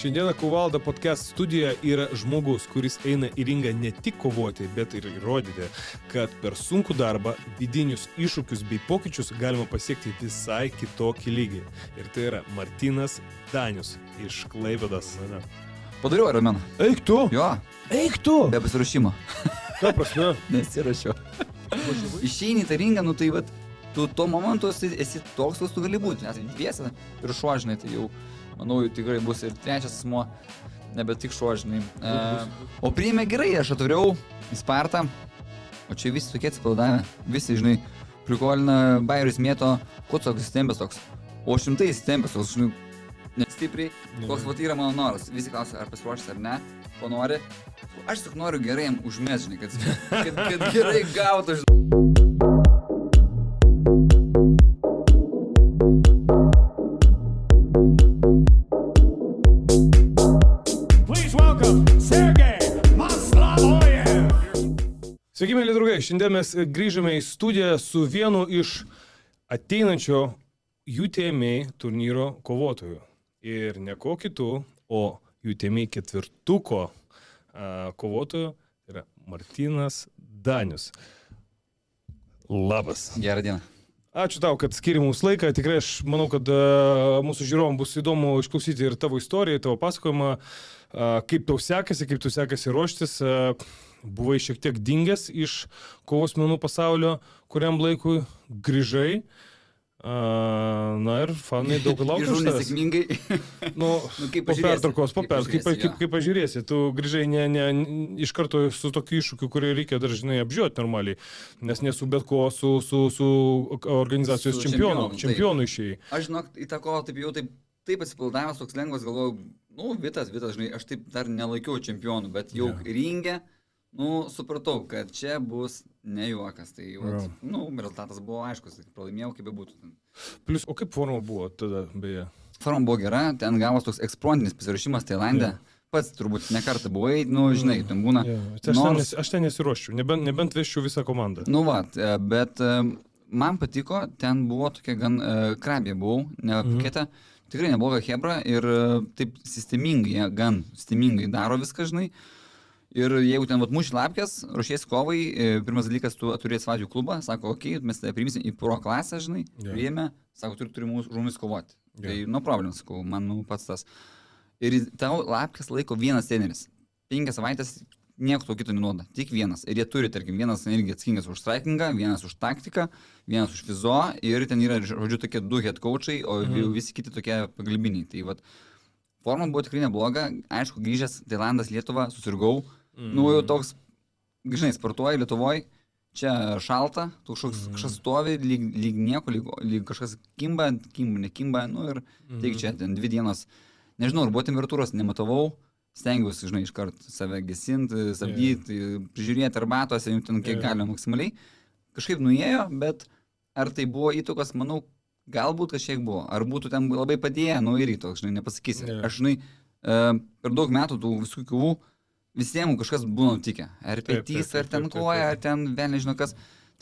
Šiandieną Kuvalda podcast studijoje yra žmogus, kuris eina į ringą ne tik kovoti, bet ir įrodyti, kad per sunkų darbą, vidinius iššūkius bei pokyčius galima pasiekti visai kitokį lygį. Ir tai yra Martynas Danius iš Klaipėdos. Padariau Ironmaną. Eik tu! Jo, Eik tu! be pasiruošimo. Ką prasme? Nesirašiau. Išeini į tą ringą, nu tai vat, tu tuo momentu esi toks, koks tu gali būti. Nes dviese ir šuo, žinai, tai jau, manau, tikrai bus ir trečias asmuo, nebe tik šuo, žinai. O priėmė gerai, aš atvariau į Spartą, o čia visi tokie atsipalaidavę, visi, žinai, prikolina, bairius mėto, kuo toks įstempęs toks, o šimtai įstempęs toks, žinai, nestipriai, koks vat yra mano noras. Visi klausia, ar pasiruošęs ar ne, ko nori. Aš tik noriu gerai jam užmest, žinai, kad gerai gautų, žinai. Sveiki, mėly draugai, šiandien mes grįžome į studiją su vienu iš ateinančio UTMA turnyro kovotojų. Ir ne ko kitų, o UTMA ketvirtuko kovotojų yra Martynas Danius. Labas. Gerą dieną. Ačiū tau, kad skiri mums laiką. Tikrai aš manau, kad mūsų žiūrovom bus įdomu išklausyti ir tavo istoriją, tavo pasakojimą, kaip tau sekasi ruoštis. Buvai šiek tiek dingęs iš kovos menų pasaulio, kuriam laikui grįžai. Na ir fanai daug laukia. Grįžau nesėkmingai. Po pertraukos, kaip pažiūrėsi. Tu grįžai ne iš karto su tokiu iššūkiu, kurį reikia dar, žinai, apžiūrėti normaliai. Nes nesu bet ko su organizacijos čempionu išėjai. Aš, žinok, į tą kovą taip atsipaldavimas toks lengvas, galvojau, vitas, žinai, aš taip dar nelaikiau čempionų, bet jau ringę, supratau, kad čia bus ne juokas, tai rezultatas buvo aiškus, pralaimėjau, kaip bebūtų. Plius, o kaip forma buvo tada, beje? Forma buvo gera, ten gavos toks ekspromtinis pasiruošimas Tailande, pats turbūt ne kartą buvai, žinai, ten būna. Aš ten nesiruoščiau, nebent veščiau visą komandą. Bet man patiko, ten buvo tokia gan krabė buvau, nepakėtę, tikrai nebloga hebra ir taip gan sistemingai daro viską, žinai. Ir jeigu ten muši lapkės, ruošiesi kovai, pirmas dalykas, tu turėjai svadžių klubą, sako, okei, mes tave priimsim į pro klasę, žinai, priėmė, sako, turi mumis kovoti. Tai problem, sakau, man pats tas. Ir tau lapkės laiko vienas treneris. 5 savaitės nieko to kito nenuoda, tik vienas. Ir jie turi, tarkim, vienas irgi atsakingas už strikingą, vienas už taktiką, vienas už fizo ir ten yra, žodžiu, tokie 2 head coachai, o visi kiti tokie pagalbiniai. Tai forma buvo tikrai nebloga, aišku, grįžęs Tailandas, Lietuva, susirgau. Jau toks, žinai, sportuoji Lietuvoje, čia šalta, tu kažkas stovi, lyg nieko, lyg kažkas kimba, nekimba, ir taigi čia ten 2 dienos, nežinau, ar buvo temperatūros, nematavau, stengiausi, žinai, iškart save gesinti, sabdyti, prižiūrėti arbatose, ten kiek galima maksimaliai. Kažkaip nuėjo, bet ar tai buvo įtakos, manau, galbūt kažkiek buvo, ar būtų ten labai padėję, irgi toks, žinai, nepasakysi. Aš, žinai, per daug metų tų visų kovų, visiems kažkas būna nutikę. Ar petys, ar ten koja, ar ten vėl nežinau kas.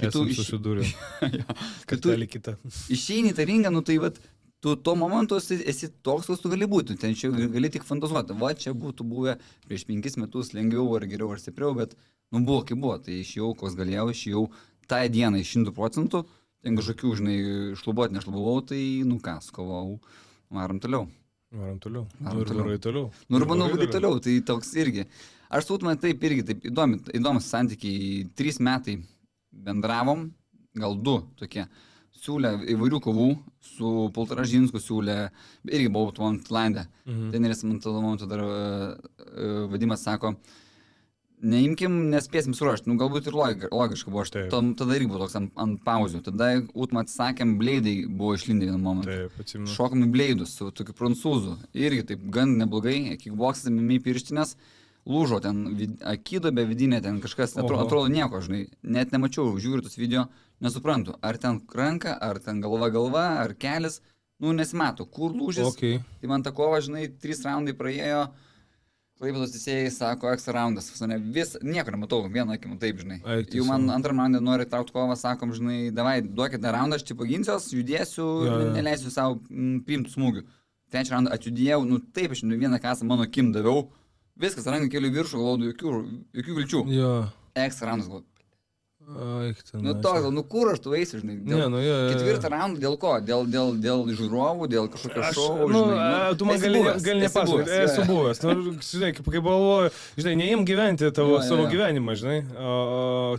Tai tu susidūrė. Kad tu išeini į tą ringą, tai tu tuo momentu esi toks, koks tu gali būti. Ten čia gali tik fantazuoti. Čia būtų buvę prieš 5 metus lengviau, ar geriau, ar stipriau, bet buvo kaip buvo. Tai išėjau, koks galėjau, išėjau tą dieną iš 100%. Ten kažkokių, žinai, šlubuoti nešlubavau, tai skovau. Varom toliau. Ir manau, vadai toliau, tai toks irgi. Aš su Utmane taip įdomus santykiai, 3 metai bendravom, gal 2 tokie, siūlė įvairių kovų, su Poltaražinsku siūlė, irgi buvau tuom Tailande. Treneris man tada momentu dar Vadimas sako, neimkim, nespėsim suruošti, galbūt ir logiška buvo, aš tada irgi buvo toks ant pauzių. Tada Utmane atsakėm, bleidai buvo išlindę vieną momentą. Šokom į bleidus su tokiu prancūzu, irgi taip gan neblogai, kickboxas, MMA pirštinės, lūžo ten akydobė vidinė, ten kažkas, atrodo nieko, žinai, net nemačiau, žiūriu tus video, nesuprantu, ar ten ranka, ar ten galva, ar kelis, nesimato, kur lūžis. Tai man ta kova, žinai, 3 raundai praėjo, Klaipėdos teisėjai sako, ekstra raundas, nieko nematau, vieną akimą, taip, žinai. Jau man antram raundė nori traukti kovą, sakom, žinai, davai, duokite raundą, aš čia paginsiuos, judėsiu, neleisiu savo priimtų smūgių. trečią raundą atjudėjau, nu taip, aš vieną kasą mano akim daviau, viskas, ranką keliu į viršų, galvoju, jokių vilčių. Jo. Ekstra raundas, galvoju. Aikta, Nu toks, nu kur aš tu eisi, žinai. Ne, nu jo. Ketvirtą raundą dėl ko? Dėl žiūrovų, dėl kažkokio šou, nu, žinai. Tu man gali nepasakoti, esu buvęs. Nu, žinai, kaip galvoju, žinai, neim gyventi savo gyvenimą, žinai.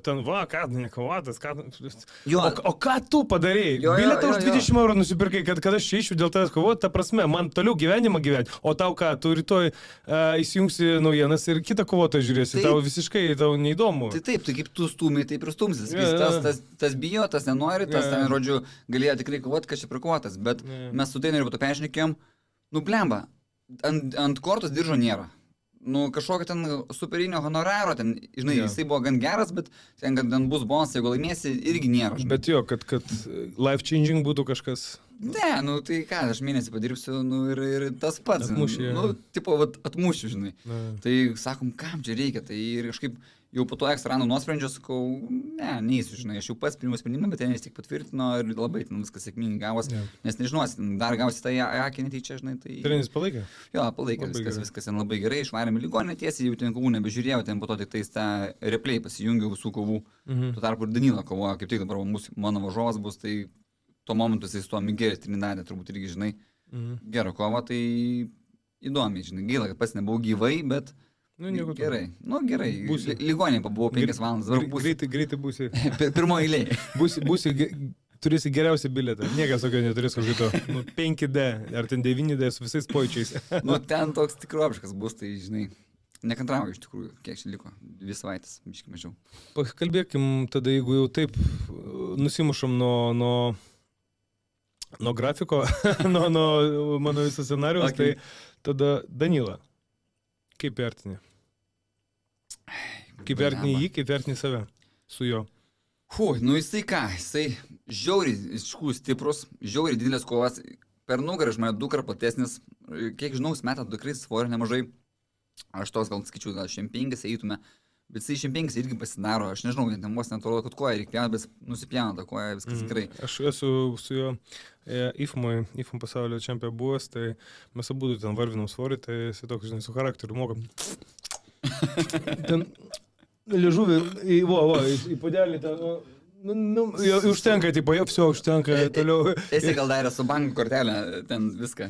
Ten, ką, nekovatas, ką. O ką tu padarėjai? Bilietą už 20 eurų nusipirkai, kad aš čia išėjau dėl tavęs kovoti, ta prasme, man toliau gyvenimą gyventi, o tau ką, tu rytoj įsijungsi naujienas ir kitą kovotoją žiūrėsi, tau visiškai neįdomu. Tai taip, tai kaip tu stumi, taip ir stumsis. Tas bijo, tas nenori, tas ten, žodžiu, galėjo tikrai kovoti, kad čia prikovotas, bet mes su daineriu to pešnekėm, nu blemba, ant kortos diržo nėra. Nu, kažkokio ten superinio honoraro, ten, žinai, jisai buvo gan geras, bet ten, kad ten bus bonusai, jeigu laimėsi, irgi nėra. Žinai. Bet jo, kad life changing būtų kažkas. Ne, nu tai ką, aš mėnesį padirbsiu, nu ir tas pats. Atmuši. Nu, tipo, atmušiu, žinai. Tai sakom, kam čia reikia, tai ir kažkaip jau po to ekstra raundų nuosprendžio sakau, neįsiu, žinai, aš jau pats priimu sprendimą, bet ten jis tik patvirtino ir labai ten viskas sėkmingai gavos, nes nežinosi, dar gausi tą akį netyčia, žinai, tai... Treneris palaikė? Jo, palaikė, viskas ten labai gerai, išvarėm į ligoninę tiesiai, jau ten kovų nebežiūrėjau, ten po to tik tais tą replay pasijungiau visų kovų, tuo tarpu ir Danila kovojo, kaip tik dabar mano varžovas bus, tai tuo momentu jis tuo Miguel Trinidadė, turbūt irgi, žinai, gerą kovą, tai įdomiai, žinai, gaila, kad pats nebuvau gyvai, bet... Nu, gerai, ligoninėje pabuvau 5 valandas. Greitai būsi. Pirmo eilėje. Turėsi geriausią bilietą. Niekas tokio neturės kokio to. 5D ar ten 9D su visais pojūčiais. Nu, ten toks tikroviškas bus, tai, žinai, nekantrauju iš tikrųjų, kiek čia liko. 2 savaitės, biškai mažiau. Pakalbėkim tada, jeigu jau taip nusimušam nuo grafiko, nuo mano viso scenarijos, okay. Tai tada Danila. Kaip vertini? Kaip vertini jį, kaip vertini save su juo? Nu jisai ką, jisai žiauriai iš tikrųjų stiprus, žiauriai didelės kovas, per nugarą iš mane 2 kart platesnis, kiek žinau, jis metą tikrai svorio nemažai, aš toks gal skaičiu, gal 5 eitume, bet jisai 5 irgi pasidaro, aš nežinau, ten vos netrodo, kad koja reikia, bet nusipjauna tą koją, viskas gerai. Aš esu su juo IFM pasaulio čempionė buvęs, tai mes abu ten varvinom svorį, tai jisai toks, žinai, su charakteriu mokam. Ten liežuvį į puodelį ten... Užtenka, tipo, jau užtenka toliau. Esi gal darė su bankų kortelė, ten viską.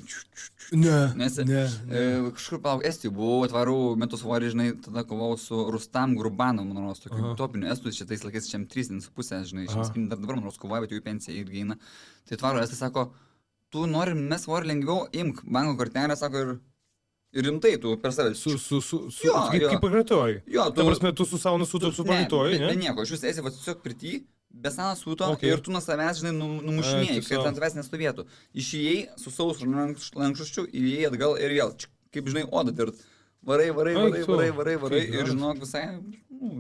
Ne. Kažkur palauk, Estijų buvau, atvarau metus svorį, žinai, tada kovau su Rustam Grubanovu, man rodos, tokiu topiniu Estų, šitais laikais šiam 3,5, žinai, šiam dabar man rodos kovoja, bet jų pensija irgi eina. Tai atvarau, Estai sako, tu nori mes svorį lengviau, imk bankų kortelę, sako, ir rimtai, tu per save. Kaip pagratoji. Jo, tu prasme, tu su savo nusūto su pagratoji, ne? Ne, nieko, aš vis esi tiesiog pirty, be savo sūto ir tu nuo savęs, žinai, numušinėjai, kad ant tavęs nestovėtų. Išėjai su sausų lankščiu, įėjai atgal ir vėl, kaip žinai, oda dirt. Varai ir žinok visai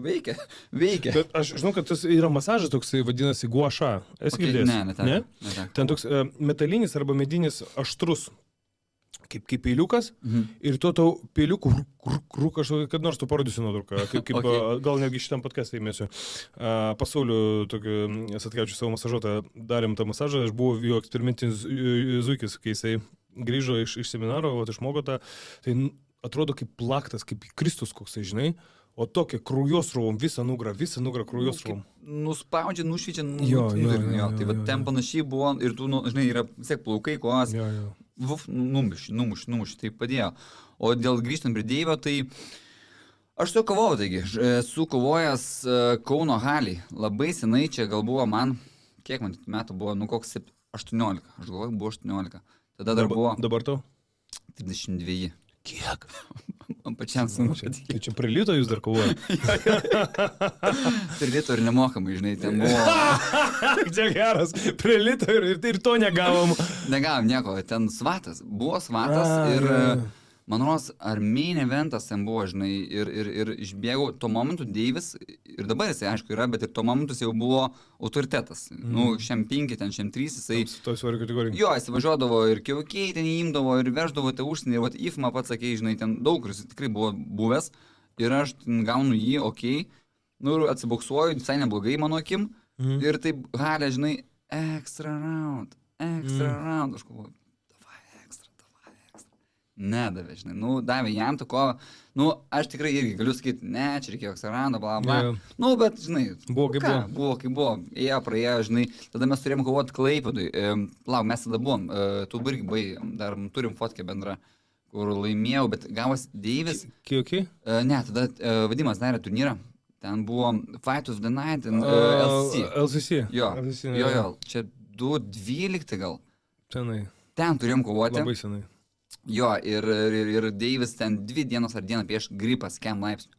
veikia. Bet aš žinau, kad tas yra masažas toksai, vadinasi guaša. Esi girdėjęs? Ne. Ten toks metalinis arba medinis aštrus. Kaip peiliukas, ir to tau peiliukų, kad nors tu parodysiu nuotrauką, gal netgi šitam podcast'ą įmėsiu. Pasauliu tokį Satkevičių savo masažuotą darėm tą masažą, aš buvau jo eksperimentinis zuikis, kai jisai grįžo iš seminaro, išmoko tą, tai atrodo kaip plaktas, kaip Kristus koksai, žinai, o tokia kraujosruvom, visą nugarą kraujosruvom. Nuspaudžia, nušviečia, tai va ten panašiai buvo ir tu, žinai, yra vis tiek plaukai, kojas. Numuši, tai padėjo. O dėl grįžtant prie Deivio, tai aš su kovojau, taigi, esu kovojęs Kauno halį. Labai senai čia gal buvo man, kiek man metų buvo, koks 18, aš galvoju, buvo 18. Tada dar buvo... Dabar tau? 32. Kiek? Man pačiam sunku. Tai čia prie Lito jūs dar kovojate? Prie Lito ir nemokamai, žinai, ten buvo. Čia geras, prie Lito ir to negavom. Negavom nieko, ten svatas, buvo svatas ir, man rodos, ar main eventas ten buvo, žinai, ir išbėgau, tuo momentu Deivis, ir dabar jisai aišku yra, bet ir tuo momentu jis jau buvo autoritetas. Šiam 5, ten šiam 3, jisai... Toj svorio kategorijai. Jo, jis važiuodavo ir kiaukiai ten įimdavo ir veždavo tą užsienį, ir IFMA pats sakė, žinai, ten daug, kuris tikrai buvo buvęs, ir aš gaunu jį, okei, ir atsiboksuoju, visai neblogai mano akim, ir taip halė, žinai, extra round, aš galvoju, Nedavė, žinai, nu, davė jam tą kovą, nu, aš tikrai irgi galiu sakyti, ne, čia reikėjo Oksarando, bla, bla, nu, bet, žinai, buvo kaip buvo, ėjo, praėjo, žinai, tada mes turėjom kovoti Klaipėdui, lauk, mes tada buvom, tu irgi buvai, dar turim fotkę bendrą, kur laimėjau, bet gavos Deivis. Kiek? Ne, tada Vadimas darė turnyrą, ten buvo Fight of the Night, LCC. Jo, čia 2.12 gal. Senai. Ten turėjom kovoti. Labai senai. Jo, ir Deivis ten 2 dienos ar dieną prieš gripas, kem laipsnių.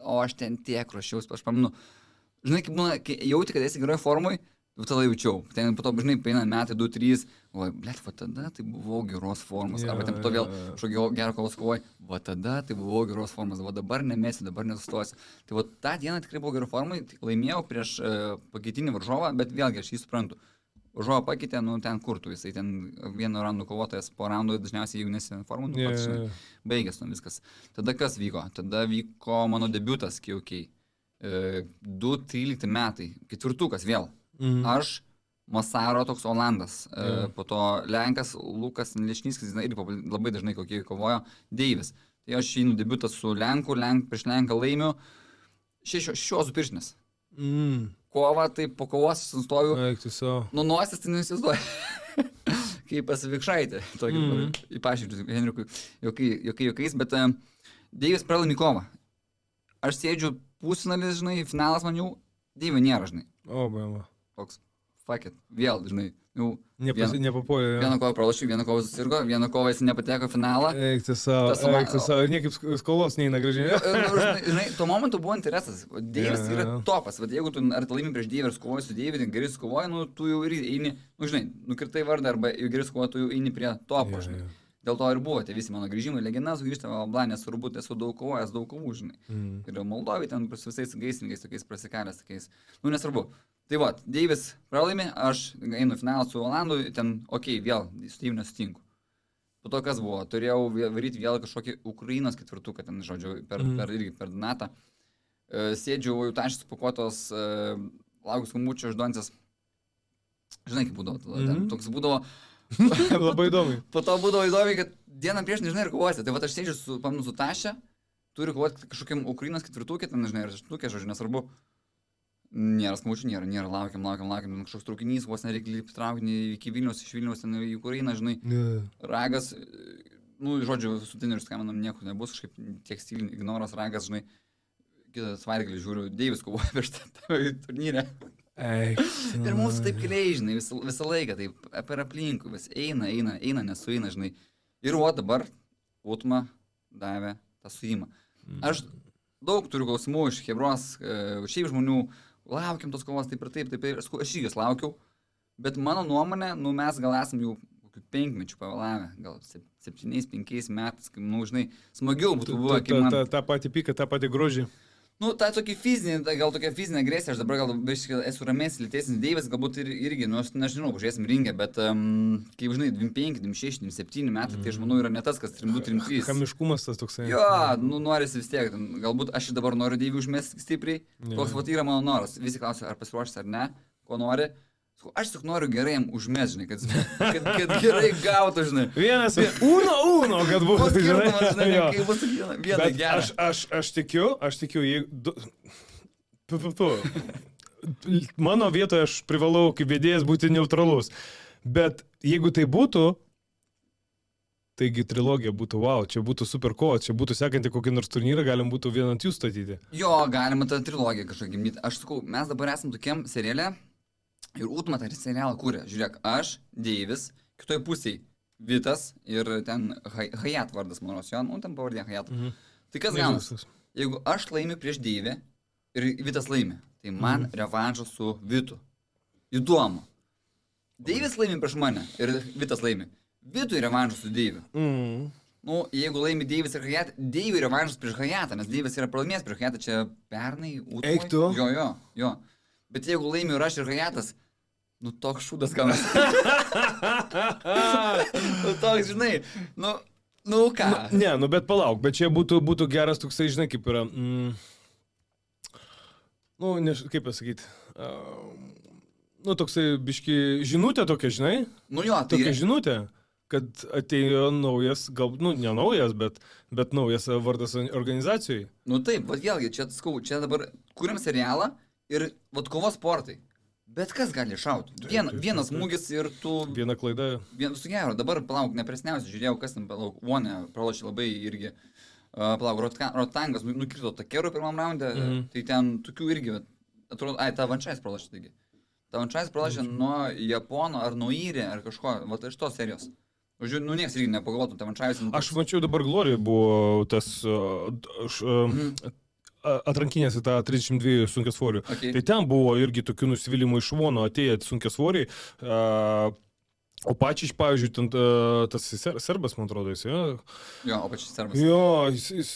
O aš ten tiek ruošiausi, aš pamenu. Žinai, kaip būna, kai jauti, kad esi geroje formui, tada jaučiau. Ten po to, žinai, paina metai, 2-3, o, blėt, va tada tai buvau geros formos. Arba ten po to vėl kažkokio gero kovos kovoj, va tada tai buvau geros formos, va dabar nemėsiu, dabar nesustosi. Tai va tą dieną tikrai buvau geroje formai, laimėjau prieš pakeitinį varžovą, bet vėlgi aš jį suprantu. Varžovą pakeitė, nu ten kurtų, jisai ten vieno raundų kovotojas, po raundų dažniausiai jeigu nesi formų, nu pats, žinai, baigęs nu viskas. Tada kas vyko? Tada vyko mano debiutas KOK. 2-13 metai, ketvirtukas vėl. Aš, Masaro, toks Olandas, po to Lenkas, Lukas Lešnyskis, irgi labai dažnai kokie kovojo, Deivis. Tai aš einu debiutas su Lenku, prieš Lenką laimiu, šios pirštinės. Kova, tai po kovos sustoju, nu nosis tai neįsivaizduoju, kaip pasivikšaitė, į paširdžius Henrikui, jokiais, bet Deivis pralaimi kovą. Aš sėdžiu pusfinalis, žinai, finalas man jau, Deivio nėra, žinai. O, bėma. Toks, fuck it, vėl, žinai. Nepapolė. Vieną kovą pralašiu, vieną kovą susirgo, vieną kovą jis nepateko finalą. Eikti savo, ir niekaip skolos neina gražiai. Žinai, tuo momentu buvo interesas. Deivis yra topas. Vat jeigu tu ar laimi prieš Deivį ir skovoji su Deiviu, gerai skovoji, nu tu jau ir eini, nu žinai, nukirtai vardą arba jau gerai skovoji, tu jau eini prie topo, žinai. Dėl to ir buvo tie visi mano grįžimai, legendas grįžta, bla, nes turbūt esu daug kovojęs, daug kovų, žinai. Ir Moldovai ten su visais gaisrininkais, tokiais prasikalės, tokiais, nu nesvarbu. Tai va, Deivis pralaimi, aš einu finalą su Olandu, ten, okei, vėl, su Deiviu nesutinku. Po to kas buvo, turėjau varyti vėl kažkokį Ukrainos ketvirtuką, ten, žodžiu, per Donatą. Sėdžiu, jau tašys supakuotos, laukiu skambučio užduojantis. Žinai, kaip būdavo, ten toks būdavo. Labai įdomi. Po to būdavo įdomi, kad dieną prieš nežinai ir kovosi. Tai va, aš sėdžiu su tašė, turiu kovoti kažkokiam Ukrainos ketvirtukė, ten, nežinai, ir aštuntukė, žodžiu, nesvarbu. Nėra skambučių, nėra, laukiam, kažkoks traukinys, vos nereikia lipti traukinį iki Vilniaus, iš Vilniaus ten į Ukrainą, žinai, ragas, nu, žodžiu, su treneriu skambinam, nieko nebus, kažkaip tekstilinį ignoras, ragas, žinai, kitą savaitgalį žiūriu, Deivis kovoja prieš tą turnyrę. Ir mūsų taip keliai, žinai, visą laiką, taip, per aplinkų, vis eina, nesueina, žinai. Ir o dabar Utma davė tą suimą. Aš daug turiu klausimų iš Hebros, šiaip žmonių, laukiam tos kovos, taip, aš jis laukiau, bet mano nuomonė, nu mes gal esam jau kokių 5 mečių pavėlavę, gal 7-5 metais, kaip, nu, žinai, smagiau būtų buvo, kaip man. Ta pati pika, ta pati grožį. Nu, ta tokia fizinė, gal tokia fizinė agresija, aš dabar gal esu ramės, lėtesnis Deivis, galbūt irgi, nu, aš nežinau, pažiūrėsim ringę, bet, kaip žinai, 25, 26, 27 metai, tai aš manau yra ne tas, kas 32-33. Chamiškumas tas toksai. Jo, nu, norisi vis tiek, galbūt aš dabar noriu Deivį užmesti stipriai, toks vat yra mano noras, visi klausia, ar pasiruošęs ar ne, ko nori. Aš tik noriu gerai jam užmest, žinai, kad gerai gautų, žinai. Uno, kad būtų, žinai, kaip bus vieną gerą. Aš tikiu, mano vietoje aš privalau kaip vedėjas būti neutralus. Bet jeigu tai būtų, taigi trilogija būtų, wow, čia būtų super kova, čia būtų sekanti kokį nors turnyrą, galim būtų vieną ant jų statyti. Jo, galima tą trilogiją kažką gimdyti. Aš sakau, mes dabar esam tokiam seriale. Ir Utma tą serialą kūrė. Žiūrėk, aš, Deivis, kitoj pusėje Vitas ir ten Hayat vardas, manau, jo, nu, ten pavardė Hayat. Tai kas gaunas? Jeigu aš laimiu prieš Deivį ir Vitas laimi, tai man revanšas su Vitu. Įdomu. Deivis laimi prieš mane ir Vitas laimi. Vitui revanšas su Deiviu. Nu, jeigu laimi Deivis ir Hayat, Deiviui revanšas prieš Hayatą, nes Deivis yra pralaimėjęs prieš Hayatą, čia pernai Utmai. Eik tu? Jo. Bet jeigu laimiu ir aš ir Hayatas, nu toks šūdas gaunas. Nu toks, žinai, nu ką? Nu bet palauk, bet čia būtų geras toksai, žinai, kaip yra, nu, kaip pasakyti, nu toksai biški žinutė tokia, žinai? Nu jo, tai... Tokia žinutė. kad atėjo naujas, gal, nu, ne naujas, bet naujas vardas organizacijai. Nu taip, va vėlgi, čia dabar kuriam serialą ir vat kovos sportai. Bet kas gali šauti? Vienas smūgis ir tu... Viena klaida. Su gero, dabar, palauk, nepresniausiai žiūrėjau, kas ten, palauk, Vonė pralošė labai irgi, palauk, Rotangas nukirto takerų pirmam raunde, tai ten tokių irgi, atrodo, Tavančais pralošė taigi. Tavančais pralošė nuo Japono ar nuo Irė ar kažko, va iš tos serijos. Žiūrėjau, nu nieks irgi nepagalvotų, Tavančais. Aš mačiau dabar Glorijoje buvo tas atrankinės į tą 32 sunkiasvorių. Okay. Tai ten buvo irgi tokių nusivylimų iš Vono atėję sunkiasvoriai. O Pačiš, pavyzdžiui, ten tas serbas, man atrodo, jis, jo? Jo, o Pačiš serbas. Jo, jis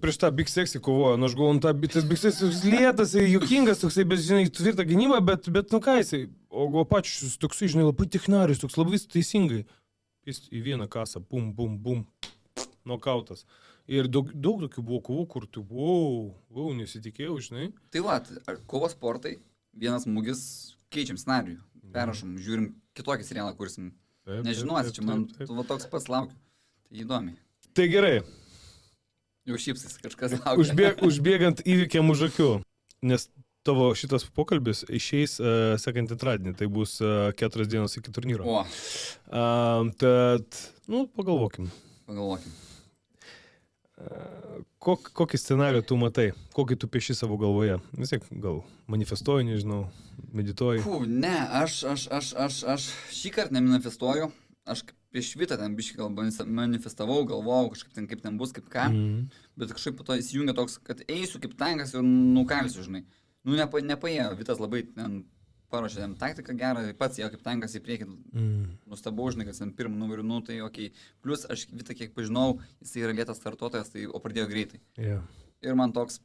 prieš tą Big Sexy kovojo, nu aš galvoju, tas Big Sexy lėtas, juokingas, toksai, bet, žinai, tvirta gynyba, bet nu ką jisai, o Pačiš toksai, žinai, labai technarius, toks labai teisingai. Jis į vieną kasą, bum, bum, bum, nokautas. Ir daug tokių buvo kovų, kur tu, nesitikėjau, žinai. Tai va, kovos sportai, vienas smūgis, keičiam scenarijų, perrašom, žiūrim kitokį serialą kursim. Nežinosi, čia man va toks pats laukiu. Tai įdomi. Tai gerai. Jau šypsis, kažkas laukia. Užbėgant įvykiam už akių, nes tavo šitas pokalbis išeis sekantį antradienį, tai bus 4 dienos iki turnyro. O. Tad, nu, pagalvokim. Kokį scenarijų tu matai? Kokį tu pieši savo galvoje? Vis tiek gal manifestuoji, nežinau, medituoji. Ne, aš šį kartą nemanifestuoju. Aš prieš Vitą ten biškai gal manifestavau, galvojau kažkaip ten, kaip ten bus, kaip ką. Bet kažkaip po to įsijungia toks, kad eisiu kaip tankas ir nukalsiu, žinai. Nu, nepaėjo, Vitas labai ten paruošė ten taktiką gerą, pats jau kaip tankas į priekį nustabau, žinai, kad ten pirmą numerį, nu, tai okei. Plus, aš Vitą kiek pažinau, jis yra lėtas startuotojas, tai o pradėjo greitai. Yeah. Ir man toks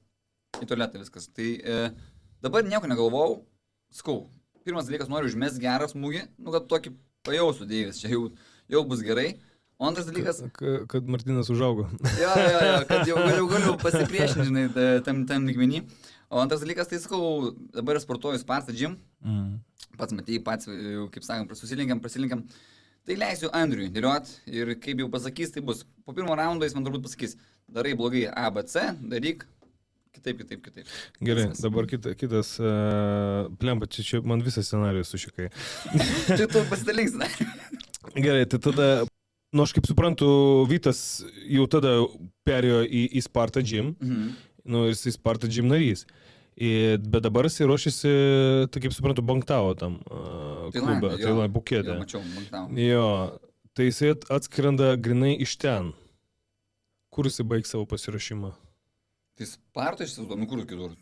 į tualetą viskas. Tai dabar nieko negalvojau, skau, pirmas dalykas noriu užmest gerą smūgį, nu, kad tokį pajausiu Deivis, čia jau bus gerai. O antras dalykas... Kad Martynas užaugo. Jo, kad jau galiu pasipriešinti, žinai, tam lygmenį. O antras dalykas, tai sakau, dabar sportuoju Sparta Gym, pats jau, kaip sakant, prasilinkiam, tai leisiu Andriui dėliot ir kaip jau pasakys, tai bus. Po pirmo raundo jis man turbūt pasakys, darai blogai A, B, C, daryk kitaip. Gerai, dabar kitas, plemba, čia man visas scenarijus sušikai. Tai tu pasidalink scenarijų. Gerai, tai tada, nu aš kaip suprantu, Vytas jau tada perėjo į Sparta Gym. Nu, jis Sparta Gym narys. Bet dabar jis ruošiasi, tai kaip suprantu, Bangtao tam klube, Tailande, Pukete. Jo, mačiau, Bangtao. Jo, tai jisai atskrenda grinai iš ten. Kur jisai baigs savo pasiruošimą? Tai Sparta išsivaizduoju, nu kur kitur.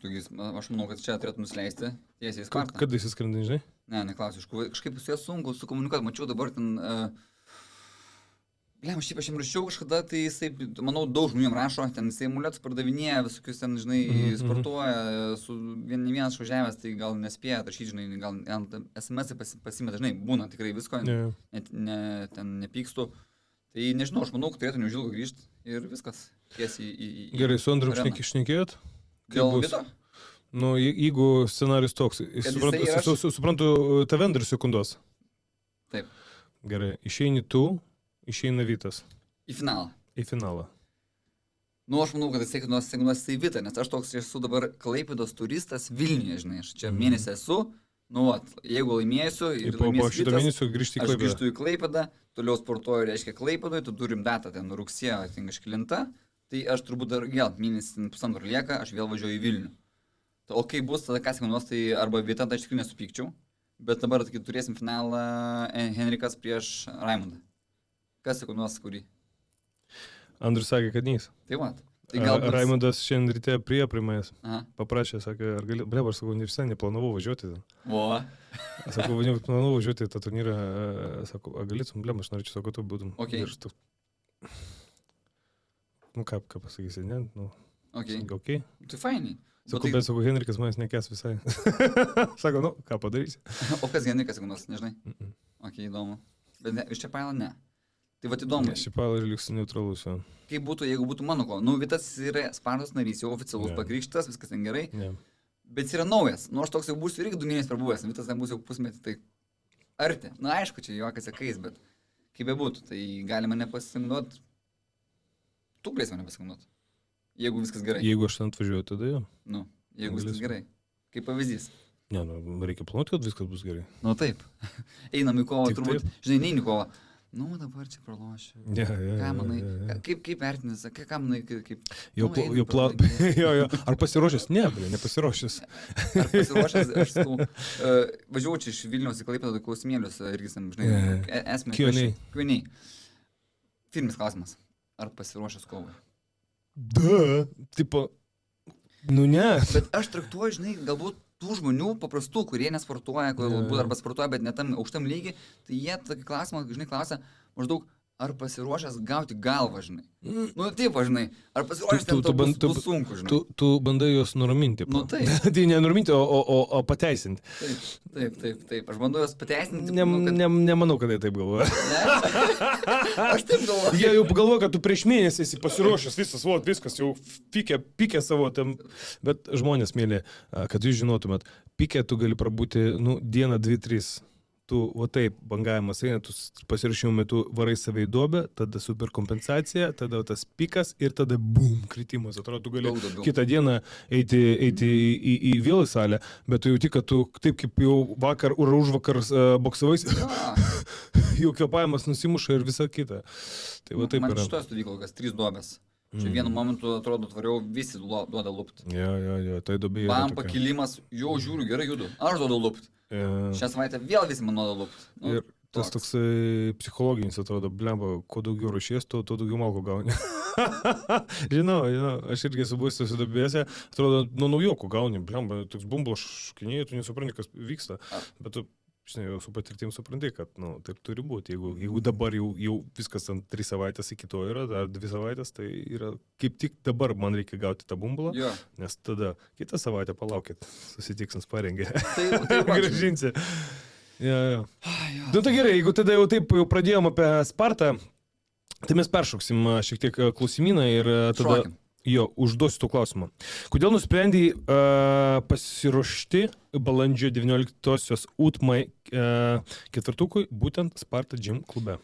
Aš manau, kad čia turėtų nusileisti tiesiai į Spartą. Kada jisai skrenda, žinai? Ne, neklausiu, kažkaip su juo sunku sukomunikuoti. Mačiau dabar ten... Aš jam rašiau kažkada, tai jisai, manau, daug žmonių jam rašo, ten jisai amuletus pardavinėja, visokius ten, žinai, sportuoja, su vienas išvažiavęs, tai gal nespėja rašyti, žinai, gal SMS pasimeta, žinai, būna tikrai visko, ten nepykstu. Tai nežinau, aš manau, kad turėtų neužilgo grįžti ir viskas tiesiai į... Gerai, su Andriu šnekėjot? Dėl Vito? Nu, jeigu scenarius toks, suprantu, tave Andrius sekundos. Taip. Gerai, išeini tu. Išeina Vytas. Į finalą. Nu, aš manau, kad jisai sekundos į Vytą, nes aš toks esu dabar Klaipėdos turistas Vilniuje, žinai, aš čia mėnesį esu, nu, jeigu laimėsiu ir po šito mėnesio grįžti į Klaipėdą. Aš grįžtu į Klaipėdą, toliau sportuoju, reiškia Klaipėdoje, tu turim datą ten rugsėjo, kažkelinta, tai aš turbūt dar vėl mėnesį pusantro lieka, aš vėl važiuoju į Vilnių. O kai bus, tada kas sekundos, tai arba Vytą, tai aš tikrai nesupykčiau, bet dabar turėsim finalą Henrikas prieš Raimondą. Kas sekundos kurį? Andrius sakė, kad neis. Tai va. Tai galbūt... Raimondas šiandien ryte primais. Paprašė, sakė, ar gali... Bleba, aš sakau, visai neplanavau važiuoti. O. Sakau, neplanavau važiuoti į tą turnyrą. Sakau, galėtum, bleba, aš norėčiau, sakau, tu būtum. Okay. Nu, ką pasakysi, ne? Nu, okay. Tai fainai. Sakau, bet sakau, Henrikas manęs nekės visai. Sakau, nu, ką padarysi? O kas Henrikas sekundos, nežinai? Ok, įdomu. Bet iš čia pailą ne. Tai va įdomu. Šipailą ir liks neutralus. Kaip būtų, jeigu būtų mano kova? Nu, Vytas yra Spartos narys, jau oficialus pakrikštas, viskas ten gerai. Bet jis yra naujas. Nu, aš toks jau būsiu irgi 2 mėnesius prabuvęs, Vytas ten bus jau pusmetį, tai arti. Na, aišku, čia juokas ekais, bet kaip bebūtų, tai galima nepasisamduot, tu galėsi mane pasisamduot, jeigu viskas gerai. Jeigu aš ten atvažiuoju, tada jau. Nu, jeigu viskas gerai. Kaip pavyzdys. Ne, reikia planuoti, kad viskas bus gerai. Nu taip. Einam į kovą, Tik turbūt, taip. žinai, neini į kovą. Nu, dabar čia pralošiu. Ką manai, kaip vertinis, ką manai, kaip... Jau Ar pasiruošęs? Ne, nepasiruošęs. Ar pasiruošęs, aš sakau, važiuoju čia iš Vilniaus į Klaipėdą klausimėlius, irgi, žinai, esmė. Q&A. Firmis klausimas. Ar pasiruošęs kovai? Tipo, nu ne. Bet aš traktuoju, žinai, galbūt tų žmonių paprastų, kurie nesportuoja, galbūt arba sportuoja, bet ne tam aukštam lygiai, tai jie tokį klausimą, žinai, klausia maždaug, ar pasiruošęs gauti galvą, žinai. Nu, taip, žinai, ar pasiruošęs ten to bus sunku, žinai. Tu bandai juos nuraminti. Nu, taip. Tai ne nuraminti, o pateisinti. Taip. Aš bandau juos pateisinti. Nemanau, kad jie taip galvoja. Aš taip galvoju. Jie jau pagalvoja, kad tu prieš mėnesį esi pasiruošęs, viskas jau pikė savo tam. Bet žmonės mėly, kad jūs žinotumėt, pikė tu gali prabūti, dieną, 2, 3. Tu, taip, bangavimas eina, tu pasirašymo metu varai save į duobę, tada superkompensacija, tada tas pikas ir tada bum, kritimas. Atrodo, tu gali kitą dieną eiti į vėl į salę, bet tu jauti, kad tu taip kaip jau vakar ar užvakar boksavais, jau kvėpavimas nusimuša ir visa kita. Tai va taip man yra. Man šitos stovyklo, kas 3 duobės. Čia vienu momentu, atrodo, tvariau, visi duoda lupt. Jo, tai duobė yra Bam, tokia. Pakilimas, jau žiūriu, gerai judu, aš duodu lupt. Šią savaitę vėl visi man duoda lupt. Ir tas toksai psichologinis, atrodo, blemba, kuo daugiau ruošies, tuo daugiau malko gauni. Žinau, aš irgi esu buvęs tose duobėse, atrodo, nuo naujokų gauni, blemba, toks bumblas škinėjai, tu nesupranti, kas vyksta, bet tu, žinai, jau su patirtim supranti, kad, taip turi būti. Jeigu dabar jau viskas ant 3 savaitės iki to yra, dar 2 savaitės, tai yra kaip tik dabar man reikia gauti tą bumbulą, nes tada kitą savaitę palaukit, susitiksim sparengę. Tai grąžinsi. Jo. Nu tai gerai, jeigu tada jau taip pradėjom apie Spartą, tai mes peršoksim šiek tiek klausimyną ir tada... Šokim. Jo, užduosiu tų klausimą. Kodėl nusprendai pasiruošti balandžio 19-osios UTMA ketvirtukui būtent Sparta Gym klube?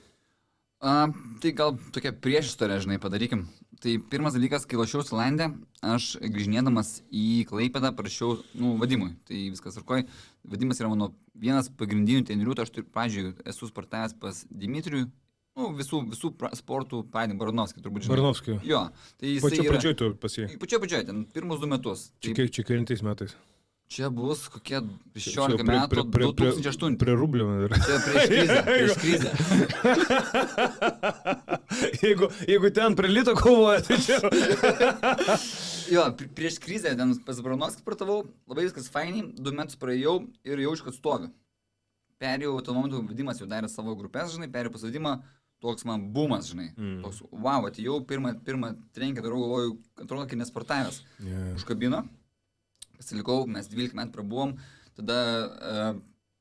Tai gal tokia priešistorė, žinai, padarykim. Tai pirmas dalykas, kai lošiausi Landė, aš grįžinėdamas į Klaipėdą parašiau, Vadimui. Tai viskas tvarkoj. Vadimas yra mano vienas pagrindinių trenerių, tai aš, pavyzdžiui, esu sportavęs pas Dimitrijų. Visų sportų pradėm Baranovskį, turbūt žinai. Baranovskį. Jo. Tai pačioj pradžioj tu pas jį? Pačioj pradžioj, ten pirmus 2 metus. Čia kelintais metais? Čia bus kokie 16 metų, 2008. Prie rublio. Čia prieš krizę. Jeigu ten prie lito kovoja, tai čia... Jo, prieš krizę ten pas Baranovskį sportavau, labai viskas fainiai, 2 metus praėjau ir jaučiu, kad stoviu. Perėjau, tuo momentu Vadimas jau darė savo grupės, žinai, perėjau pas Vadimą, toks man bumas, žinai. Toks, wow, atėjau, pirmą trenkę darau, galvoju, atrodo, kai nesportavęs. Užkabino, pasilikau, mes 12 metų prabuvom, tada,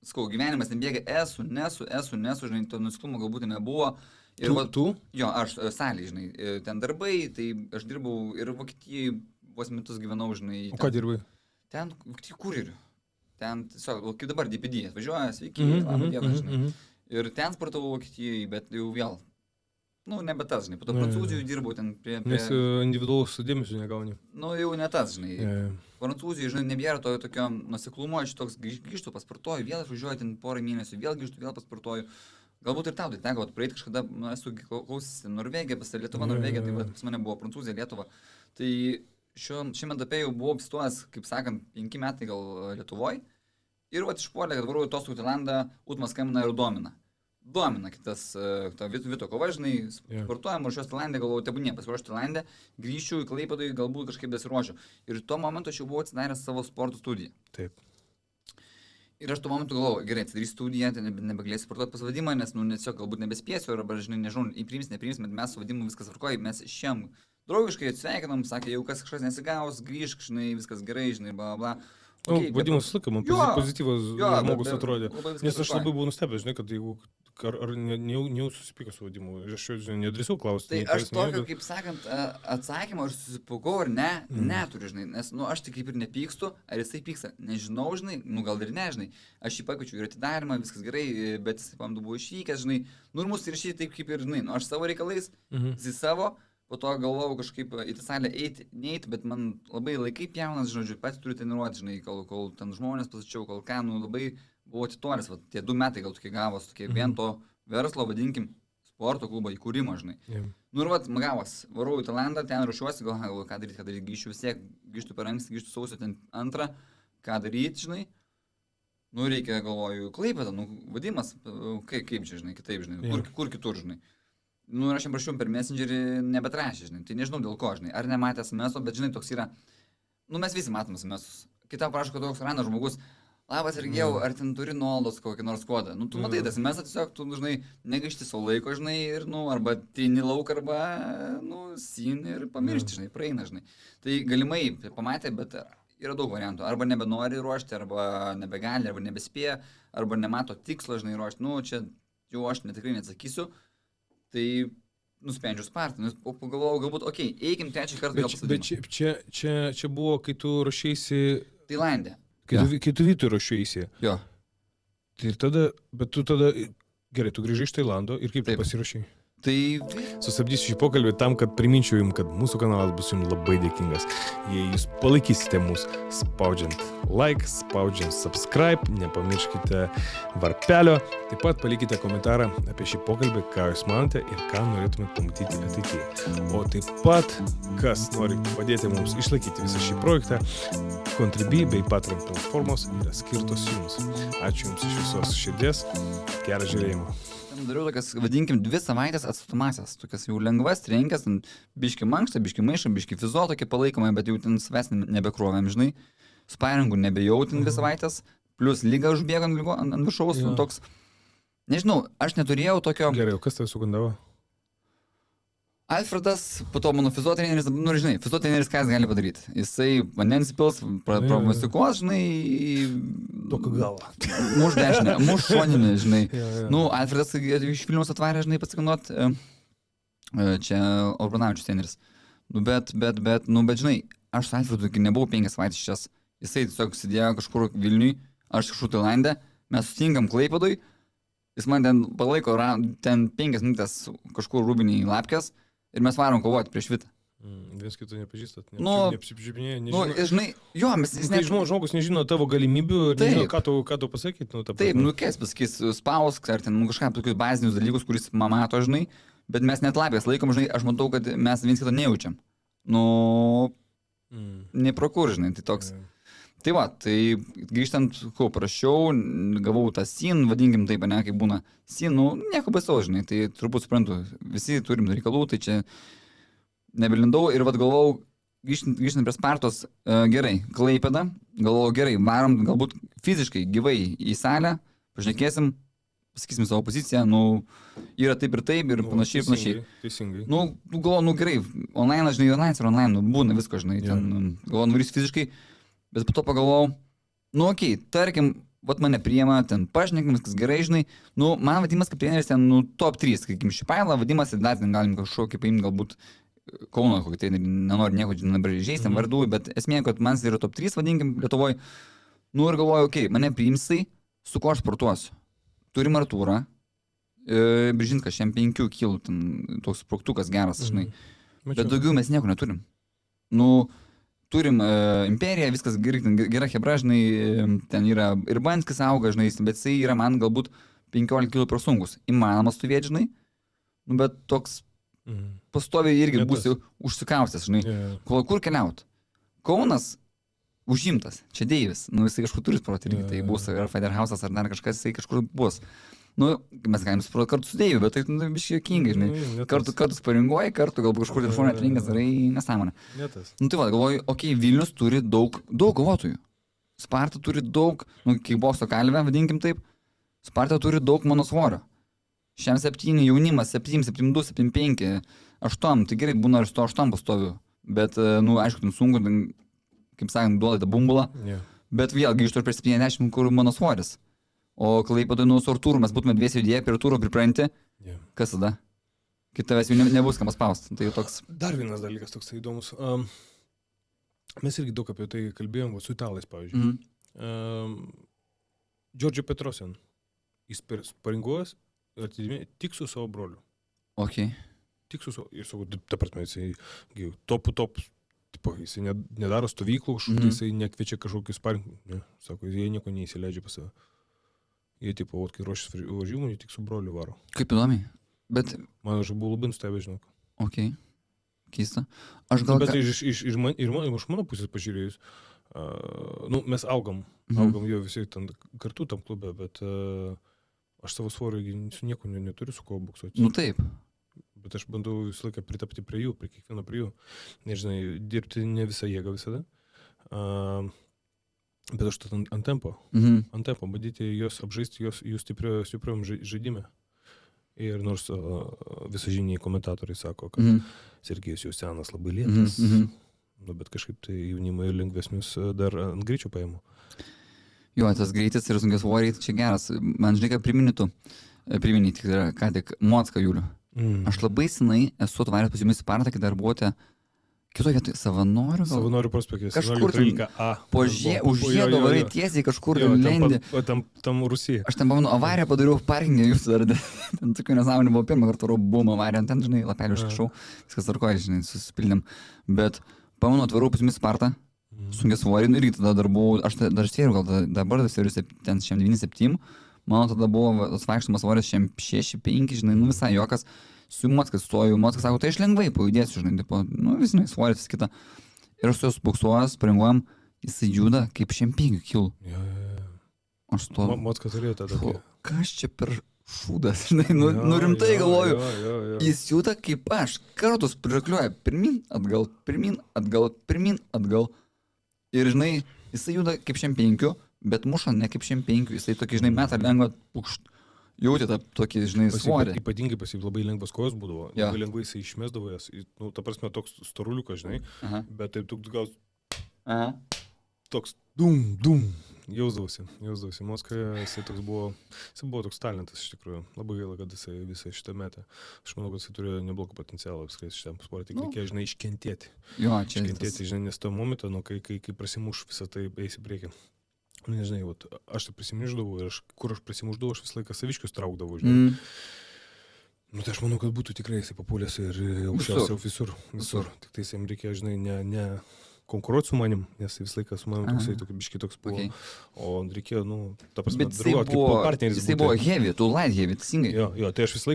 sakau, gyvenimas nebėga, nesu, žinai, to nusiklumo galbūt nebuvo. Ir tu? Jo, aš salį, žinai, ten darbai, tai aš dirbau ir Vokietijai, vos metus gyvenau, žinai. O ką dirbai? Ten Vokietijai kurjeriu. Ten tiesiog, kaip dabar DPD, atvažiuoja, sveiki, labą dieną, žinai. Ir ten sportavau Vokietijai, bet jau vėl, nebe tas, žinai, po to Prancūzijoje dirbau ten prie... Nes individualus dėmesio negauni. Jau ne tas, žinai. Prancūzijoje, žinai, nebėra tokio nuoseklumo, aš toks grįžtu, pasportuoju, vėl išvažiuoju ten porą mėnesių, vėl grįžtu, vėl pasportuoju. Galbūt ir tau, tai teko, praeiti kažkada, esu klausęs Norvegiją, pas Lietuva, Norvegija, tai pas mane buvo Prancūzija, Lietuva. Tai šiame etape jau buvau apstojęs, kaip sakant, 5 metai gal Lietuvoje. Ir išpuolė, kad varu atostogų Tailandą, UTMA skambina ir domina. Domina kitas Vito kova, žinai, sportuojam, ruošiuosi Tailandė, galvoju, tebūnie, pasiruošiu Tailandė, grįšiu į Klaipėdą, galbūt kažkaip dasiruošiu. Ir tuo momentu aš jau buvau atsidaręs savo sporto studiją. Taip. Ir aš tuo momentu galvoju, gerai, atsidarysiu studiją, tai nebegalėsiu sportuoti pas Vadimą, nes, tiesiog galbūt nebespėsiu, arba, žinai, nežinau, įprims, bet mes su Vadimu viskas tvarkoj, mes šiam draugiškai atsveikinam, sakė, jau kažkas nesigaus, grįžk, žinai, viskas gerai, žinai, bla bla. Okay, Vadimas laiką, man pozityvas žmogus atrodė. Nes aš labai buvau nustebęs, žinai, kad jeigu ar jau susipyko su Vadimu? Aš jau nedrįsau klausti. Tai aš tokio, kaip sakant, atsakymą, ar susipykau ar ne, neturiu, žinai, nes, aš tai kaip ir nepykstu, ar jisai pyksta, nežinau, žinai, gal ir nežinai, aš jį pakviečiu ir atidarimą, viskas gerai, bet jisai pamdu buvo išvykęs, žinai, ir mus ir šiai taip kaip ir, žinai, aš savo reikalais, jisai savo, po to galvojau kažkaip į tą salę neiti, bet man labai laikai pjaunas, žodžiu, pats turiu treniruoti, žinai, kol ten žmonės pasičiau, kol ką, labai buvo atitolęs, tie 2 metai gal tokie gavos, tokie vien to verslo, vadinkim, sporto klubo įkūrimo, žinai. Ir gavos, varau į Tailandą, ten ruošiuosi, galvoju, ką daryti, grįžtu vis tiek, grįžtu per anksti, grįžtu sausio ten 2, ką daryti, žinai. Reikia, galvoju, Klaipėda, Vadimas, kaip čia, žinai, kitaip, žinai, kur kitur, žinai. Ir aš jam prašiau per Messengerį nebetrašė, žinai, tai nežinau dėl ko, žinai, ar nematė SMS-o, bet, žinai, toks yra, mes visi matom SMS-us. Kita prašo, kad toks randa žmogus, labas Sergejau, ar ten turi nuolaidos kokį nors kodą. Tu matai, tas SMS tiesiog, tu, žinai, negaišti savo laiko, žinai, ir, arba trini lauk, arba, sin ir pamiršti, žinai, praeina, žinai. Tai galimai pamatė, bet yra daug variantų. Arba nebenori ruošti, arba nebegali, arba nebespėja, arba nemato tikslo, žinai, ruošti. Čia jau aš tikrai neatsakysiu. Tai nusprendžiau spartą. Pagalvojau, galbūt, eikim 3 kartą. Bet čia buvo, kai tu ruošėsi... Tailande. Kai tu Vytui ruošėsi. Jo. Tai tada, bet tu tada, gerai, tu grįžai iš Tailando ir kaip tu pasirašai? Tai... Sustabdysiu šį pokalbį tam, kad priminčiau jums, kad mūsų kanalas bus jums labai dėkingas. Jei jūs palaikysite mus spaudžiant like, spaudžiant subscribe, nepamirškite varpelio, taip pat palikite komentarą apie šį pokalbį, ką jūs manote ir ką norėtumėte pamatyti ateityje. O taip pat, kas nori padėti mums išlaikyti visą šį projektą, Contribui bei Patreon platformos yra skirtos jums. Ačiū jums iš visos širdies, gerą žiūrėjimą. Dariau tokias, vadinkim, 2 savaitės atstutumasias, tokias jau lengvas, trenkės, biški mankštą, biški maišą, biški fizo tokie palaikomai, bet jau ten savęs nebekrovėm, žinai, sparingų nebejau ten 2 savaitės, plus lyga užbėgant ant viršaus, toks, nežinau, aš neturėjau tokio... Gerai, o kas tai sukandavo? Alfredas, po to mano fizotreneris, žinai, fizotreneris ką jis gali padaryti? Jisai vandens pils, pramastikuos, žinai... Tokio galą. Muš dešinę, muš šoninį, žinai. Alfredas iš Vilniaus atvarė, žinai, pasikanduot, čia Urbanavičius treneris. Bet, žinai, aš su Alfredu nebuvau 5 savaitės šias. Jisai tiesiog sėdėjo kažkur Vilniui, aš kažkur Tailande, mes susitinkam Klaipėdoj, jis man ten palaiko, ten 5 minutės kažkur rūbinį lapkės, ir mes varom kovoti prieš Vitą. Viens kitą nepažįstat, neapsižibinėja, nežino. Žinai, jo, mes... Žmogus nežino tavo galimybių ir nežino, ką tu pasakyti. Taip, kas pasakys, spausk, ar ten kažką tokius bazinius dalykus, kuris mato, žinai, bet mes net lapės laikom, žinai, aš matau, kad mes viens kitą nejaučiam. Neprokur, žinai, tai toks... Tai va, tai grįžtant, prašiau, gavau tą sin, vadinkim taip, ne, kaip būna sin, nieko baisaus, žinai, tai turbūt suprantu, visi turim reikalų, tai čia nebelindau ir vad galvau, grįžtant prie Spartos, gerai, Klaipėda, galvau, gerai, varom galbūt fiziškai, gyvai į salę, pašnekėsim, pasakysim savo poziciją, yra taip ir panašiai. Teisingai. Galvau, gerai, online, žinai, online, būna visko, žinai, ten, galvau, nuvarys fiziškai. Bet po to pagalvojau, tarkim, mane priima, ten pašnekam, viskas gerai, žinai, man Vadimas kaip treneris ten, top 3, sakykim, Šipailą, Vadimas ir dar ten galim kažkokį paimti, galbūt Kauno, kokį trenerį, nenori nieko žaisti, vardų, bet esmė, kad man yra top 3, vadinkim, Lietuvoje, ir galvoju, mane priimsai, su ko aš sportuosiu. Turim Artūrą, Biržinskas, šiam 5 kilų, ten toks sprogtukas geras, žinai, bet daugiau mes nieko neturim. Turim imperiją, viskas gera hebra, žinai, ten yra ir Banskis auga, žinai, bet jisai yra man galbūt 15 kg per sunkus. Įmanomas stovėti, žinai, bet toks pastoviai irgi būsi užsikaustęs, žinai. Kur keliaut? Kaunas užimtas, čia Deivis, jisai kažkur turi sportį, tai bus ar Federhausas, ar dar kažkas, jisai kažkur bus. Mes galim suproti kartu su Deiviu, bet tai biškai jokingai, žinai. Kartu sparinguoji, kartu galbūt kažkur telefoną atrinkas, darai nesąmonę. Tai va, galvoju, Vilnius turi daug kovotojų. Sparta turi daug, kickbokso kalvę, vadinkim taip. Sparta turi daug mano svorio. Šiam 7 jaunimas, 7, 7, 2, 7, 5, 8, tai gerai, būna ir 108 pastoviu. Bet, aišku, ten sunku, kaip sakant, duoda tą bumbulą. Bet vėl grįžtu prie 70, kur mano svoris. O Klaipėdoj su Artūru mes būtume dviesi judėję, prie Artūro pripranti, kas tada? Kai tavęs jau nebus kam spausti. Tai jau toks... Dar vienas dalykas toks įdomus. Mes irgi daug apie tai kalbėjom su italais, pavyzdžiui. Giorgio Petrosian. Jis paringuojas ir atidėmė tik su savo broliu. Ok. Tik su savo... Ir sakau, ta prasme, jisai top, tipo, jisai nedaro stovyklų, jisai nekviečia kažkokius parinkus. Ne, sako, jie nieko neįsileidžia pas save. Jie, tipo, kai ruošis važiavimui, jie tik su broliu varo. Kaip įdomiai. Bet... Man aš buvau labai nustebęs, žinok. Ok. Keista. Aš gal... Bet iš mano pusės pažiūrėjus, mes augam jau visi ten kartu tam klube, bet aš savo svorio su nieko neturiu su kuo boksuoti. Nu taip. Bet aš bandau visą laiką pritapti prie jų, prie kiekvieno prie jų. Nežinai, dirbti ne visą jėgą visada. Bet aš tada ant tempo. Ant tempo, bandyti juos apžaisti, jų stipriam žaidime. Ir nors visažiniai komentatoriai sako, kad Sergejus jau senas labai lėtas, bet kažkaip tai jaunimai lengvesnius dar ant greičio paėmų. Jo, tas greitis ir sunkias svoriai, čia geras. Man žinai, ką priminį tik ką tik Mocką Julių. Aš labai senai esu atvaręs pas jumis į Spartą, kai dar buvote kitoje vietoje savanorių. Savanorių prospektas. Kažkur užžiedo varai tiesiai kažkur lendi. Tam Rusija. Aš ten pamenu, avariją padariau parkingę jūsų dar. Ten tokių nesąmonė buvo pirmą kartą bum avariją. Ten, žinai, lapelį užkašau. Viskas tvarkoja, žinai, susipildėm. Bet pamenu, atvarau pas jumis Spartą. Sunkiai svorį. Irgi tada dar buvau, aš dar svėriu, gal dabar svėriu ten 97. Mano tada buvo vaikštomas svoris 6-5, žinai, nu visai jokas. Su Mockas stoju, Mockas sako, tai aš lengvai pajudėsiu, žinai, tipo, nu visai svoris, vis kita. Ir aš su jos buksuojas, paringuojam, jisai juda kaip 5 kilų. Aš stoju. Mockas turėjo tą tokį. Kas čia per šūdas, žinai, nu rimtai galvoju. Jis juda kaip aš, kartus prirakliuoja pirmin, atgal, pirmin, atgal, pirmin, atgal. Ir, žinai, jisai juda kaip 5, bet muša ne kaip 5, jisai tokį, žinai, metą lengvą pukšt. Jauti tą tokį, žinai, svorį. Ypatingai labai lengvas kojos būdavo. Labai lengvai jisai išmesdavo jas. Nu, ta prasme, toks storuliukas, žinai. Bet taip gal... Toks dum. Jausdavosi. Moskoje jisai toks buvo... Jisai buvo toks talentas, iš tikrųjų. Labai gaila, kad jisai visą šitą metą. Aš manau, kad jisai turėjo neblogą potencialą apskritai šitam sportui. Tik reikėjo, žinai, iškentėti. Jo, čia... Iškentėti, žinai, nes to momentą, nu, kai prasimuš visą tai eisi priekį. Nežinai, aš tai prisimuždavau ir kur aš prisimuždavau, aš visą laiką saviškius traukdavau, žinai. Nu, tai aš manau, kad būtų tikrai jisai papulęs ir aukščiausiai visur. Tik tai jam reikėjo, žinai, ne konkuruoti su manim, nes visą laiką su manim toksai biški toks buvo. O reikėjo, nu, ta prasme, draugauti kaip partneris. Jisai buvo heavy, tu light heavy, teisingai. Jo, tai aš visą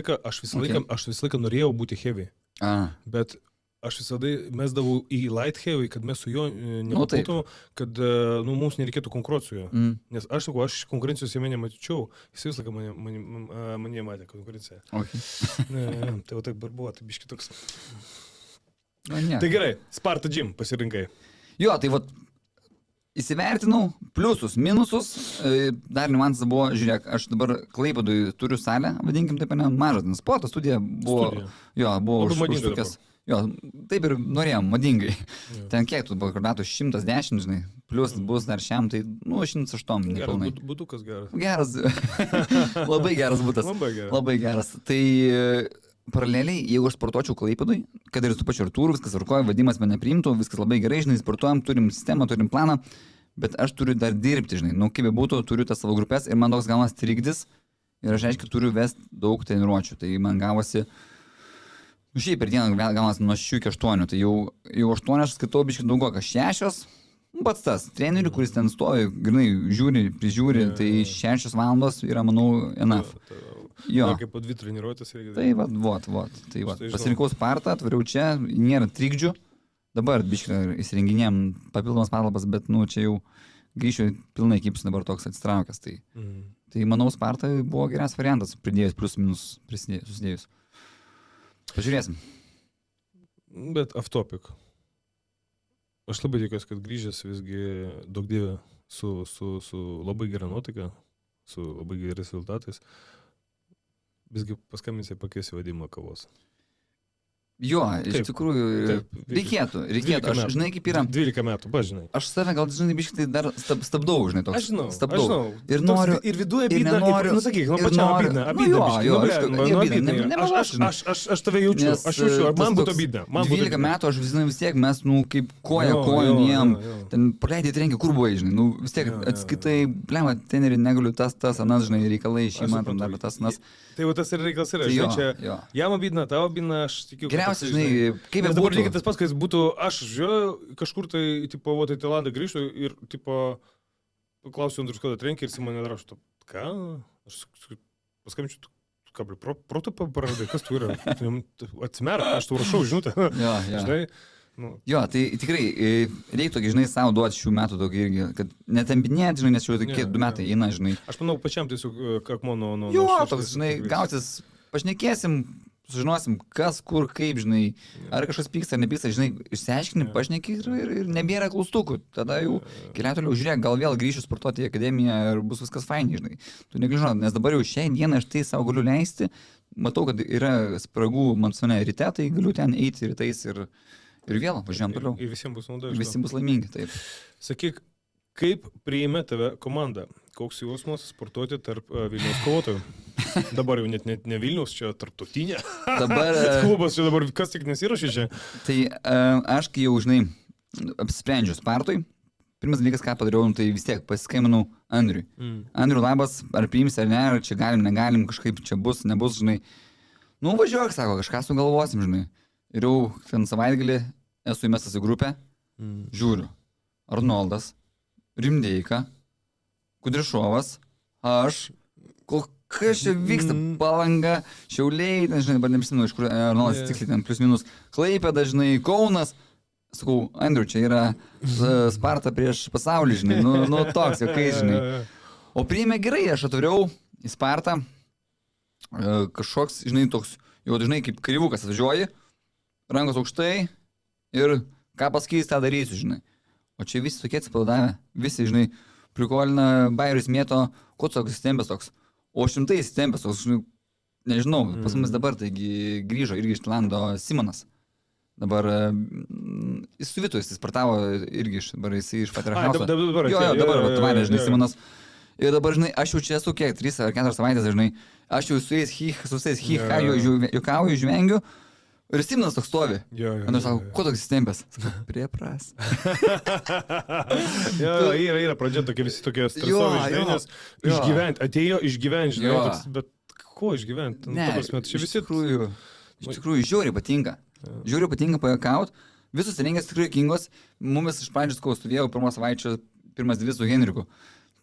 laiką norėjau būti heavy. Bet aš visada mesdavau į light heavy, kad mes su juo nepapultum, kad mums nereikėtų konkuruoti su juo. Nes aš sakau, aš konkurencijos jame nematyčiau, jis visą laiką mane matė konkurenciją. Tai va taip buvo, tai biški toks. Tai gerai, Sparta Gym pasirinkai. Jo, tai va, įsivertinau pliusus, minusus, dar niuansas buvo, žiūrėk, aš dabar Klaipėdoj turiu salę, vadinkim taip, mažą, sporto studija buvo, buvo užsukęs. Jo, taip ir norėjom, madingai. Ten kiek tu buvo kardatų 110, žinai, plus bus dar šiam, tai, 108, nepilnai. Būtukas geras. Geras, labai geras būtas. Labai geras. Tai paraleliai, jeigu aš sportuočiau Klaipėdoj, kad ir su pačiu Artūru, viskas varkoja, vadimas mane priimtų, viskas labai gerai, žinai, sportuojam, turim sistemą, turim planą, bet aš turiu dar dirbti, žinai, kaip bebūtų, turiu tas savo grupės ir man toks gaunas trikdis ir aš aiškiai turiu vesti daug treniruočių, tai man gavosi. Šiaip per dieną gaunas nuo 6 iki 8, tai jau 8 aš skaitau biškai daugiau, kas 6, pats tas trenerių, kuris ten stovi, grinai prižiūri, tai 6 valandos yra, manau, enough. Jo. Kaip po 2 treniruotės reikia. Tai va. Pasirinkau Spartą, atvariau čia, nėra trikdžių, dabar biškai įsirenginėjom papildomas patalpas, bet, čia jau grįšiu pilnai kaip dabar toks atsitraukęs. Tai manau, Sparta buvo geras variantas, pridėjus plus minus susidėjus. Pažiūrėsim. Bet off topic. Aš labai tikiuosi, kad grįžęs visgi daug dievė su labai gera nuotaika, su labai gerais rezultatais, visgi paskambinsiai pakviesi vadimą kavos. Jo, iš Taip, tikrųjų, taip, reikėtų. 12 Aš, metų. žinai, kaip yra. 12 metų, žinai. Aš save gal, žinai, biškai tai dar stabdau, žinai, toks. Aš žinau. Ir Toks noriu. Ir viduje ir abydna, nenoriu, nu sakyk, nu ir pačiam noriu. abydna. Nu jo, Aš tave jaučiu, aš jaučiu, ar man būtų abydna. 12 metų aš vis tiek mes, nu, kaip kojom jiem, ten praleidai trenkį, kur buvai, žinai, nu, vis tiek atskaitai, blema, treneri, negaliu tas, anas, žinai, reikalai šeima, tam dar, bet tas, anas. Tai va tas ir reikalas yra, žinai, čia jam abydna, tavo abydna, aš tikiu. Geriausia, žinai, kaip ir dabar lygiai tas pats, kai būtų, aš žiūrėjau, kažkur tai, tipo, va, tai Tailandą grįžtų ir, tipo, klausiu Andrius, kada trenkė ir Simonė raštų, ką? Aš paskambinčiau, ką, proto paradai, kas tu yra? Atsimerk, aš tu rašau, žinutę. Žinai? Jo, tai tikrai reiktų, žinai, savo duoti šių metų tokį irgi, kad netempinėti, žinai, nes jau tokie 2 metai eina, žinai. Aš manau, pačiam tiesiog, kaip mano... Jo, toks, žinai, gautis, pašnekėsim, sužinosim, kas, kur, kaip, žinai, ar kažkas pyksta, ar nepyksta, žinai, išsiaiškini, pašneki ir nebėra klaustukų. Tada jau keliauti toliau, žiūrėk, gal vėl grįšiu sportuoti į akademiją ir bus viskas fainai, žinai. Tu negali žinoti, nes dabar jau šiai dieną aš tai savo galiu leisti, matau, kad yra spragų man sone ryte, tai galiu ten eiti rytais ir vėl važiuojam toliau. Ir visiems bus nauda. Visi bus laimingi, taip. Sakyk, kaip priėmė tave komanda? Koks jausmas sportuoti tarp Vilniaus kovotojų? Dabar jau net ne Vilniaus, čia tarptautinė. Dabar... Klubas čia dabar, kas tik nesirašė čia. Tai aš, kai jau, žinai, apsisprendžiu Spartoj, pirmas dalykas, ką padariau, tai vis tiek pasiskambinau Andriui. Andriui, labas, ar priimsi ar ne, ar čia galim, negalim, kažkaip čia bus, nebus, žinai. Nu, važiuok, sako, kažką sugalvosim, žinai. Ir jau ten savaitgalį esu įmestas į grupę, žiūriu, Arnoldas, Rimdeika, Kudryšovas, aš, kas čia vyksta, Palanga, Šiauliai, ten, žinai, dabar neprisimenu, iš kur Arnoldas tiksliai ten plius minus, Klaipėda, žinai, Kaunas. Sakau, Andriu, čia yra Sparta prieš pasaulį, žinai, nu toks, jokai, žinai. O priėmė gerai, aš atvariau į Spartą, kažkoks, žinai, toks, jau dažnai kaip karivukas atvažiuoji, rankos aukštai ir ką pasakys, tą darysiu, žinai. O čia visi tokie atsipalaidavę, visi, žinai, prikolina, bairius mėto, koks toks įstempęs toks, o 100 įstempęs toks, žinai, nežinau, pas mus dabar, taigi grįžo irgi iš Tailando Simonas. Dabar jis su Vitu, jis sportavo irgi dabar jis iš Patriarchauso. Dabar atvarė, žinai, Simonas. Ir dabar, žinai, aš jau čia esu kiek, 3 ar 4 savaitės, žinai, aš jau su jais juokauju, žvengiu. Ir Simonas toks stovi. Andrius sako, ko toks įstempęs? Sako, priepras. Yra pradžia tokie visi tokie stresovi, žinai, nes išgyventi, atėjo išgyventi, žinai, toks, bet ko išgyventi? Ne, iš tikrųjų, žiauriai patinka. Žiauriai patinka pajuokaut. Visus rengės tikrai kingos. Mumis iš pradžių stovėjau pirmos savaičio, pirmas 2 su Henriku.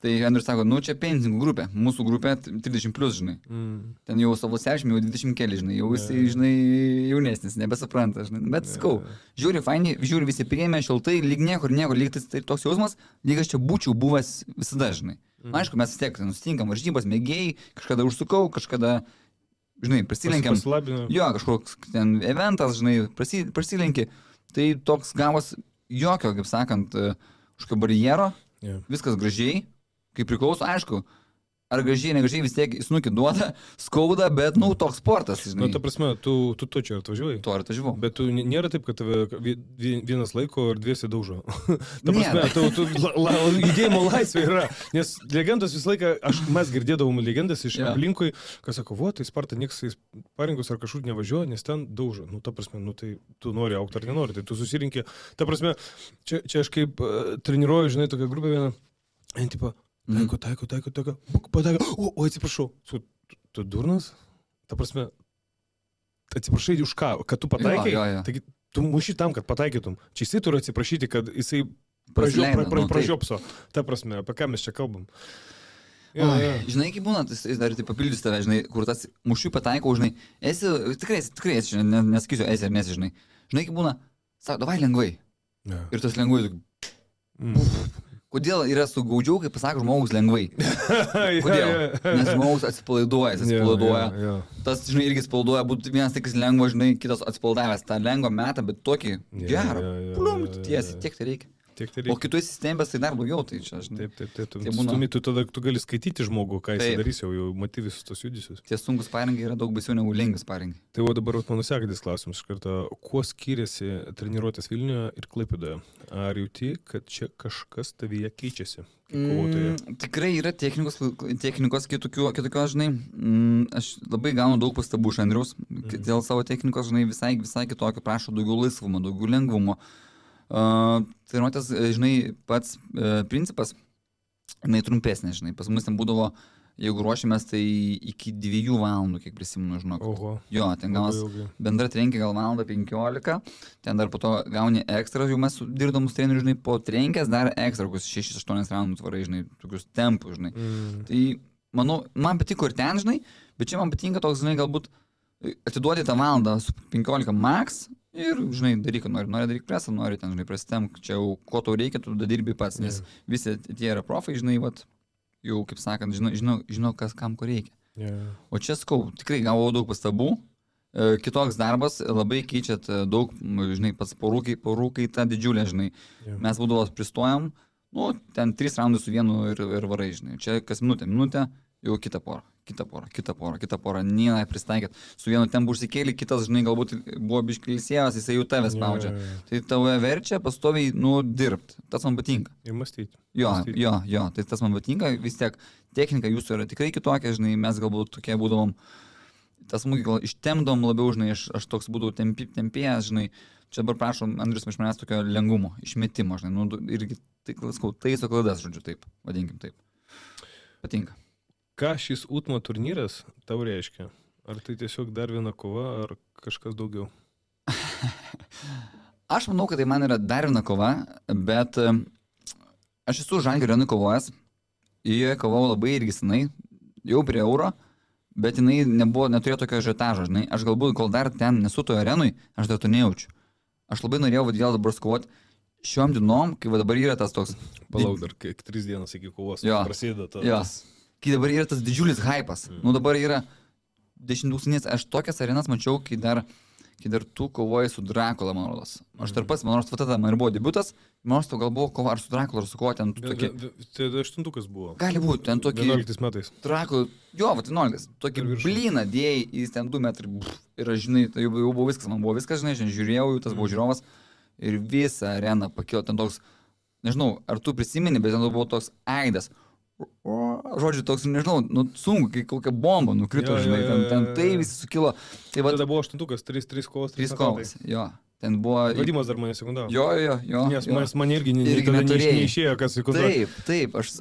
Tai Andrius sako, nu čia pensininkų grupė, mūsų grupė 30 plus, žinai. Ten jau savo sešimį, jau 20 keli, žinai, jau jisai, žinai, jaunesnis, nebesupranta, žinai. Bet sakau, žiūri faini, žiūri visi priėmė, šiltai, lyg niekur, lyg tai toks jausmas, lyg aš čia būčiau buvęs visada, žinai. Aišku, mes vis tiek nusitinkam varžybos, mėgėjai, kažkada užsukau, kažkada, žinai, prasilenkiam. Jo, kažkoks ten eventas, žinai, prasilenki. Tai toks gavos jokio, kaip sakant, kažkokio barjero, viskas gražiai. Kaip priklauso, aišku, ar gražiai, negražiai vis tiek snukį duoda, skauda, bet, nu, toks sportas, žinai. Nu, ta prasme, tu čia atvažiuoji. Tu atvažiavau. Bet tu nėra taip, kad tave vienas laiko ir 2 daužo. Ta prasme, judėjimo laisvė yra. Nes legendos visą laiką, mes girdėdavom legendas iš aplinkui, kas sako, vo, tai Sparta nieks parinkus ar kažkur nevažiuoja, nes ten daužo. Nu, ta prasme, nu, tai tu nori aukti ar nenori, tai tu susirinkė. Ta prasme, čia aš kaip treniruoju, žinai, tokią grupę vieną, tipo, taiko, pataiko, o atsiprašau, tu durnas? Ta prasme, atsiprašai už ką, kad tu pataikai, taigi tu muši tam, kad pataikytum. Čia jisai turi atsiprašyti, kad jisai pražiopso. Ta prasme, apie ką mes čia kalbam. Žinai, kaip būna, jis dar tai papildys tave, žinai, kur tas mušiu pataiko, žinai, tikrai esi, nesakysiu, esi ar nesi, žinai. Žinai, kaip būna, sako, davai lengvai. Ir tas lengvai, kodėl yra sugaudžiau, kai pasako žmogus lengvai? Kodėl? Nes žmogus atsipalaiduoja. Tas, žinai, irgi atsipalaiduoja, būtų vienas tik lengvo, žinai, kitas atsipalaidavęs tą lengvą metą, bet tokį gerą. Plium, tiesiai, tiek tai reikia. Tiek tai O reikia. kai tu esi stembęs, tai dar daugiau, tai čia, žinai. Taip. Tu, Tai būna- stumi, tu tada tu gali skaityti žmogų, ką jis Taip. darys, jau matai visus tos judesius. Tie sunkus sparingai yra daug baisiau negu lengvi sparingai. Tai va dabar vat mano sekantis klausimas iš karto. Kuo skiriasi treniruotės Vilniuje ir Klaipėdoje? Ar jauti, kad čia kažkas tavyje keičiasi? Kaip kovotoje? Tikrai yra technikos kitokios, žinai. Aš labai gaunu daug pastabų iš Andriaus dėl savo technikos, žinai, visai kitokio, prašo daugiau laisvumo, daugiau lengvumo. Treniruotės, žinai, pats principas, jinai trumpesnė, žinai. Pas mus ten būdavo, jeigu ruošiamės, tai iki 2 valandų, kiek prisimenu, žinok. Oho. Jo, ten gaunas bendra trenkė gal valandą 15, ten dar po to gauni ekstra, jau mes dirbdamus trenerių, žinai, po trenkės dar ekstra, kokius 6-8 raundus varai, žinai, tokius tempus, žinai. Tai, manau, man patiko ir ten, žinai, bet čia man patinka toks, žinai, galbūt atiduoti tą valandą su 15 max ir, žinai, daryk, nori daryk presą, nori ten, žinai, prasitemk, čia jau ko tau reikia, tu dirbi pats, nes visi tie yra profai, žinai, vat, jau, kaip sakant, žinau kas kam ko reikia. O čia skau, tikrai gavau daug pastabų, kitoks darbas, labai keičiat daug, žinai, pats porūkai tą didžiulę, žinai. Mes būdavo pristojam, nu, ten 3 raundai su vienu ir varai, žinai. Čia kas minutę, jau kitą porą, nėra pristaikėt. Su vienu tempu užsikėlė, kitas, žinai, galbūt buvo biškilsėjęs, jisai jau tave spaudžia. Tai tave verčia pastoviai, nu, dirbti. Tas man patinka. Ir mąstyti. Jo, tai tas man patinka, vis tiek technika jūsų yra tikrai kitokia, žinai, mes galbūt tokie būdavom, tas smūgį gal ištemdom labiau, žinai, aš toks būdavau tempėjęs, žinai, čia dabar prašom Andrius iš manęs tokio lengvumo, išmetimo, žinai, nu, irgi taiso klaidas, žodžiu, taip, vadinkim taip. Patinka. Ką šis UTMA turnyras tau reiškia? Ar tai tiesiog dar viena kova, ar kažkas daugiau? Aš manau, kad tai man yra dar viena kova, bet aš esu Žalgirio arenui kovojęs, joje kovojau labai irgi senai, jau prie Euro, bet jinai neturėjo tokio ažiotažo, žinai, aš galbūt, kol dar ten nesu toje arenui, aš dar to nejaučiu. Aš labai norėjau vėl dabar kovoti šiom dienom, kai dabar yra tas toks... Palauk dar, 3 dienas iki kovos prasideda tas... Kai dabar yra tas didžiulis hypas. Nu dabar yra 10 000, aš tokias arenas mačiau, kai dar tu kovoji su Dracula, man rodos. Aš dar pats, man rodos, tada man ir buvo debiutas, man rodos, gal buvo kova ar su Dracula, ar su kuo ten tokie... Tai 8-ukas buvo. Gali būti, ten tokie... 11 metais. Dracula, jo, 11. Tokį blyną dėjai, jis ten 2 metrai. Ir aš, žinai, tai jau buvo viskas, man buvo viskas, žinai, aš žiūrėjau, tas buvo žiūrovas. Ir visą areną pakilo ten toks, nežinau, ar tu prisimeni, bet ten buvo toks aidas. Žodžiu, toks, nežinau, nu, sunku, kai kokia bomba nukrito, žinai, ten tai visi sukilo. Tai tada buvo 8-ukas, 3 kovos. 3 kovos, jo. Ten buvo... Vadimas dar mane sekundavo. Jo. Nes man irgi neišėjo, kas sekundavo. Taip, aš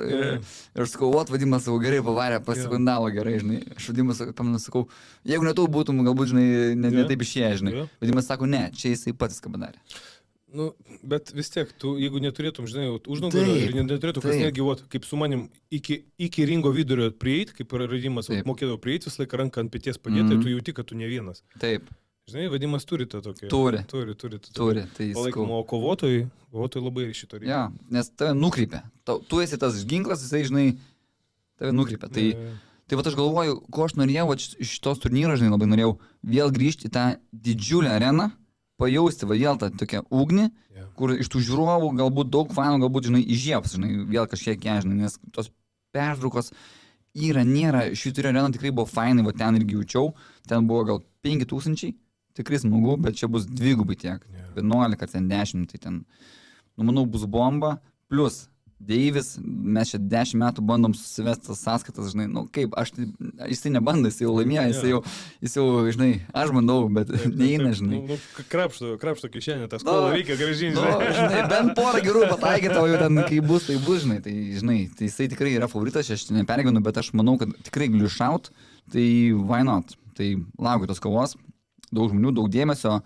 skovot, Vadimas savo gerai pavarė, pasekundavo gerai, žinai. Aš Vadimas, pamenu, sakau, jeigu ne tu būtum, galbūt, žinai, ne taip išėję, žinai. Vadimas sako, ne, čia jisai pats ką padarė. Nu, bet vis tiek, tu, jeigu neturėtum, žinai, užnugario ir neturėtum, kas netgi, kaip su manim, iki ringo vidurio prieiti, kaip Radimas mokėdavo prieiti, visą laiką ranką ant pėties padėti, tai tu jauti, kad tu ne vienas. Taip. Žinai, Vadimas turi tą tokį. Turi. Tai palaikymo, o kovotojai labai šito reikia. Ja, nes tave nukreipia. Tu esi tas ginklas, jisai, žinai, tave nukreipia. Tai vat aš galvoju, ko aš norėjau iš šitos turnyro, žinai, labai norėjau vėl grįžti į tą didžiulę areną, pajausti vėl tą tokią ugnį, kur iš tų žiūrovų galbūt daug fanų, galbūt, žinai, įžieps, žinai, vėl kažkiek, žinai, nes tos pertraukos nėra, šitą areną tikrai buvo fainai, va ten irgi jaučiau, ten buvo gal 5000, tikrai smagu, bet čia bus dvigubai tiek, 11 ar ten 10, tai ten, nu, manau, bus bomba, plus Deivis, mes čia 10 metų bandom susivesti tas sąskaitas, žinai, nu kaip, jisai nebando, jisai jau laimėjo, jisai jau, žinai, aš bandau, bet neina, žinai. Krapšto kišenė, tas skolą reikia grąžinti, žinai, bent porą gerų pataikyti, o jau ten, kai bus, tai bus, žinai, tai, žinai, tai jisai tikrai yra favoritas, aš nepergyvenu, bet aš manau, kad tikrai galiu šaut, tai why not, tai laukiu tos kovos, daug žmonių, daug dėmesio,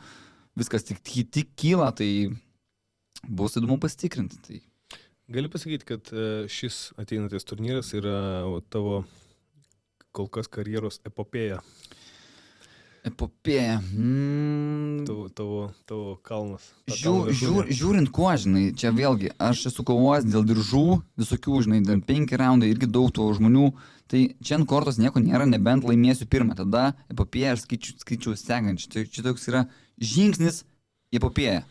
viskas tik kyla, tai bus įdomu pasitikrinti, tai. Gali pasakyti, kad šis ateinantis turnyras yra tavo kol kas karjeros epopėja. Epopėja. Tavo kalnas. Žiūrint kuo, žinai, čia vėlgi, aš esu kovojęs dėl diržų, visokių, žinai, 5 raundai, irgi daug tų žmonių, tai čia ant kortos nieko nėra, nebent laimėsiu pirmą, tada epopėja aš skaičiu sekančią. Čia toks yra žingsnis į epopėją.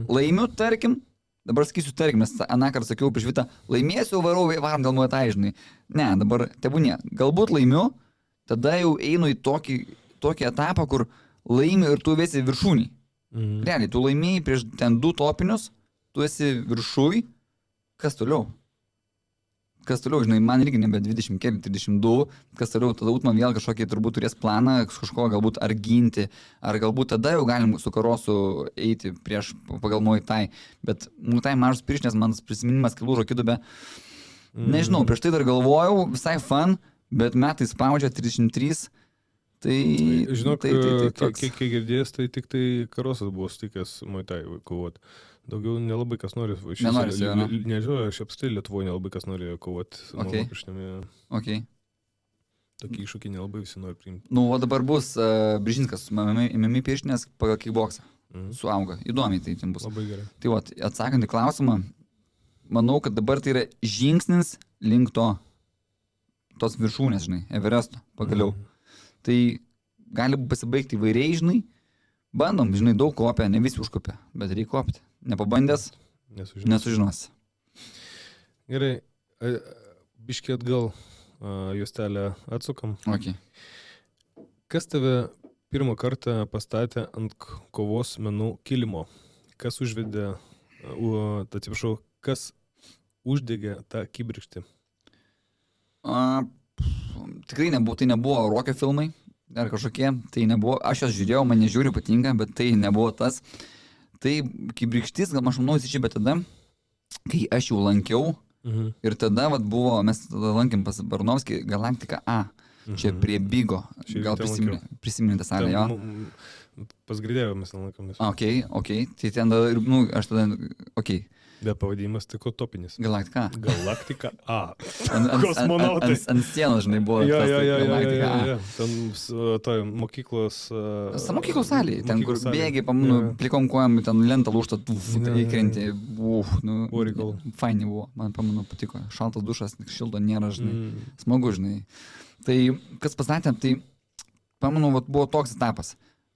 Laimiu, tarkim, dabar sakysiu, tarkim, nes anakart sakiau prieš Vitą, laimėsiu, varom dėl Muay Thai, žinai. Ne, dabar tebūnie, galbūt laimiu, tada jau einu į tokį etapą, kur laimiu ir tu esi viršūnį. Realiai, tu laimėjai prieš ten 2 topinius, tu esi viršūj, kas toliau? Kas toliau, žinai, man irgi nebe 20 keli, 32, kas toliau, tada man vėl kažkokį turbūt turės planą, kažko galbūt ar ginti, ar galbūt tada jau galim su karosu eiti prieš pagal Muay Thai, bet Muay Thai mažas pirštinės, man prisiminimas kilūžo kidubė, nežinau, prieš tai dar galvojau, visai fun, bet metai spaudžia 33, tai... Žinok, kiek girdėjęs, tai tik tai karosas buvo stikęs Muay Thai kovoti. Daugiau nelabai kas nori. Nežinau, aš apstai Lietuvoje nelabai kas nori kovoti. Okay. Tokį iššūkį nelabai visi nori priimti. Nu, o dabar bus Bržinskas, MMA pirštinės pagal kickboksą. Suauga. Įdomiai tai ten bus. Labai gerai. Tai vat, atsakant į klausimą, manau, kad dabar tai yra žingsnis link tos viršūnės, žinai, Everesto, pagaliau. Tai gali pasibaigti įvairiai, žinai. Bandom, žinai, daug kopia, ne visi užkopia, bet reikia kopti. Nepabandęs, nesužinosi. Gerai, biškį atgal juostelę atsukam. Okay. Kas tave pirmą kartą pastatė ant kovos menų kilimo? Kas užvedė, atsiprašau, kas uždegė tą kibirkštį? Tikrai nebuvo, tai nebuvo rokio filmai. Ar kažkokie, tai nebuvo, aš jas žiūrėjau, man nežiūriu patinka, bet tai nebuvo tas. Tai kibirkštis, gal aš manau, įsičybė tada, kai aš jau lankiau ir tada vat, buvo, mes tada lankėm pas Barnovskį Galaktika A, čia prie Bigo, gal prisiminėte salę, jo? Pas Gridėjau mes lankomės. Ok, tai ten, aš tada, ok. Bet pavadinimas tik topinis. Galaktika. Galaktika A. Kosmonautai. Ant sienos, žinai, buvo Galaktika A. Ten toj mokyklos... Mokyklos salėje, ten kur bėgiai, pamanu, plikom kojam, ten lentą lūžta, įkrenti. Buvo reikalų. Faini buvo, man pamanu, patiko. Šaltas dušas, šilto nėra, žinai. Smagu, žinai. Tai, kas pastatė, tai, pamanu, buvo toks etapas.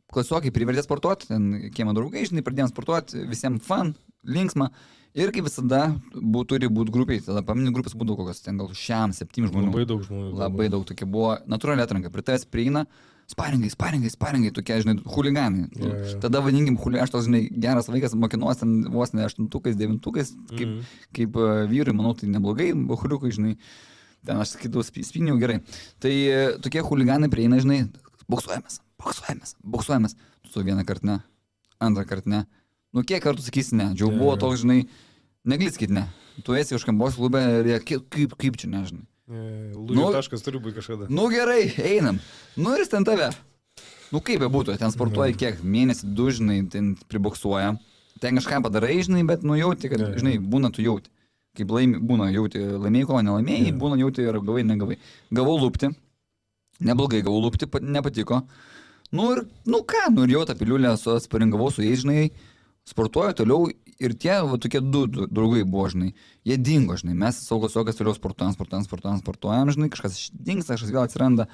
Klasiokai privertė sportuoti, ten kiemo draugai, žinai, pradėjom sportuoti, visiems fun, linksma. Ir kaip visada turi būti grupiai, tada pamini grupės būdavo kokios, ten gal 6-7 žmonių. Labai daug žmonių. Labai daug tokia buvo, natūraliai atranka, prie tavęs prieina, sparingai, tokie, žinai, huliganai. Tada vadinkim, aš toks, žinai, geras vaikas, mokinuos ten vos ne 8-ukais, 9-ukais, kaip vyrai, manau, tai neblogai, huliukai, žinai, ten aš sakydavau, spiniau gerai. Tai tokie huliganai prieina, žinai, boksuojamės. Tu vieną kartą ne, antrą kartą ne. Nu, kiek kartų sakysi ne, jau buvo toks, žinai, neglitskit ne. Tu esi už kambos klubę ir kaip čia, nežinai. Lūžio taškas turi būti kažkada. Nu gerai, einam. Nu ir ten tave. Nu kaip būtų, ten sportuoji kiek, mėnesį, 2, žinai, ten priboksuoja. Ten kažką padarai, žinai, bet nu jauti, kad, žinai, būna tu jauti. Kaip būna jauti, laimėjai ko, nelaimėjai, būna jauti ir gavai, negavai. Gavau lūpti, neblogai gavau lūpti, nepatiko. Nu ir jau tą piliulę sparingavau su jais, žinai. Sportuoju toliau ir tie tokie 2 draugai buvo, žinai, jie dingo, žinai, mes saugos toliau sportuojam, žinai, kažkas dingsta, kažkas vėl atsiranda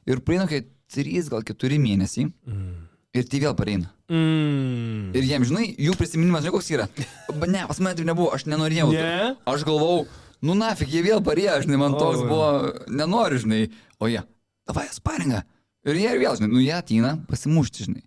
ir praeina kai 3, gal 4 mėnesiai ir tai vėl pareina. Ir jiems, žinai, jų prisiminimas, žinai, koks yra. Ne, pas mane tai nebuvo, aš nenorėjau. Aš galvau, nu nafik, jie vėl parėjo, žinai, man toks buvo, nenoriu, žinai, o jie, davai, sparingą. Ir jie vėl, žinai, jie ateina pasimušti, žinai.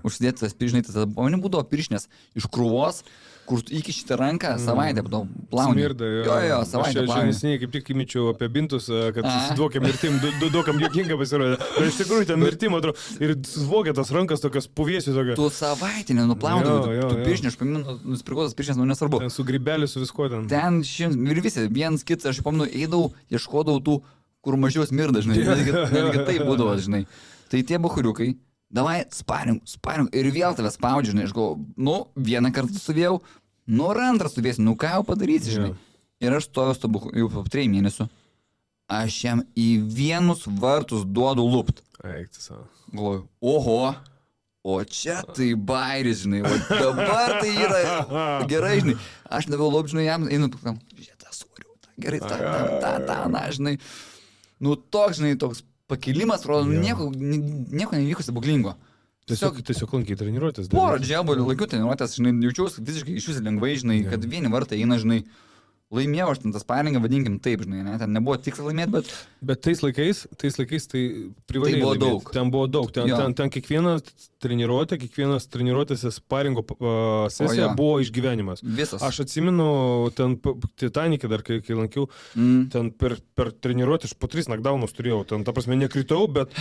Užsidėti tas pirštinai, tada man būdavo pirštinės iš krūvos, kur iki šitą ranką savaitę plauni. Smirda, jo, savaitę plauni. Aš nesiniai kaip tik įmičiau apie bintus, kad susiduokia mirtim, daugam juokinga pasirodė. Bet iš tikrųjų ten mirtim atrodo ir suvokia tas rankas tokios puvėsių tokios. Tu savaitę nenuplaudavai, tu pirštinį, aš paminu, nusipirkau tas pirštinės, nu nesvarbu. Ten su grybeliu, su visko ten. Ten ir visi, vienas kitas, aš paminu, eidavau, ieškodavau tų, kur mažiau smirda, žinai, netgi taip būdavo, žinai. Tai tie buchuriukai, davai, sparing, ir vėl tave spaudžia, žinai, aš galvoju, nu, vieną kartą suvėjau, nu, ir antrą suvėsiu, nu, ką jau padarysi, žinai. Ir aš stoviu jau po 3 mėnesių, aš jam į vienus vartus duodu lupt. Eikti savo. Galvoju, oho, o čia tai bairis, žinai, o dabar tai yra gerai, žinai. Aš daviau lupt, žinai, jam, einu, žiūrėt, suriu, gerai, na, žinai. Nu, toks, žinai, toks pakilimas, rodo, nieko nevyko stebuklingo. Tiesiog lankiai treniruotės. Porą džiabų laikiau treniruotės, žinai, jaučiausi fiziškai iš vis lengvai, žinai, kad vieni vartai eina, žinai, laimėjau aš ten tą sparingą, vadinkim taip, žinai, ne, ten nebuvo tikslas laimėti, bet... Bet tais laikais tai privalėjai. Tai buvo laimėti. daug. Ten buvo daug. Ten kiekvienas treniruotės sparingo sesija buvo išgyvenimas. Visas. Aš atsimenu, ten Titanic'e dar, kai lankiau, ten per treniruotę aš po 3 knockdownus turėjau. Ten, ta prasme, nekritau, bet...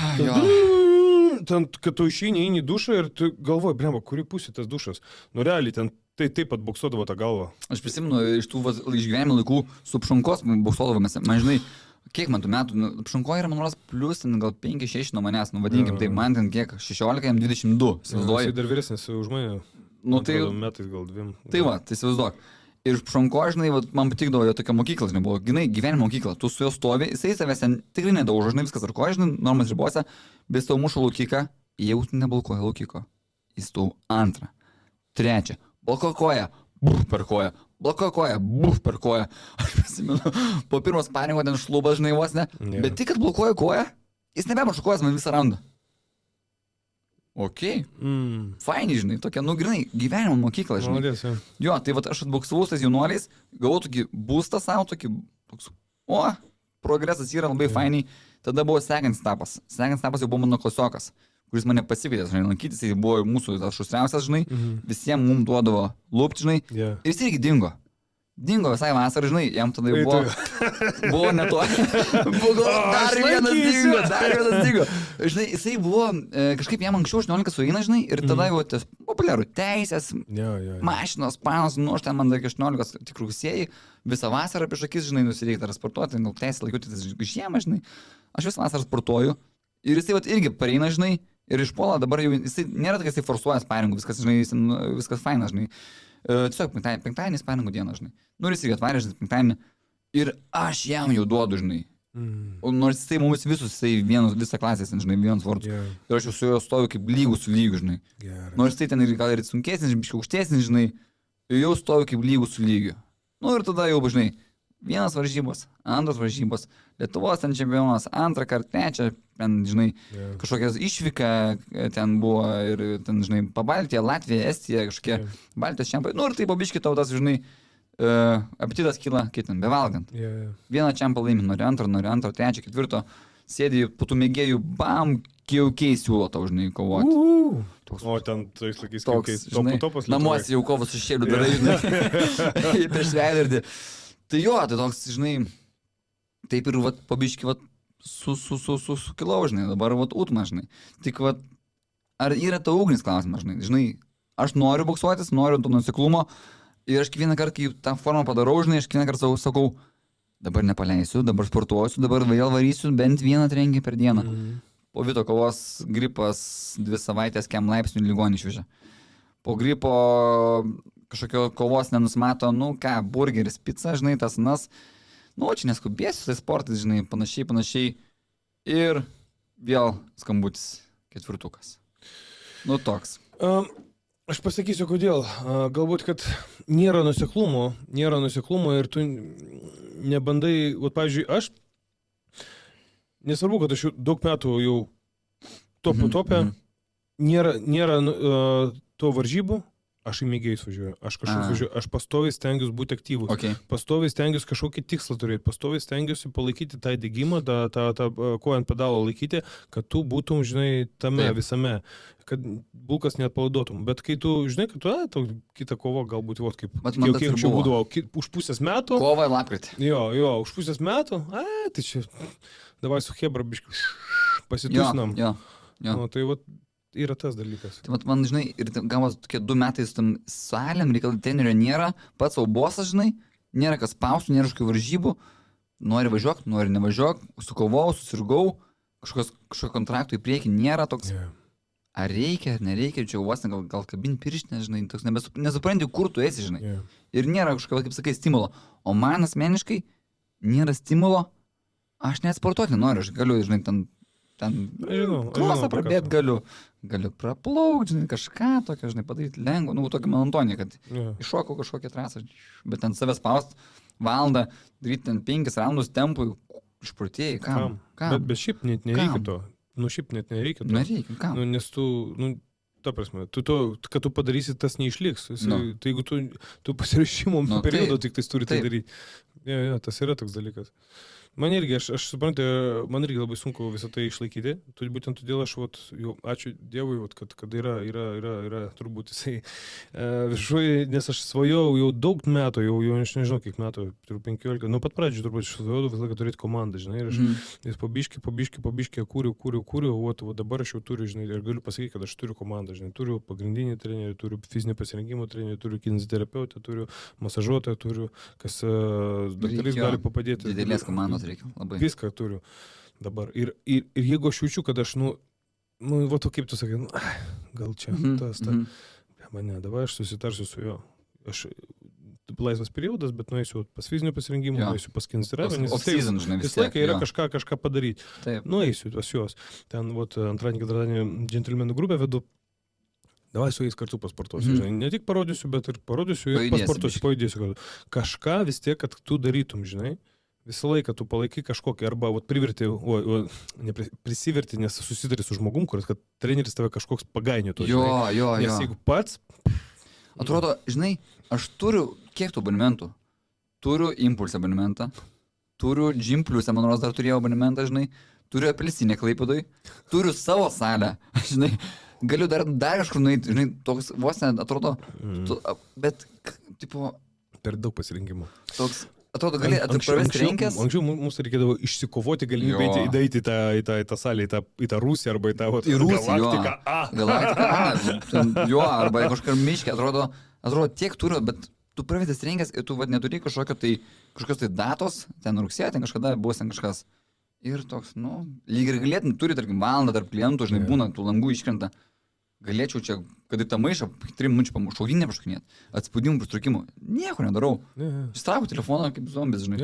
Ten, kad tu eini į dušą ir tu galvoji, blemba, kuri pusė tas dušas. Nu, realiai, ten tai taip pat boksuodavo tą galvą. Aš prisimenu, iš tų išgyvenimo laikų su Pšonkos boksuodavomės. Man, žinai, kiek man tų metų, Pšonko yra, man rodos, plus ten gal 5-6 nuo manęs, nu, vadinkim, tai man ten kiek, 16, jam 22, įsivaizduoju. Jis dar vyresnis už mane. Nu, tai... Metais gal 2. Tai va, tai įsivaizduok. Ir Pšonko, žinai, man patikdavo jo tokia mokykla, žinai, buvo, žinai, gyvenimo mokykla, tu su juo stovi, jisai savęs ten tikrai nedaužo, žinai, viskas arkoja, žinai, normas ribose, bet tau mušo laukiką, jau neblokuoja laukiko. Jis tau antrą, trečią, blokuoja koją, buf per koją, blokuoja koją, buf per koją. Aš prisimenu, po pirmos sparingo ten šlubas, žinai, vos ne, bet tik, kad blokuoja koją, jis nebemuša kojas man visą raundą. Ok. Faini, žinai, tokia, nu, grinai, gyvenimo mokykla, žinai. Malodės, ja. Jo, tai va, aš atboksavau tais jaunuoliais, gavau tokį būstą savo, tokį, toks, progresas yra labai fainiai. Tada buvo sekantis etapas. Sekantis etapas jau buvo mano klasiokas, kuris mane pasikvietė, žinai, lankytis, jis buvo mūsų šustriausias, žinai, visiems mums duodavo lūpti, žinai, ir jis irgi dingo. Dingo visai vasarą, žinai, jam tada jau buvo ne to. Buvo dar vienas dingo. Žinai, jisai buvo, kažkaip jam anksčiau 18 sueina, žinai, ir tada jau tas populiarų teisės, mašinos, panos, nu, aš ten man dar 18 tik rugsėjai, visą vasarą prieš akis, žinai, nusireikti ar sportuoti, gal teisę laikyti tas žiemą, žinai. Aš visą vasarą sportuoju ir jisai vat irgi pareina, žinai, ir išpuola dabar jau, jisai nėra tokia, jisai forsuoja sparingų, viskas, žinai, viskas faina, žinai. Tiesiog penktadienį sparingų dieną, žinai. Nu, jis irgi atvarė, žinai, penktadienį ir aš jam jau duodu, žinai. Nors jisai mums visus, jisai visą klasės, žinai, vienas vartus. Ir aš jau su juo stoviu kaip lygų su lygiu, žinai. Nors jisai ten gal ir sunkesnis, biškai aukštesnis, žinai, jau stoviu kaip lygų su lygiu. Nu ir tada jau, žinai, vienas varžybos, antras varžybos, Lietuvos ten čempionas, antrą kartą, trečią, ten, žinai, kažkokias išvyka ten buvo ir ten, žinai, Pabaltija, Latvija, Estija, kažkokie Baltijos čempai. Nu ir tai pabiški tau tas, žinai, apetitas kyla, kaip ten, bevalgant. Vieną čempą laimi, nori antro, trečio, ketvirto, sėdi po tų mėgėjų, bam, kiaukiai siūlo tau, žinai, kovoti. O ten tais laikais toks, žinai, namuose jau kovas su šėliu darai, žinai, prieš veidrodį. Tai jo, tai toks, žinai, taip ir vat, pabiški vat, sukilau, žinai, dabar vat utma, žinai. Tik vat, ar yra tau ugnis klausimas, žinai, aš noriu boksuotis, noriu to nusiklumo ir aš kiekvieną kartą, kai tą formą padarau, žinai, aš kiekvieną kartą sakau, dabar nepaleisiu, dabar sportuosiu, dabar vėl varysiu bent vieną treningą per dieną. Po Vito kovos gripas 2 savaitės kem laipsnių ligonį išvežė. Po gripo kažkokio kovos nenusimato, nu ką, burgeris, pica, žinai, tas nas. Nu, čia neskubėsiu, tai sportas, žinai, panašiai. Ir vėl skambutis 4. Nu, toks. Aš pasakysiu, kodėl. Galbūt, kad nėra nuseklumo ir tu nebandai, vat, pavyzdžiui, aš, nesvarbu, kad aš jau daug metų jau topė, nėra to varžybų, aš į mėgėjus važiuoju, aš kažkur važiuoju, aš pastoviai stengiuosi būti aktyvus, pastoviai stengiuosi kažkokį tikslą turėti, pastoviai stengiuosi palaikyti tą degimą, tą koją ant pedalo laikyti, kad tu būtum, žinai, tame visame, kad bulkas neatpalaiduotum. Bet kai tu, žinai, kad tu, kitą kovą galbūt, kaip kiek čia būdavo, už pusės metų. Kovą ir lapkritį. Jo, už pusės metų, tai čia, davai su Hebra biškiu, pasitusinam. Jo. Tai vat, yra tas dalykas. Tai man, žinai, ir gavos tokie 2 metai su tam salėm, reikalų trenerio nėra, pats savo bosas, žinai, nėra kas spaustų, nėra kažkokių varžybų, nori važiuok, nori nevažiuok, sukovau, susirgau, kažkokio kontrakto į priekį nėra toks, ar reikia, ar nereikia, čia vos gal kabin pirštinę, žinai, toks nesupranti, kur tu esi, žinai. Ir nėra kažkokio, kaip sakai, stimulo. O man asmeniškai nėra stimulo, aš net sportuoti nenoriu, aš galiu, žinai, ten krosą prabėt galiu praplaukti, žinai, kažką tokio, žinai, padaryti lengvo, nu, tokį monotonį, kad iššokau kažkokią trasą, bet ten savęs spaust valandą, daryti ten 5 raundus tempui, išprotėjai, kam? Bet šiaip net nereikia to. Nu, šiaip net nereikia to. Nereikia, kam? Nes tu, Ta prasme, kad tu padarysi, tas neišliks. Tai jeigu tu pasirašymo Nu, periodo taip, tik tai turi tai daryti. Ja, tas yra toks dalykas. Man irgi, aš suprantu, man irgi labai sunku visą tai išlaikyti. Būtent todėl aš, jau ačiū Dievui, kad yra turbūt jisai viršuje, nes aš svajojau jau daug metų, jau aš nežinau kiek metų, turiu 15, nuo pat pradžių turbūt aš svajojau visą laiką turėti komandą, žinai, ir aš pabiški kūriu, o dabar aš jau turiu, žinai, ir galiu pasakyti, kad aš turiu komandą, žinai, turiu pagrindinį trenerį, turiu fizinį pasirinkimo trenerį, turiu kineziterapeutą, turiu masažuotoją, turiu, kas daktarais gali papadėti. Didelės komandos reikia, labai. Viską turiu dabar. Ir jeigu aš jaučiu, kad aš, kaip tu sakai, gal čia tas, mane, dabar aš susitarsiu su juo. Aš laisvas periodas, bet nueisiu pas fizinio pasirinkimo, nueisiu pas kineziterapeutą, nes vis laiką yra kažką padaryti. Nueisiu pas juos. Ten, antradienį, ketvirtadienį džentelmenų grupę vedu. Davai su jais kartu pasportuosiu. Ne tik parodysiu, bet ir parodysiu ir pasportuosiu, pajudėsiu. Kažką vis tiek, kad tu darytum, žinai. Visą laiką tu palaikai kažkokį, arba priverti, prisiverti, nes susidari su žmogum, kuris, kad treneris tave kažkoks pagainėtų. Jo. Nes jeigu pats... Atrodo, žinai, aš turiu kiek tų abonementų. Turiu Impulse abonementą, turiu Gym Plus, man rodos dar turėjau abonementą, žinai, turiu Apelsinę Klaipėdoj, turiu savo salę, žinai, galiu dar kažkur nueiti, žinai, toks vos net atrodo, bet, tipo... Per daug pasirinkimų. Toks... Atrodo, gali pravesti renkės. Anksčiau mums reikėdavo išsikovoti galimybę įeiti į tą salę, į tą Rusiją arba į tą Galaktiką A. Galaktiką A. Jo, arba kažką miškę. Atrodo, tiek turiu, bet tu pravestęs renkės ir tu neturi kažkokios tai datos, ten rugsėjo, ten kažkada buvo ten kažkas. Ir toks, lyg ir galėtum, turi, tarkim, valandą tarp klientų, žinai, būna, tų langų iškrenta. Galėčiau čia, kad ir tą maišą 3 minučių šauginę pašaukinėti, atspaudimų, pristrukimų. Nieko nedarau. Ištraukiu telefoną kaip zombis, žinai.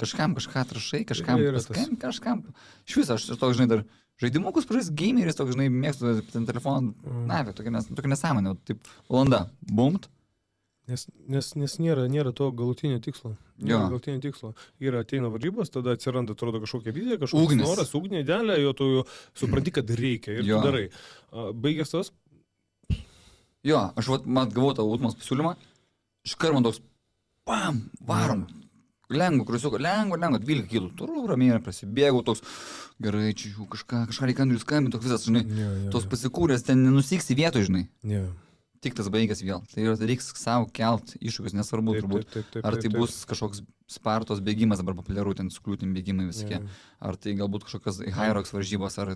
Kažkam kažką atrašai, kažkam. Iš viso, aš toks, žinai, dar žaidimukus pražais, gameris, toks, žinai, mėgstu ten telefoną. Na, tokia nesąmonė, taip, valanda, bumt. Nes nėra to galutinio tikslo. Yra ateina varžybos, tada atsiranda, atrodo, kažkokia vizija, kažkoks noras, ugnė, idealė, jo tu supranti, kad reikia ir tu darai. Baigęs tas? Jo, aš gavau tą Utmos pasiūlymą, iškart man toks, varom, lengvo krusiuko, lengvo, 12 kilų, turiu ramiai, prasibėgau toks, gerai, čia kažką reikia Andrius skambinti, toks visas, žinai, tos pasikūrės, ten nenusiksi vietoj, žinai. Tik tas baigęs vėl. Tai reiks savo kelt iššūkius, nesvarbu turbūt. Ar tai bus kažkoks spartos bėgimas, dabar populiaru, ten skliūtim bėgimai visokie. Ar tai galbūt kažkokios Hyrox varžybos, ar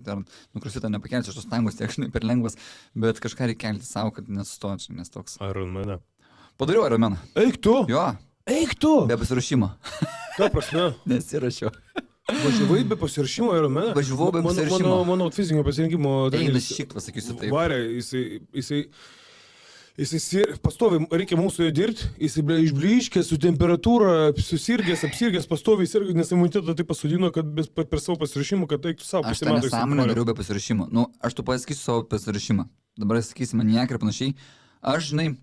nukrusitą nepakelti šios tangos, tiek žinai, per lengvas, bet kažką reikia kelti savo, kad nesustočiau, nes toks. Ironmaną. Padariau Ironmaną. Eik tu! Jo. Eik tu! Be pasirašymo. Ta prasme. Nesirašiau. Važiavai be pasirašymo Ironmaną? Važiavau be pasirašymo. Mano fizinio pasirinkimo treneris. Einas šik, pasakysiu taip. Varė, Jisai pastovi, reikia mūsų dirbti, jisai išbliškė su temperatūra, susirgęs, apsirgęs, pastovi įsirgęs, nes imunitetą tai pasodino, kad per savo pasirašymą, kad eiktų savo pasimato. Aš tą nesąmonę dariau be pasirašymo. Aš tu pasakysiu savo pasirašymą. Dabar sakysi maniaką ir panašiai. Aš, žinai,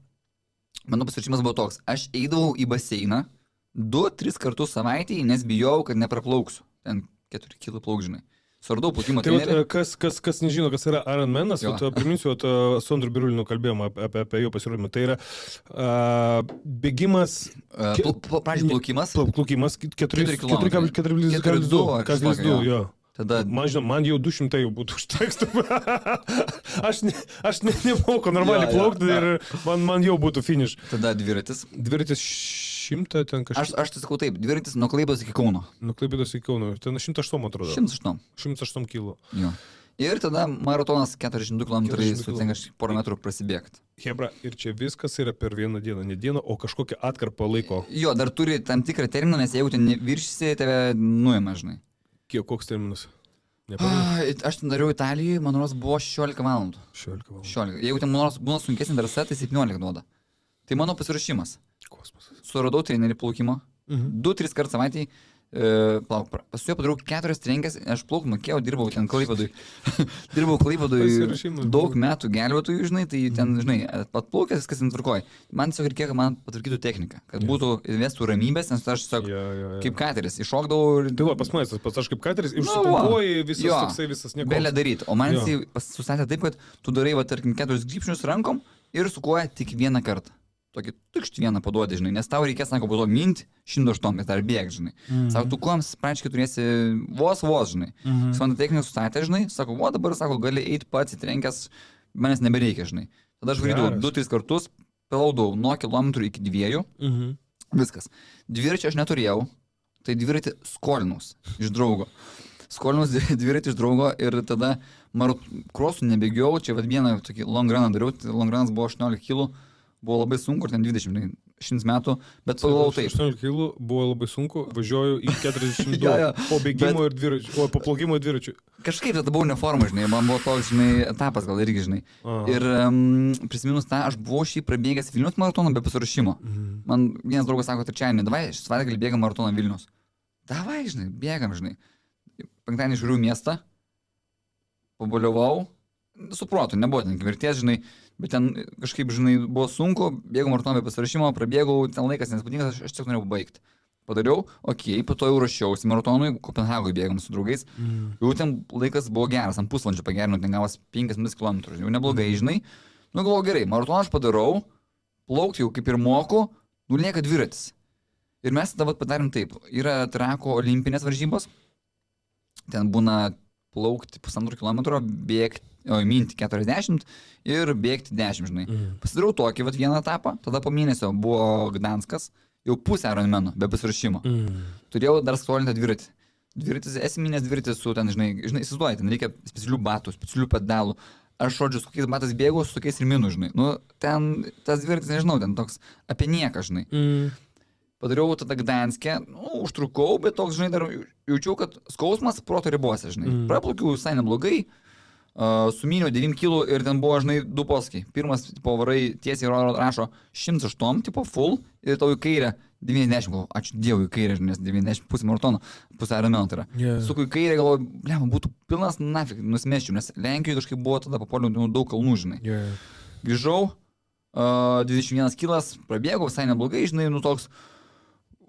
mano pasirašymas buvo toks. Aš eidavau į baseiną 2-3 kartus savaitėje, nes bijau, kad nepraplauksiu. Ten 4 kilų plauk, žinai. Suradau plaukimo trenerį. Tai kas nežino, kas yra Ironmanas, priminsiu, su Andriu Birulinu kalbėjom apie jo pasirodymą. Tai yra bėgimas... Pradžių plaukimas. Plaukimas 4,2. Tada... Man jau 200 jau būtų užtekstų. Aš nemoku normaliai plaukti ir man jau būtų finish. Tada dviratis. Dviratis 100 ten kažkas. Aš tai sakau taip, dviratis nuo Klaipėdos iki Kauno. Nuo Klaipėdos iki Kauno. Ten 108 atrodo. 108 kilo. Jo. Ir tada maratonas 42 km su porą metrų prasibėgti. Hebra, ir čia viskas yra per vieną dieną, ne dieną, o kažkokią atkarpą laiko. Jo, dar turi tam tikrą terminą, nes jeigu ten viršysi, tave nuima, žinai. Koks terminas? Aš ten dariau Italijoje, man rodos, buvo 16 valandų. 16. Jeigu ten man rodos būna sunkesnė drąsa, tai 17 duoda. Tai mano pasirašymas. Kosmosas. Suradau trenerį plaukimo. 2-3 kartus savaitėje. Plauk, pas juo padariau 4 trenkės, aš plauk mokėjau, dirbau ten Klaipėdui. Dirbau Klaipėdui daug metų gelbėtojų, žinai, tai ten, žinai, atplaukęs, viskas ten tvarkoja. Man tiesiog reikėjo, kad man patvarkytų techniką, kad būtų įvestų ramybės, nes aš tiesiog kaip kateris iššokdavau. Tai va, pas manęs, pats aš kaip kateris, išsipumpuoji visas nieko. Belė daryti, o man jis sustatė taip, kad tu darai, va, tarkim, 4 grybšnius rankom ir sukuoja tik vieną kartą. Tokį tukšt vieną paduoti, žinai, nes tau reikės, sako, po to minti 108, dar bėg, žinai. Sako, tu kuoms pračiai turėsi vos, žinai. Jis man techniką sustatė, žinai, sako, o dabar, sako, gali eiti pats įtrenkęs, manęs nebereikia, žinai. Tada aš varydavau 2-3 kartus, pelaudavau nuo kilometrų iki 2, viskas. Dviračio aš neturėjau, tai dviratį skolinaus iš draugo. Skolinaus dviratį iš draugo ir tada krosų nebėgiau, čia vad vieną tokį long runą dariau, long runas buvo 18 kg. Buvo labai sunku, ten 20 metų, bet pagalvojau taip. 18 kg buvo labai sunku, važiuoju į 42 po bėgimo ir dviračių, o po plaukimo ir dviračių. Kažkaip tada buvau neforma, žinai, man buvo toks, žinai, etapas gal irgi, žinai. Ir prisiminus tą, aš buvau šį prabėgęs Vilnius maratoną be pasiruošimo. Man vienas draugas sako, trečiadienį, davai, šį savaitgalį bėgam maratoną Vilnius. Davai, žinai, bėgam, žinai. Penktadienį išvažiavau į miestą, paboliavau, suprotu, nebuvo ten mirties, žinai. Bet ten kažkaip, žinai, buvo sunku, bėgau maratoną be pasirašymo, prabėgau, ten laikas nespatingas, aš tiesiog norėjau baigti. Padariau, po to jau ruošiausi maratonui, Kopenhagoje bėgam su draugais. Jau ten laikas buvo geras, ant pusvalandžio pagerinau, ten gavas 5 km, jau neblogai, žinai. Nu, galvoju, gerai, maratoną aš padarau, plaukti jau kaip ir moku, lieka dviratis. Ir mes tada padarėm taip, yra trako olimpinės varžybos, ten būna plaukti 1,5 km, bėgti, minti 40 ir bėgti 10, žinai. Pasidarau tokį vieną etapą, tada po mėnesio buvo Gdanskas, jau pusę Ironmano, be pasirašymo. Turėjau dar skolintą dviratį. Dviratis, esminės dviratis su ten, žinai, įsivaizduoji, ten reikia specialių batų, specialių pedalų. Aš žodžiu, su kokiais batais bėgau, su tokiais ir minų, žinai. Nu, ten tas dviratis, nežinau, ten toks apie nieką, žinai. Padariau tada Gdanske, užtrukau, bet toks, žinai, dar jaučiau, kad skausmas proto ribose, žinai. Praplaukiau visai neblogai, sumyniau 9 kg ir ten buvo, žinai, 2 posūkiai. Pirmas, tipo, varai tiesiai rašo 108, tipo, full, ir tau į kairę 90, galvoju, ačiū Dievui, į kairę, nes 90 pusė maratono, pusė Ironmano tai yra. Suku į kairę, galvoju, blema, būtų pilnas, nafik, nusimesčiau, nes Lenkijoje kažkaip buvo tada papoliau daug kalnų, žinai. Grįžau, 21 kilas, prabėgau visai neblogai, žinai, nu toks,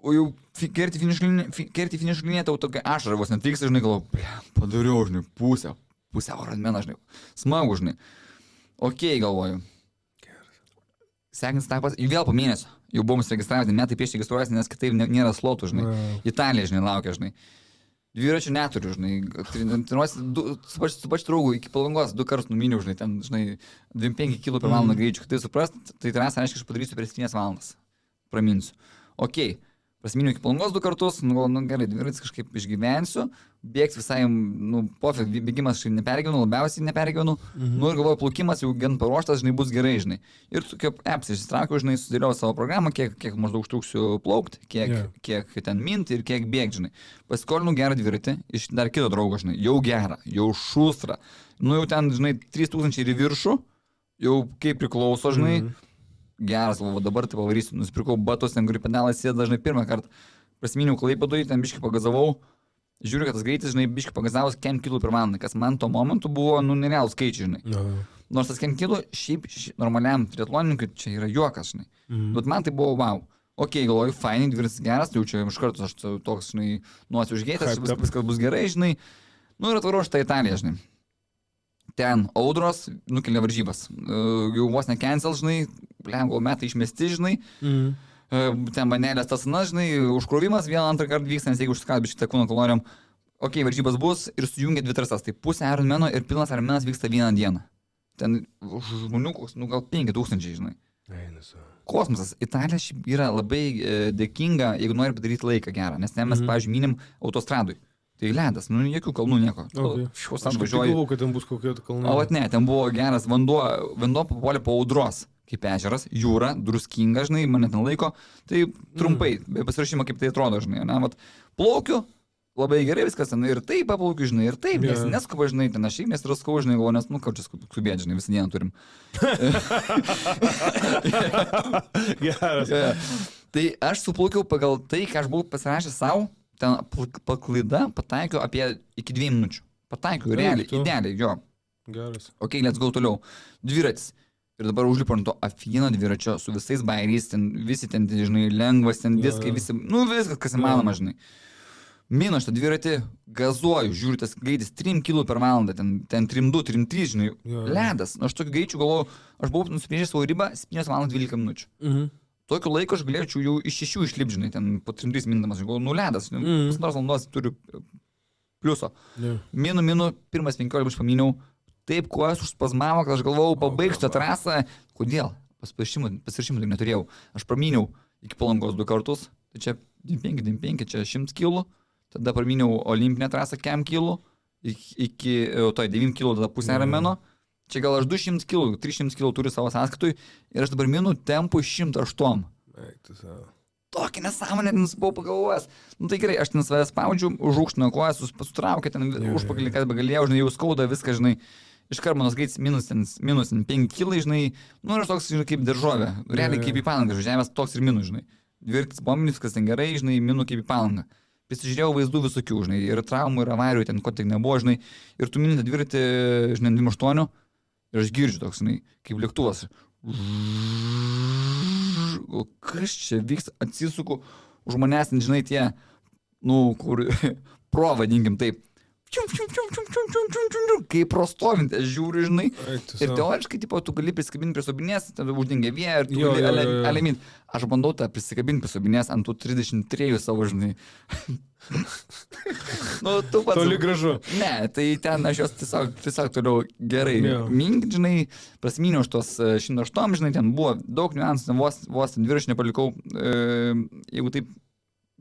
o jau kerti finišų linija, tau tokia ašara vos netryksta, žinai, galvoju, padariau, žinai, pusę Ironmaną, žinai, smagu, žinai. Okei, galvoju. Sekantis etapas, vėl po mėnesio, jau buvom suregistravę, metai prieš registruojasi, nes kitaip nėra slotų, žinai. Italija, žinai, laukia, žinai. Dviračių neturiu, žinai. Treniruosi su pačiu draugu iki Palangos 2 kartus numyniau, žinai, ten, žinai, 25 kg per valandą greičiu. Tai suprast, tai trasą, aiškiai, aš padarysiu per 7 valandas. Praminsiu. Okei. Prasiminiau iki Palangos 2 kartus, nu gerai, dviratis kažkaip išgyvensiu, bėgs visai, pofik, bėgimas aš nepergyvenu, labiausiai nepergyvenu, ir galvoju, plaukimas jau gan paruoštas, žinai, bus gerai, žinai. Ir kaip apps išsitraukiau, žinai, susidėliau savo programą, kiek maždaug užtruksiu plaukti, kiek ten minti ir kiek bėgti, žinai. Pasiskolinau gerą dviratį iš dar kito draugo, žinai, jau gerą, jau šustrą, jau ten, žinai, 3000 ir į viršų, jau kaip priklauso, žinai. Geras, o dabar tai pavarysiu, nusipirkau batus, ten, kurį pedalas sėda dažnai pirmą kartą. Prasiminiau Klaipėdui, ten biškį pagazavau, žiūriu, kad tas greitis, žinai, biškį pagazavus 100 kg per valandą, kas man tuo momentu buvo, nerealų skaičiai, žinai. Nors tas 100 kg šiaip normaliam triatlonininkui čia yra juokas, žinai. Bet man tai buvo wow. Okei, galvoju, fainai, dviratis geras, tai jau čia iš karto aš toks, žinai, nuosi užgėtas, viskas bus gerai, žinai. Ir atvarau šitą Italiją, žinai. Ten audros, nukelia varžybas. Jau vos ne cancel, žinai, gal metai išmesti, žinai. Ten banelės tas, žinai, užkrovimas vieną antrą kartą vyksta, nes jeigu užskalbi šitą kūno kalorijom, okei, varžybas bus ir sujungia 2 trasas. Tai pusė Ironmano ir pilnas Ironmanas vyksta vieną dieną. Ten žmonių, gal 5000, žinai. Kosmosas. Italija yra labai dėkinga, jeigu nori padaryti laiką gerą, nes mes, pavyzdžiui, minim autostradui. Tai ledas, jokių kalnų nieko. Aš galvoju, kad ten bus kokie kalnai. O ne, ten buvo geras vanduo papuolė po audros, kaip ežeras, jūra, druskinga, žinai, mane ten laiko. Tai trumpai, be pasirašymo, kaip tai atrodo, žinai. Plaukiu, labai gerai viskas, ir taip paplaukiu, žinai, ir taip, nes neskuba, žinai, ten aš šiaip nesiraskau, žinai, galvoju, nes, ką čia skubėti, žinai, visą dieną turim. Geras. Tai aš suplaukiau pagal tai, ką aš buvau pasirašęs savo, ten paklaida pataikiau apie iki 2 minučių. Pataikiau, realiai, idealiai, jo. Geras. Ok, let's go toliau. Dviratis. Ir dabar užlipu ant to afieno dviračio su visais bairiais, ten visi ten, žinai, lengvas, ten diskai, visi, nu viskas, kas įmanoma, žinai. Minu aš tą dviratį, gazuoju, žiūriu tas greitis 3 km per valandą, ten 3,2, 3,3, žinai, ledas. Aš tokiu greičiu galvoju, aš buvau nusibrėžęs savo ribą 7 valandas 12 minučių. Tokiu laiku aš galėčiau jau iš 6 išlipti, žinai, ten po 3 mindamas, aš galvoju, nu ledas, pusantros valandos turiu pliuso. Minu, pirmas 15 aš paminiau, taip, kuo aš užspazmavo, kad aš galvojau, pabaigsiu tą trasą. Kodėl? Pasirašymų tai neturėjau. Aš praminiau iki Palangos 2 kartus, tai čia 95, čia 100 kg, tada praminiau olimpinę trasą 100 kg, iki 9 kg tada pusę Ironmano. Čia gal aš 200 kg, 300 kg turiu savo sąskaitui ir aš dabar minu tempų 108. Tokį nesąmonę, nes buvau pagalvojęs. Nu tai gerai, aš ten savęs spaudžiu, užrūkštinu kojas, sutraukė ten užpakalį, kas begalėjau, žinai, jau skauda, viską, žinai. Iškart mano greitis minus 5 kg, žinai, nu ir toks, žinai, kaip daržovė. Realiai kaip į Palangą, žemės toks ir minus, žinai. Dviratis bombinis, kas ten gerai, žinai, minu kaip į Palangą. Pasižiūrėjau vaizdų visokių, žinai, ir traumų, ir avarijų, ten ko tik nebuvo, žinai. Ir tu mini tą dviratį, žinai, 28 ir aš girdžiu toks, žinai, kaip lėktuvas. Kas čia vyksta, atsisuku, už manęs, žinai, tie, nu, kur, pro vadinkim taip. Kaip prostovinti, aš žiūriu, žinai. Ir teoriškai, tipo, tu gali prisikabinti prie sobinės, tada uždengia vėją ir tu gali alemint. Aš bandau tą prisikabinti prie sobinės ant tų 33 savo, žinai. Nu, tu pats. Toli gražu. Ne, tai ten aš jos tiesiog toliau gerai mink, žinai, prasminiau už tos 108, žinai, ten buvo daug niuansų, vos ten dviračių nepalikau, jeigu taip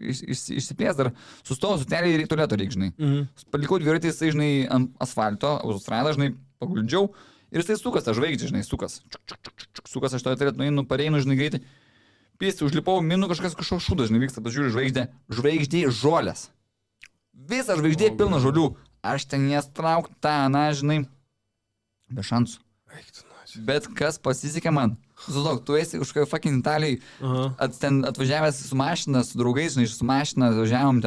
išsiplės dar, sustojau sutelį ir tualeto reik, žinai. Palikau dviratį, jisai, žinai, ant asfalto, autostradą, žinai, paguldžiau ir jisai sukas, aš žvaigždė, žinai, sukas. Sukas, aš toje turėtų, nueinu, pareinu, žinai, greitai. Pėsti, užlipau, minu kažkoks šūdas, žinai, vyksta, pažiūriu, žvaigždė žolės. Visa žvaigždė pilna žolių. Aš ten jas trauk tą, na, žinai, be šansų. Bet kas pasisekė man? Sudauk, tu esi kažkokia fucking Italijai, ten atvažiavęs su mašina, su draugais, žinai, su mašina, atvažiavom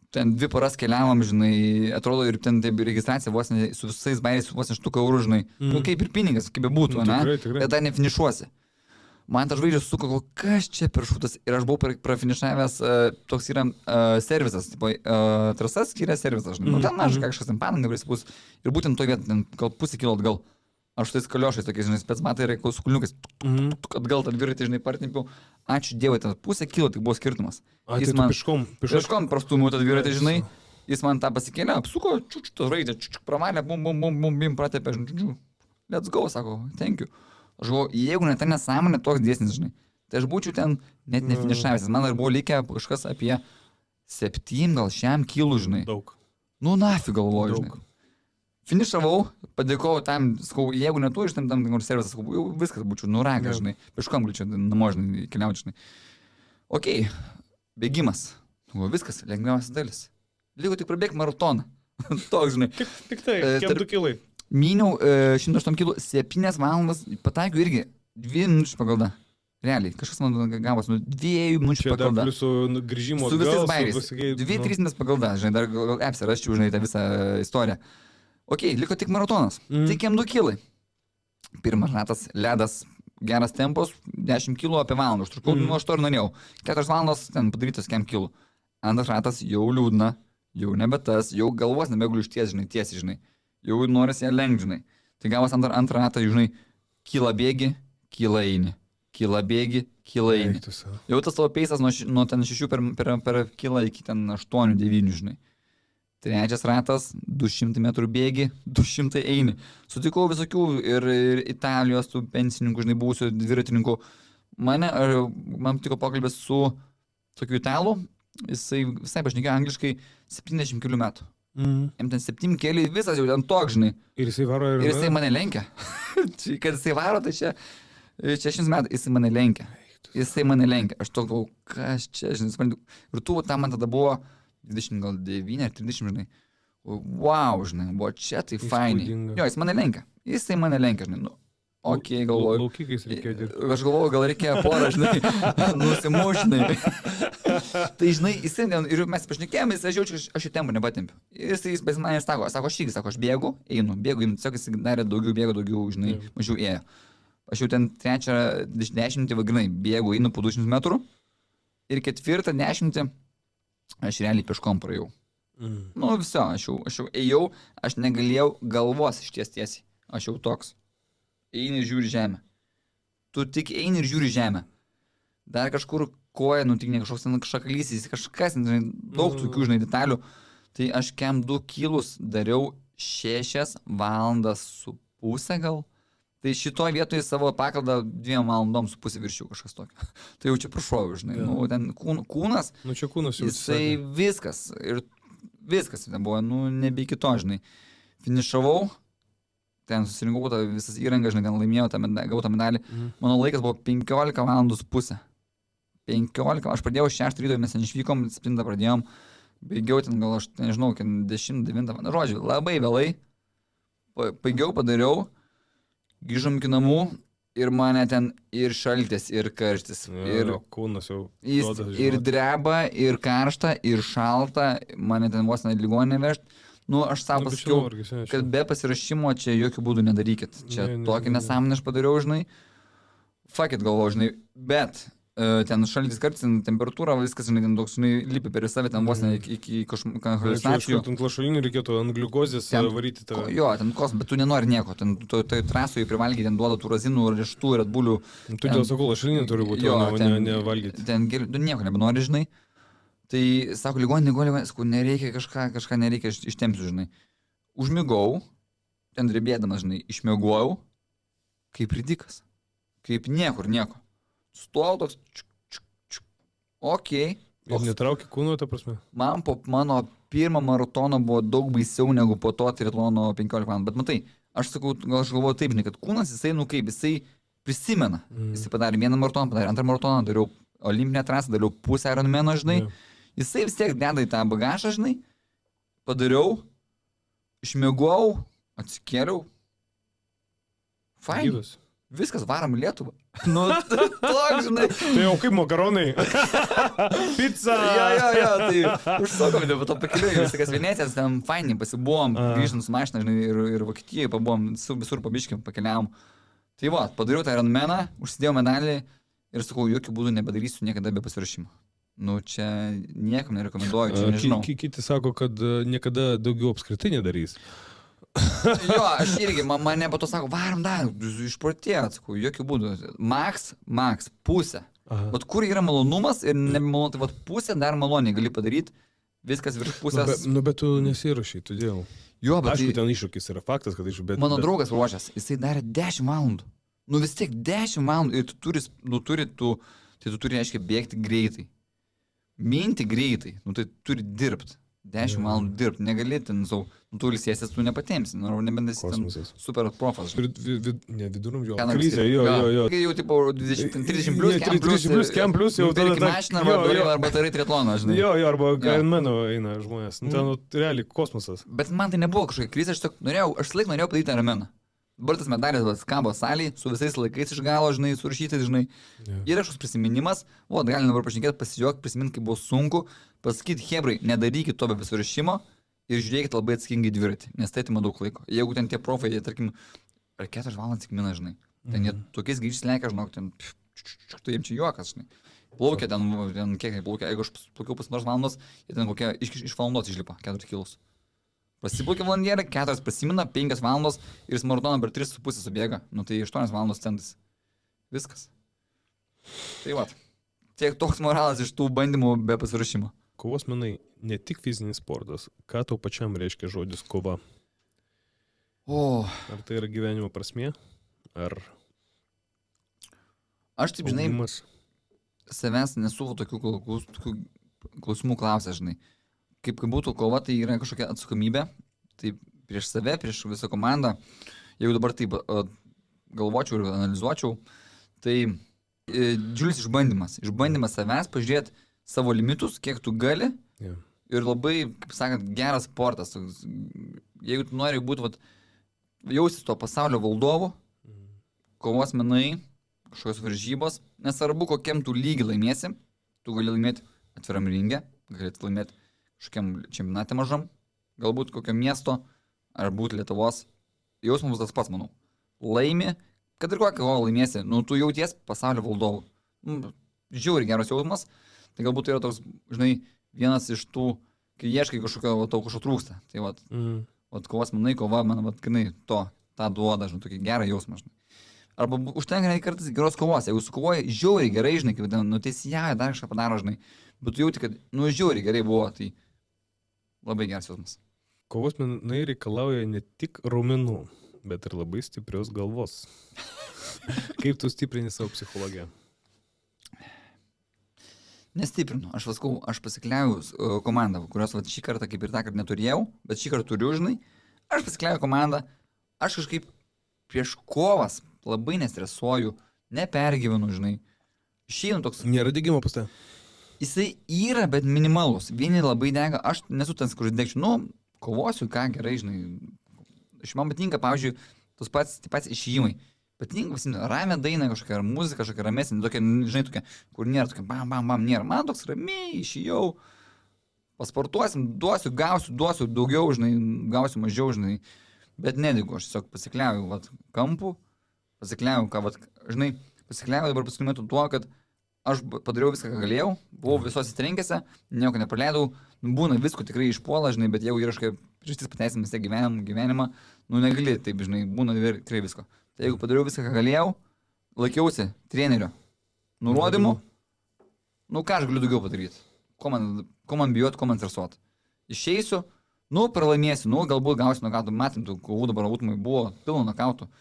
ten 2 paras keliavom, žinai, atrodo ir ten taip registracija vos ne, su visais bairiais, vos ne 100 eurų, žinai, nu kaip ir pinigas, kaip be būtų, ne? Bet dar nefinišuosi. Man ta žvaigždė suko, kas čia per šūtas ir aš buvau prafinišavęs, toks yra servisas, tipo, trasas skiria servisas, žinai, nu ten mažai kažkas ten Palanga prisipūs ir būtent to vietą, ten gal pusę kilo atgal. Aš tais kaliošais tokiais, žinai, specmatai ir su kulniukais, atgal tą dviratį, žinai, partimpiau. Ačiū Dievui, ten pusę kilo, tik buvo skirtumas. Jis man piškom prastumiau tą dviratį, žinai, jis man tą pasikėlė, apsuko, to žvaigždė, pramalė, bum, pratepė, žinai, let's go, sako, thank you. Aš galvoju, jeigu ne ta nesąmonė toks dėsnis, žinai, tai aš būčiau ten net nefinišavęs, man dar buvo likę kažkas apie 7 gal 100 kilų, žinai. Daug. Nu, nafi galvoju, žinai. Finišavau, padėkojau tam, sakau, jeigu netu iš tam servisas, sakau, jau viskas būčiau nuraga, žinai, pieškom galiu namo, žinai, keliauti, žinai. Ok, bėgimas, viskas, lengviausias dalis. Liko tik prabėgti maratoną, toks, žinai. Tik tai, kiek 2 kilai? Myniau 108 kilų, 7 valandas, pataikiau irgi 2 minučių pagalda. Realiai, kažkas man gavos, 2 minučių pagalda. Čia dar pliusų grįžimo su visais bairiais. 2-3 minutės pagalda, žinai, dar gal apps'e rasčiau, žinai, tą visą istoriją. Ok, liko tik maratonas. Tik 2 kilai. Pirmas ratas, ledas, geras tempos, 10 kilų apie valandą. Užtrukau, nuo aš to ir norėjau. 4 valandos ten padarytas 100 kilų. Antras ratas jau liūdna, jau nebe tas, jau galvos nebegaliu išties, žinai, tiesiai, žinai. Jau norisi ją lenkt, žinai. Tai gavos antrą ratą, žinai, kyla bėgi, kyla eini. Kyla bėgi, kyla eini. Jau tas tavo peisas nuo ten 6 per kilą iki ten 8-9, žinai. Trečias ratas, 200 metrų bėgi, 200 eini. Sutikau visokių ir Italijos tų pensininkų, žinai, buvusių dviratininkų. Man tiko pokalbės su tokiu italu, jisai visai pašnekėjo angliškai 70 km. Jam ten 7 keliai, visas jau ten toks, žinai. Ir jisai varo ir... Ir jisai mane lenkia. Kad jisai varo, tai čia 100 metų, jisai mane lenkia. Aš toks galvoju, kas čia, žinai, ir tu tam man tada buvo 29 ar 30, žinai. Wow, žinai, buvo čia tai fainai. Jo, jisai mane lenkia, žinai. Nu, ok, galvoju. Laukikais reikėjo dirbti. Aš galvoju, gal reikėjo porą, žinai, nusimušinai. Tai žinai, ir mes pašnekėjome, aš jaučiu, kad aš jų tempų nepatempiu. Ir jis be manęs sako, aš bėgu, einu, tiesiog jis darė daugiau, bėgo daugiau, žinai, mažiau ėjo. Aš jau ten trečią dešimtį vaginai bėgu, einu po 200 metrų ir ketvirtą dešimtį aš realiai pieškom praėjau. Nu viso, aš jau ėjau, aš negalėjau galvos išties tiesiai. Aš jau toks. Eini ir žiūri žemę. Tu tik eini ir žiūri žemę. Dar kažkur koja, tik ne kažkoks ten šakalys, kažkas, daug tokių, žinai, detalių. Tai aš kem 2 kilus dariau 6 valandas su pusę gal. Tai šitoj vietoje savo pakaldą 2 valandoms su pusė viršiau kažkas tokio. Tai jau čia prašoviu, žinai. Nu, ten kūnas, čia kūnas jau jisai viskas. Ir viskas ten buvo, nebe iki to, žinai. Finišavau. Ten susirinkau visas įrangas, žinai, ten laimėjau, gavau tą medalį. Mano laikas buvo 15 valandų su pusę. 15, aš pradėjau 6 ryto, mes ten išvykom, 7 pradėjom, baigiau ten gal, aš nežinau, 10-9, žodžiu, labai vėlai. Baigiau, padariau, grįžom iki namų ir mane ten ir šaltis, ir karštis. Ir kūnas jau. Ir dreba, ir karšta, ir šalta, mane ten vos net ligoninę vežti. Nu, aš savo pasakiau, kad be pasirašymo čia jokių būdų nedarykit. Čia tokį nesąmonę aš padariau, žinai. Fuck it, galvoju, žinai. Bet ten šaltis kartais, temperatūra, viskas, žinai, ten toks, žinai, lipi per savį, ten vos ne iki haliucinacijų. Ant lašalinių reikėtų ant gliukozės varyti tą. Jo, ten bet tu nenori nieko. Ten tai trasoje privalgiai, ten duoda tų razinų, rieštų, redbulių. Tu dėl sakau, lašalinių turi būti, o nevalgyti. Ten tu nieko nebenori, žinai. Tai, sako, ligoninė, sakau, nereikia kažką nereikia ištempsiu, žinai. Užmigau, ten drebėdamas, žinai, išmiegojau, kaip ridikas. Kaip nieko. Stovau toks, okei. Ir netraukia kūno, ta prasme? Man po mano pirmą maratoną buvo daug baisiau negu po to triatlono 15 valandų. Bet matai, aš sakau, gal aš galvoju taip, žinai, kad kūnas, jisai prisimena. Jisai padarė 1 maratoną, padarė 2 maratoną, dariau olimpinę trasą, dariau pusę Ironmano, žinai. Jisai vis tiek deda į tą bagažą, žinai, padariau, išmiegojau, atsikėliau. Fain. Viskas, varam į Lietuvą. Nu, toks, žinai. Tai jau kaip makaronai. Pizza. Jo, tai užsukom, po to pakeliu, viskas Venecijas, ten fainiai pasibuvom, grįžtant su mašina, žinai, ir Vokietijoje pabuvom, visur pabiškim, pakeliavom. Tai va, padariau tą Ironmaną, užsidėjau medalį ir sakau, jokių būdų nebedarysiu niekada be pasirašymo. Nu, čia niekam nerekomenduoju, čia nežinau. Kiti sako, kad niekada daugiau apskritai nedarys. Jo, aš irgi, mane po to sako, varam dar, išprotėjau, sakau, jokių būdų. Max, pusę. Vat kur yra malonumas ir nebemalonu, tai vat pusę dar maloniai gali padaryti, viskas virš pusės. Bet tu nesiruošiai, todėl. Jo, bet aišku, ten iššūkis yra faktas, kad mano draugas ruošęs, jisai darė 10 valandų. Nu vis tiek 10 valandų ir tu turi, aiškiai, bėgti greitai. Minti greitai, tai turi dirbti. 10 valandų dirbti, negali ten savo, tu ilsėsies, tu nepatėmsi, nebent esi ten super profas. Viduramžio krizė, jo. Kai jau tipo 30 plus, kem plus, jau tada... mašiną arba tarai triatloną, žinai. Jo, arba Ironmano eina žmonės, ten realiai kosmosas. Bet man tai nebuvo kažkokia krizė, aš laik norėjau padaryti Ironmaną. Dabar tas medalis kabo salėje, su visais laikais iš galo, žinai, surašytais, žinai. Ir kažkoks prisiminimas, galim dabar pašnekėti, pasijuokti, prisiminti, kaip buvo sunku, pasakyti, hebrai, nedarykit to be pasirašymo ir žiūrėkit labai atsakingai dviratį, nes tai atima daug laiko. Jeigu ten tie profai, jie, tarkim, ar 4 valandas tik mina, žinai, ten jie tokiais greičiais lekia, žinok, ten, tai jiems čia juokas, žinai. Plaukia ten kiek plaukia, jeigu aš plaukiau pusantros valandos, jie ten kokie iš valandos išlipa, 4 kilus. Pasiplaukia valandėlę, 4 prasimina, 5 valandos ir maratoną per 3,5 subėga. Nu tai 8 valandos centas. Viskas. Tai va. Tiek toks moralas iš tų bandymų be pasirašymo. Kovos menai ne tik fizinis sportas. Ką tau pačiam reiškia žodis kova? Ar tai yra gyvenimo prasmė? Ar... Aš taip, žinai, savęs nesuvo tokių klausimų klausę, žinai. Kaip būtų kova, tai yra kažkokia atsakomybė, tai prieš save, prieš visą komandą, jeigu dabar taip galvočiau ir analizuočiau, tai didžiulis išbandymas savęs, pažiūrėti savo limitus, kiek tu gali ir labai, kaip sakant, geras sportas. Jeigu tu nori būti, jausis to pasaulio valdovu, kovos menai, kažkokios varžybos, nesvarbu, kokiam tu lygį laimėsi, tu gali laimėti atviram ringe, galėtų laimėti kažkokiam čempionate mažam, galbūt kokio miesto, ar būti Lietuvos. Jausmas bus tas pats, manau. Laimi, kad ir kokią kovą laimėsi, nu tu jauties pasaulio valdovu. Nu, žiauriai geras jausmas, tai galbūt tai yra toks, žinai, vienas iš tų, kai ieškai kažkokio, tau kažko trūksta. Tai vat kovos menai, kova, man, vat, kinai, tą duoda, žinai, tokį gerą jausmą, žinai. Arba užtenka kartais geros kovos, jeigu sukovoji žiauriai gerai, žinai, kaip nuteisėja, dar kažką padaro, žinai, bet tu jauti, kad, nu, žiauriai gerai buvo, tai labai geras jausmas. Kovos menai reikalauja ne tik raumenų, bet ir labai stiprios galvos. Kaip tu stiprini savo psichologiją? Nestiprinu, aš paskau, aš pasikliauju komandą, kurios vat, šį kartą kaip ir tą kartą neturėjau, bet šį kartą turiu, žinai, aš pasikliauju komandą, aš kažkaip prieš kovas labai nestresuoju, nepergyvenu, žinai, išeinu toks... Nėra degimo pas tave? Jisai yra, bet minimalus, vieni labai dega, aš nesu tas, kur degčiau, nu, kovosiu, ką gerai, žinai, man patinka, pavyzdžiui, tos pats išėjimai. Patinka, ramę dainą kažkokią, ar muziką kažkokią ramesnį, tokia, žinai, tokia, kur nėra tokia, bam, nėra. Man toks ramiai, išėjau, pasportuosim, duosiu daugiau, žinai, gausiu mažiau, žinai, bet nedegu, aš tiesiog pasikliauju, vat, kampų, pasikliauju, ką, vat, žinai, pasikliauju dabar paskui metu tuo, kad aš padariau viską, ką galėjau, buvau visos įtrenkėse, nieko nepraleidau, būna visko tikrai išpuola, žinai, bet jeigu yra kažkaip priežastis pateisimas tiek gyvenimą, nu negali, taip, žinai, būna tikrai visko. Tai jeigu padariau viską, ką galėjau, laikiausi trenerio nurodymų, nu ką aš galiu daugiau padaryti, ko man bijoti, ko man stresuoti. Išeisiu, nu pralaimėsiu, nu galbūt gausiu nokautų, matėm, tų kovų dabar būtumai buvo pilno nokautų,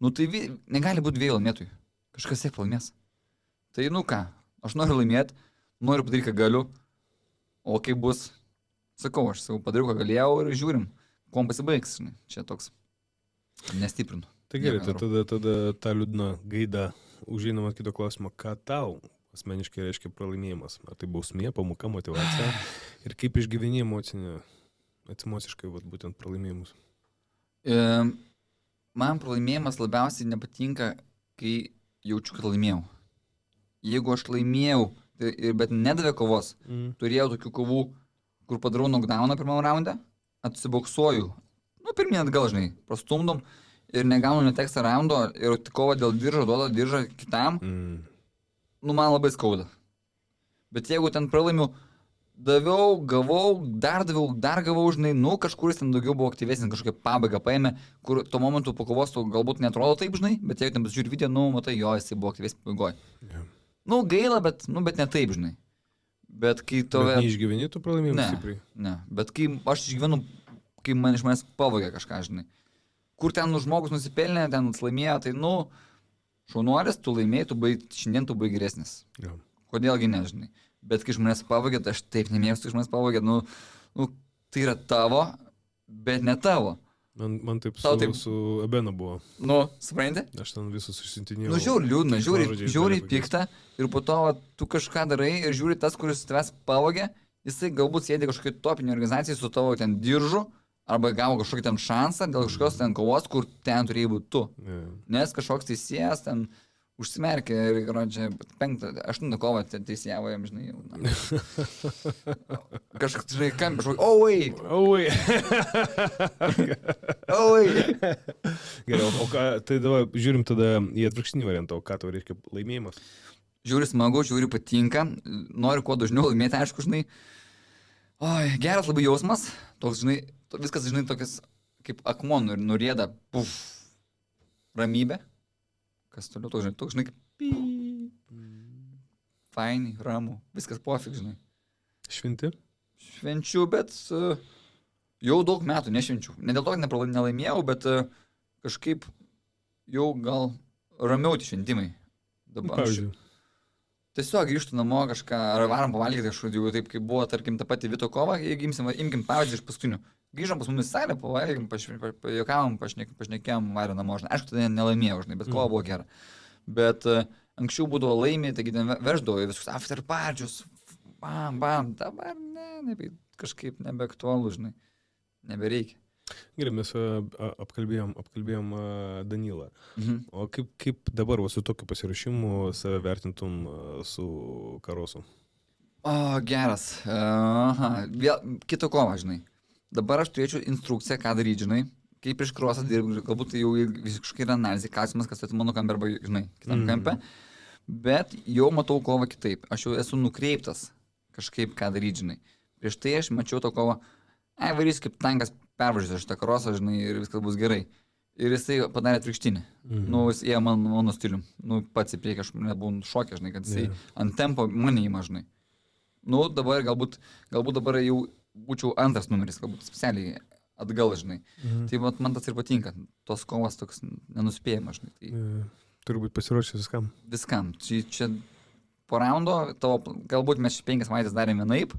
nu tai negali būti dviejų laimėtojų, kažkas tiek pralaimės. Tai nu ką, aš noriu laimėti, noriu padaryti, ką galiu, o kaip bus, sakau, aš padariau, ką galėjau ir žiūrim, kuom pasibaigs, žinai, čia toks nestiprinu. Tai gerai, tada tą liūdną gaidą užeinam ant kito klausimo, ką tau asmeniškai reiškia pralaimėjimas? Ar tai bausmė, pamoka, motyvacija ir kaip išgyveni emociškai būtent pralaimėjimus? Man pralaimėjimas labiausiai nepatinka, kai jaučiu, kad laimėjau. Jeigu aš laimėjau, bet nedavė kovos, turėjau tokių kovų, kur padarau knockdowną pirmam raunde, atsiboksuoju, nu pirmyn atgal, žinai, prastumdom ir negaunu netekstą raundo ir kova dėl diržo, duoda diržą kitam, nu man labai skauda. Bet jeigu ten pralaimiu, daviau, gavau, dar gavau, žinai, nu kažkuris ten daugiau buvo aktyvesnis, kažkokia pabaiga paėmė, kur tuo momentu po kovos tu galbūt netrodo taip, žinai, bet jeigu ten pasižiūri video, nu matai, jo, jisai buvo aktyvesnis pabaigoje. Yeah. Nu gaila, bet ne taip, žinai. Bet kai tu... Bet neišgyveni tu pralaimėjimus stipriai? Ne, bet kai aš išgyvenu, kai man iš manęs pavogė kažką, žinai. Kur ten žmogus nusipelnė, ten laimėjo, tai nu, šaunuolis, tu laimėjai, šiandien tu buvai geresnis. Ja. Kodėlgi nežinai. Bet kai žmonės pavogė, tai aš taip nemėgstu, kai žmonės pavogė, nu, tai yra tavo, bet ne tavo. Man taip su Ebena buvo. Nu, supranti? Aš ten visus išsintinėjau. Nu, žiūri liūdna, žiūri piktą ir po to tu kažką darai ir žiūri tas, kuris tavęs pavogė, jisai galbūt sėdi kažkokiai topinė organizacijai su tavo ten diržu, arba gavo kažkokį ten šansą dėl kažkokios ten kovos, kur ten turėjai būti tu. Yeah. Nes kažkoks teisėjas ten užsimerkė ir, čia, 8 kovą teisėjavo jam, žinai, jau. Kažkas, žinai, kam, kažkokį, Gerai, o ką, tai dabar žiūrim tada į atvirkštinį variantą, o ką tau reiškia laimėjimas? Žiūri smagu, žiūri patinka, noriu kuo dažniau laimėti, aišku, žinai. Oi, geras labai jausmas, toks, žinai, viskas, žinai, tokias kaip akmuo nurieda, puf, ramybė. Kas toliau, toks, žinai, fainai, ramu, viskas pofik, žinai. Šventi? Švenčiu, bet jau daug metų nešvenčiu. Ne dėl to, kad nelaimėjau, bet kažkaip jau gal ramiau tie šventimai. Dabar tiesiog grįžtu namo kažką, ar varom pavalgyti kažkur, jau taip kaip buvo, tarkim, ta pati Vito kova, jeigu imkim pavyzdį iš paskutinių. Grįžom pas mumis salę, pavalgėm, pajuokavom, pašnekėjom, varė namo, žinai. Aišku, tada nelaimėjau, žinai, bet kova buvo gera. Bet anksčiau būdavo laimė, taigi ten veždavo visus after parčius, bam, dabar kažkaip nebeaktualu, žinai, nebereikia. Gerai, mes apkalbėjom Danilą. O kaip dabar su tokiu pasirašymu save vertintum su Karosu? O, geras. Aha, vėl kito kova, žinai. Dabar aš turėčiau instrukciją, ką daryti, žinai. Kaip prieš krosą dirbi, galbūt tai jau visiškai yra analizė, klausimas, kas tai mano kampe arba, žinai, kitam kampe. Bet jau matau kovą kitaip. Aš jau esu nukreiptas kažkaip, ką daryti, žinai. Prieš tai aš mačiau tą kovą, varys kaip tankas pervažiuosi šitą krosą, žinai, ir viskas bus gerai. Ir jisai padarė atvirkštinį. Nu, jis ėjo mano stilium. Nu, pats į priekį, aš nebuvau šokęs, žinai, kad jisai ant tempo mane įma, žinai. Nu, dabar galbūt dabar jau būčiau antras numeris, galbūt specialiai atgal, žinai. Tai man tas ir patinka. Tos kovas toks nenuspėjimas, žinai. Tai... Turi būti pasiruošęs viskam. Viskam. Čia po raundo, galbūt mes 5 savaitės darėme vienaip.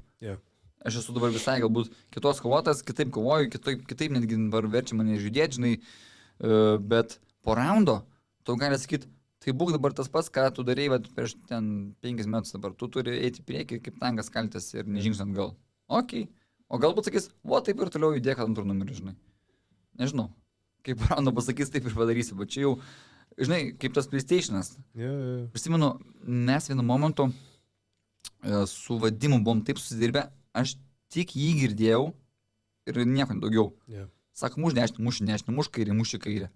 Aš esu dabar visai galbūt kitos kovotas, kitaip kovoju, kitaip netgi dabar verčia mane žudėti, žinai. Bet po raundo tu gali sakyti, tai būk dabar tas pats, ką tu darei prieš ten 5 metus dabar. Tu turi eiti į priekį kaip tankas kaltės ir nežingsniant atgal. Ok. O galbūt sakys, taip ir toliau judėk antrų numerį, žinai. Nežinau. Kaip po raundo pasakys, taip ir padarysi. Bet čia jau, žinai, kaip tas PlayStation'as. Prisimenu, mes vienu momentu su Vadimu buvom taip susidirbę, aš tik jį girdėjau ir nieko daugiau. Sako, muš dešinį, muš kairį, muš į kairę.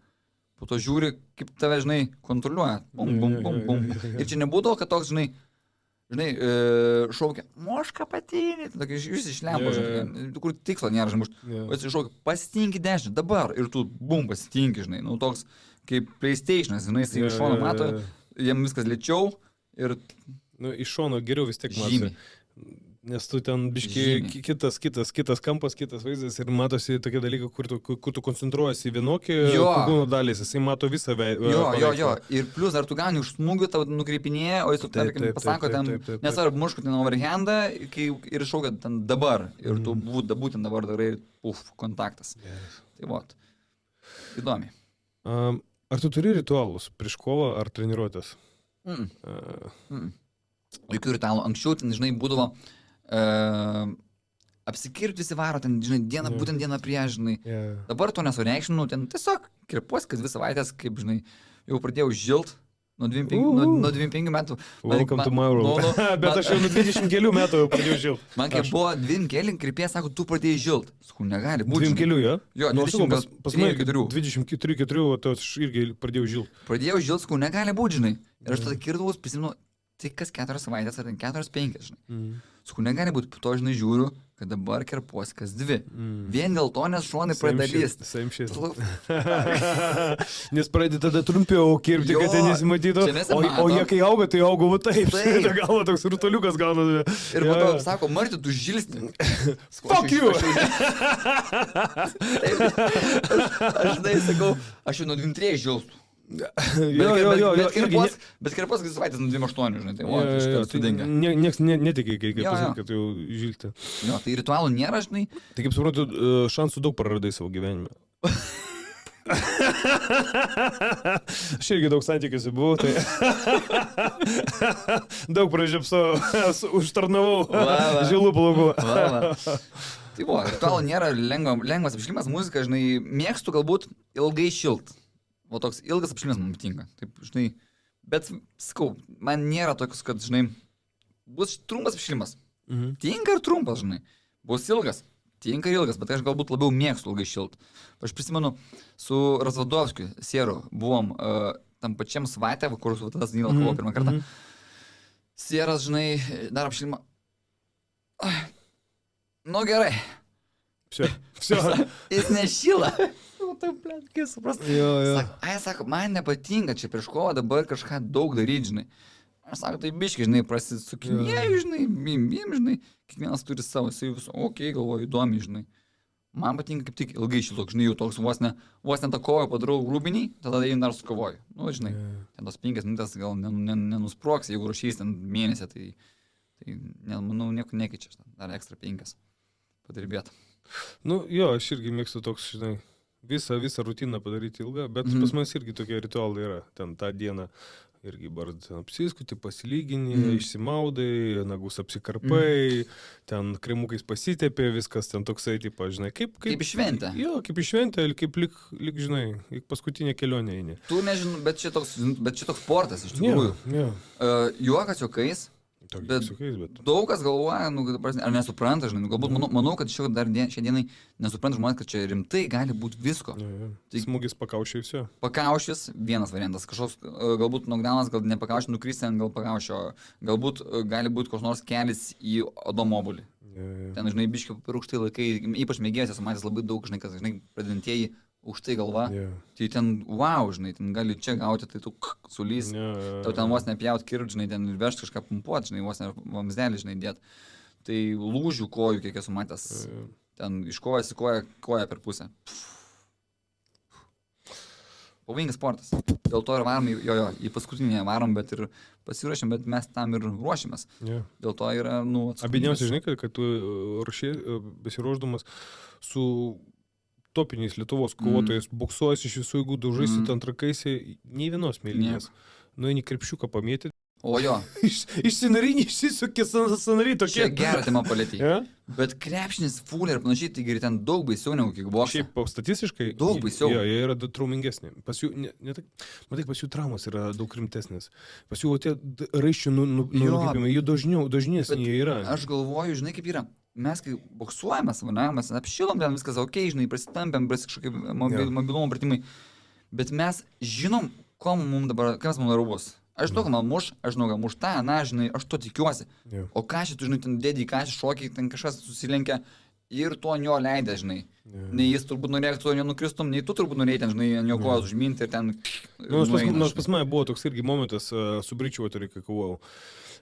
Po to žiūri, kaip tave, žinai, kontroliuoja. Bum, bum, bum, bum. Ir čia nebūdavo, kad toks, žinai, šaukia, moška patinį, tokia jūs išlempo, žinai, kur tikslo nėra, žinai, o jis šaukia, pasitinki dešinį, dabar, ir tu, bum, pasitinki, žinai, nu toks kaip PlayStation'as, žinai, jis iš šono mato, jam viskas lėčiau ir... Nu, iš šono geriau vis tiek matosi. Nes tu ten biški kitas kampas, kitas vaizdas ir matosi tokie dalykai, kur tu koncentruojasi į vienokį kūno dalys, jisai mato visą veidą. Jo. Ir plus dar tu gauni už smūgių, tau nukreipinėja, o jis tu pasako ten, nesvarbu, mušku ten overhandą ir šaukia ten dabar. Ir tu būtent dabar darai, kontaktas. Tai vot. Įdomi. Ar tu turi ritualus prieš kovą ar treniruotės? Jokių ritualų. Anksčiau, ten, žinai, būdavo apsikirpti visi varo, ten, žinai, būtent dieną prieš, žinai. Dabar to nesureikšminu, ten tiesiog kirpuos, kad 2 savaitės, kaip, žinai, jau pradėjau žilt nuo 25 metų. Welcome to my world. Bet aš jau nuo 20 kelių metų jau pradėjau žilt. Man kaip buvo 2 kelių, kirpėjas sako, tu pradėjai žilt. Sakau, negali būti. 2 kelių, jo? Jo, 24, o tu aš irgi pradėjau žilt. Pradėjau žilt, sakau, negali būti, žinai. Ir aš tada kirdavus, prisimenu, tik kas 4 savaitės, ar 4-5, žinai. Sakau, negali būti, po to, žinai, žiūriu, kad dabar kirpuosi kas 2. Vien dėl to, nes šonai pradeda lysti. Same shit. Nes pradedi tada trumpiau kirpti, kad ten nesimatytų. O jie kai auga, tai auga va taip. Tai galva toks rutuliukas gauna. Ir po to sako, Marti, tu žilsti. Fuck you! Aš žinai, sakau, aš jau nuo 23 žilstų. Bet kirpos kas savaitės nuo 28, žinai, tai sudinga. Niekas netikė, kai pasakė, kad jau žilti. Jo, tai ritualų nėra, žinai. Tai kaip suprantu, šansų daug praradai savo gyvenime. Aš irgi daug santykiuose buvau, tai daug pražiopsau, užtarnavau žilų plaukų. Tai buvo, ritualų nėra, lengvas apšilimas, muzika, žinai, mėgstu galbūt ilgai šilt. O toks ilgas apšilimas man patinka. Taip, žinai, bet, sakau, man nėra tokius, kad, žinai, bus trumpas apšilimas. Tinka ir trumpas, žinai. Bus ilgas. Tinka ir ilgas, bet aš galbūt labiau mėgstu ilgai šilt. Aš prisimenu, su Razvadovskiu, Sieru, buvom tam pačiam savaitę, kur su tas Nila kovo pirmą kartą. Sieras, žinai, dar apšilimą. Nu gerai. Jis nešyla. Taip, kai suprast. Sako, man nepatinka čia prieš kovą dabar kažką daug daryti, žinai. Aš sako, tai biškai, žinai, prasisukinėjau, žinai, bim, žinai, kiekvienas turi savo, jisai visą, galvoju, įdomi, žinai. Man patinka kaip tik ilgai šilok, žinai, jau toks vos ne tą kovą padarau rūbinį, tada jį dar sukovoju. Nu, žinai, ten tos 5 minutės gal nenusproks, jeigu ruošys ten mėnesį, tai manau, nieko nekeičia, dar ekstra 5 padirbėt. Nu, jo, aš irgi mėgstu toks, žinai, visą rutiną padaryti ilgą, bet pas manęs irgi tokie ritualai yra. Ten tą dieną irgi apsiskuti, pasilygini, išsimaudai, nagus apsikarpai, ten kremukais pasitepė, viskas ten toksai, tipo, žinai, kaip šventė. Jo, kaip šventė, kaip lik, žinai, paskutinė kelionė eini. Tu nežinau, bet čia toks sportas iš tikrųjų. Juokas juokais, Bet daug kas galvoja, ar nesupranta, žinai, galbūt manau, kad šią dienai nesupranta žmonės, kad čia rimtai gali būti visko. Tai smūgis pakaušiai viso. Pakaušis, vienas variantas, kažkoks, galbūt nokdaunas, gal nepakaušį nukristi ant gal pakaušio, galbūt gali būti koks nors kelias į odomobulį. Ten, žinai, biškiai per aukštai laikai, ypač mėgėjas esu matęs labai daug, žinai, kad, žinai, pradedantieji aukštai galva, tai ten, wow, žinai, ten gali čia gauti, tai tu sulys, tau ten vos nepjaut kirt, žinai, ten vežti kažką pumpuoti, žinai, vos ne vamsdelį, žinai, dėt. Tai lūžių kojų, kiek esu matęs, ten iš kojas į koją per pusę. Pavojingas sportas. Dėl to ir varom, į paskutinį varom, bet ir pasiruošėm, bet mes tam ir ruošiamės. Dėl to yra, Abidniausiai, žinai, kad tu besiruošdamas su topiniais Lietuvos kovotojais, boksuojas iš visų jėgų, daužaisi ten trakaisi, nei vienos mėlynės. Nueini krepšiuką pamėti. O jo. Išsinarinį, išsisukė sanariai tokie. Čia gerą temą palėtį. Bet krepšinis, fulė ir panašiai, taigi ten daug baisiau negu kickboksas. Šiaip statistiškai daug baisiau. Jo, jie yra traumingesni. Pas jų, matai, pas jų traumas yra daug rimtesnės. Pas jų tie raiščių nukrypimai, jų dažnesni jie yra. Aš galvoju, žinai, kaip yra. Mes kai boksuojamės, mes apšilom, ten viskas ok, žinai, prasitampėm, kažkokie mobilumo pratimai. Bet mes žinom, kas mums dabar bus. Aš žinau, kad man muš, aš žinau, kad muš tą, žinai, aš to tikiuosi. O kažkai, tu žinai, ten dėdį į kažkai šokį, ten kažkas susilenkia ir to ant jo leidė, žinai. Nei jis turbūt norėjo, kad tu jo nukristum, nei tu turbūt norėjai ten, žinai, ant jo kojas užminti ir ten... Nors pas mane buvo toks irgi momentas su Bridgewateriu, kai kovojau.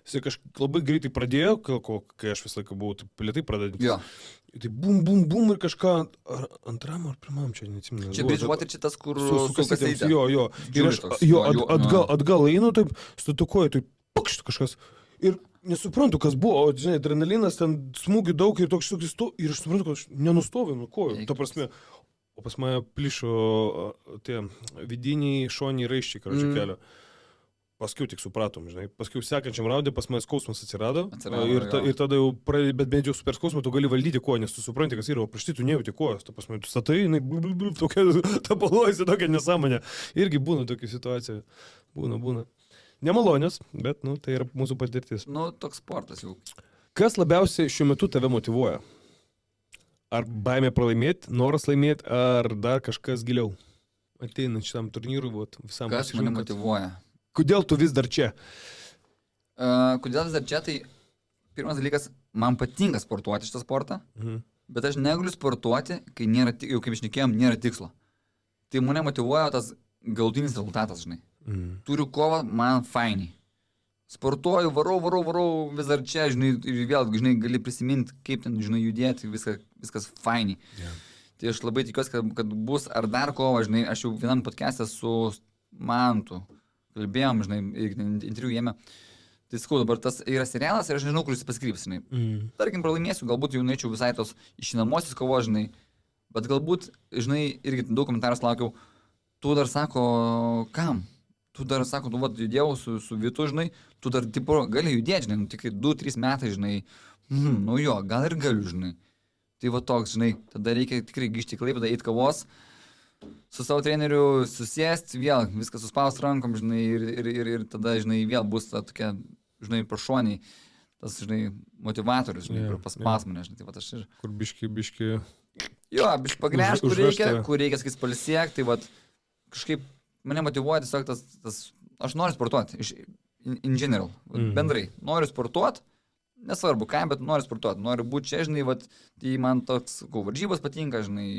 Jis kažkaip labai greitai pradėjo, kai aš visą laiką buvau lėtai pradedantis. Tai bum ir kažką antram ar pirmam čia neatsimenu. Čia Bridgewater čia tas, kur su kasetėms. Jo. Ir aš atgal einu, taip, statukuoju, taip, pakšt kažkas. Ir nesuprantu, kas buvo, o, žinai, adrenalinas, ten smūgių daug ir toks ir aš suprantu, kad aš nenustoviu nuo kojų. Ta prasme, o pas mane plyšo tie vidiniai šoniai raiščiai, karočią kelio. Paskiau tik supratom, žinai. Paskiau sekančiam raudė pas mane skausmas atsirado ir tada jau pradedi, bet bent jau super skausmą tu gali valdyti koją, nes tu supranti, kas yra, o prieš tai tu nejauti kojos, tu pas mane tu statai, jinai tokia, ta paluojasi tokia nesąmonė. Irgi būna tokia situacija. Būna. Nemalonės, bet, tai yra mūsų patirtis. Toks sportas jau. Kas labiausiai šiuo metu tave motyvuoja? Ar baimė pralaimėti, noras laimėti, ar dar kažkas giliau? Ateinant šitam turnyrui, visam kas mane motyvuoja? Kodėl tu vis dar čia? Kodėl vis dar čia, tai pirmas dalykas, man patinka sportuoti šitą sportą, bet aš negaliu sportuoti, kai nėra, jau kaip išnekėjom, nėra tikslo. Tai mane motyvuoja tas galutinis rezultatas, žinai. Turiu kovą, man fainiai. Sportuoju, varau, vis dar čia, žinai, ir vėl, žinai, gali prisiminti, kaip ten, žinai, judėti, viskas fainiai. Tai aš labai tikiuosi, kad bus ar dar kova, žinai, aš jau vienam podcast'e su Mantu kalbėjom, žinai, interviu jėme. Tai sakau, dabar tas yra serialas ir aš nežinau, kur jis paskryps, žinai. Tarkim, pralaimėsiu, galbūt jau norėčiau visai tos išinamosios kovos, žinai, bet galbūt, žinai, irgi daug komentarus laukiau, tu dar sako, kam? Tu dar sako, tu judėjau su Vitu, žinai, tu dar tipo gali judėti, žinai, tik 2-3 metai, žinai, gal ir galiu, žinai. Tai toks, žinai, tada reikia tikrai grįžti į Klaipėdą, eiti kavos, su savo treneriu susėsti, vėl viską suspaust rankom, žinai, ir tada, žinai, vėl bus ta tokia, žinai, prašoniai, tas, žinai, motivatorius, žinai, paspas mane, žinai, tai aš ir... Kur biški... Jo, biški pagręžti, kur reikia, sakys, palisiekti, tai kažkaip mane motivuoja tiesiog tas, aš noriu sportuoti, in general, bendrai, noriu sportuoti, nesvarbu ką, bet noriu sportuoti, noriu būti čia, žinai, tai man toks, varžybos patinka, žinai,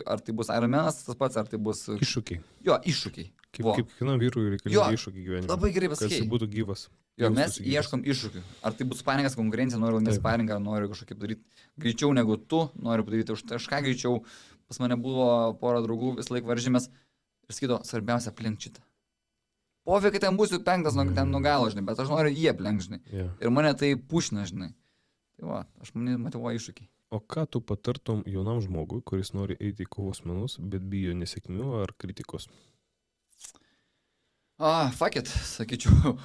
ar tai bus Ironmanas tas pats, ar tai bus... Iššūkiai. Jo, iššūkiai. Kaip kiekvienam vyrui reikalingi iššūkiai gyvenime. Labai gerai pasakei. Kad jis būtų gyvas. Jo, mes ieškom iššūkių. Ar tai bus sparingas konkurencija, noriu laimėti sparingą, noriu kažkaip daryti greičiau negu tu, noriu padaryti už kažką greičiau. Pas mane buvo pora draugų, vis laik varžymės ir sakydo, svarbiausia aplenk šitą. Pofė, kad ten būsiu penktas ten nuo galo, žinai, bet aš noriu jį aplenk, žinai. Ir mane tai pušina, žinai. Tai aš mane motyvuoju iššūkiai. O ką tu patartum jaunam žmogui, kuris nori eiti į kovos menus, bet bijo nesėkmių ar kritikos? Fuck it, sakyčiau.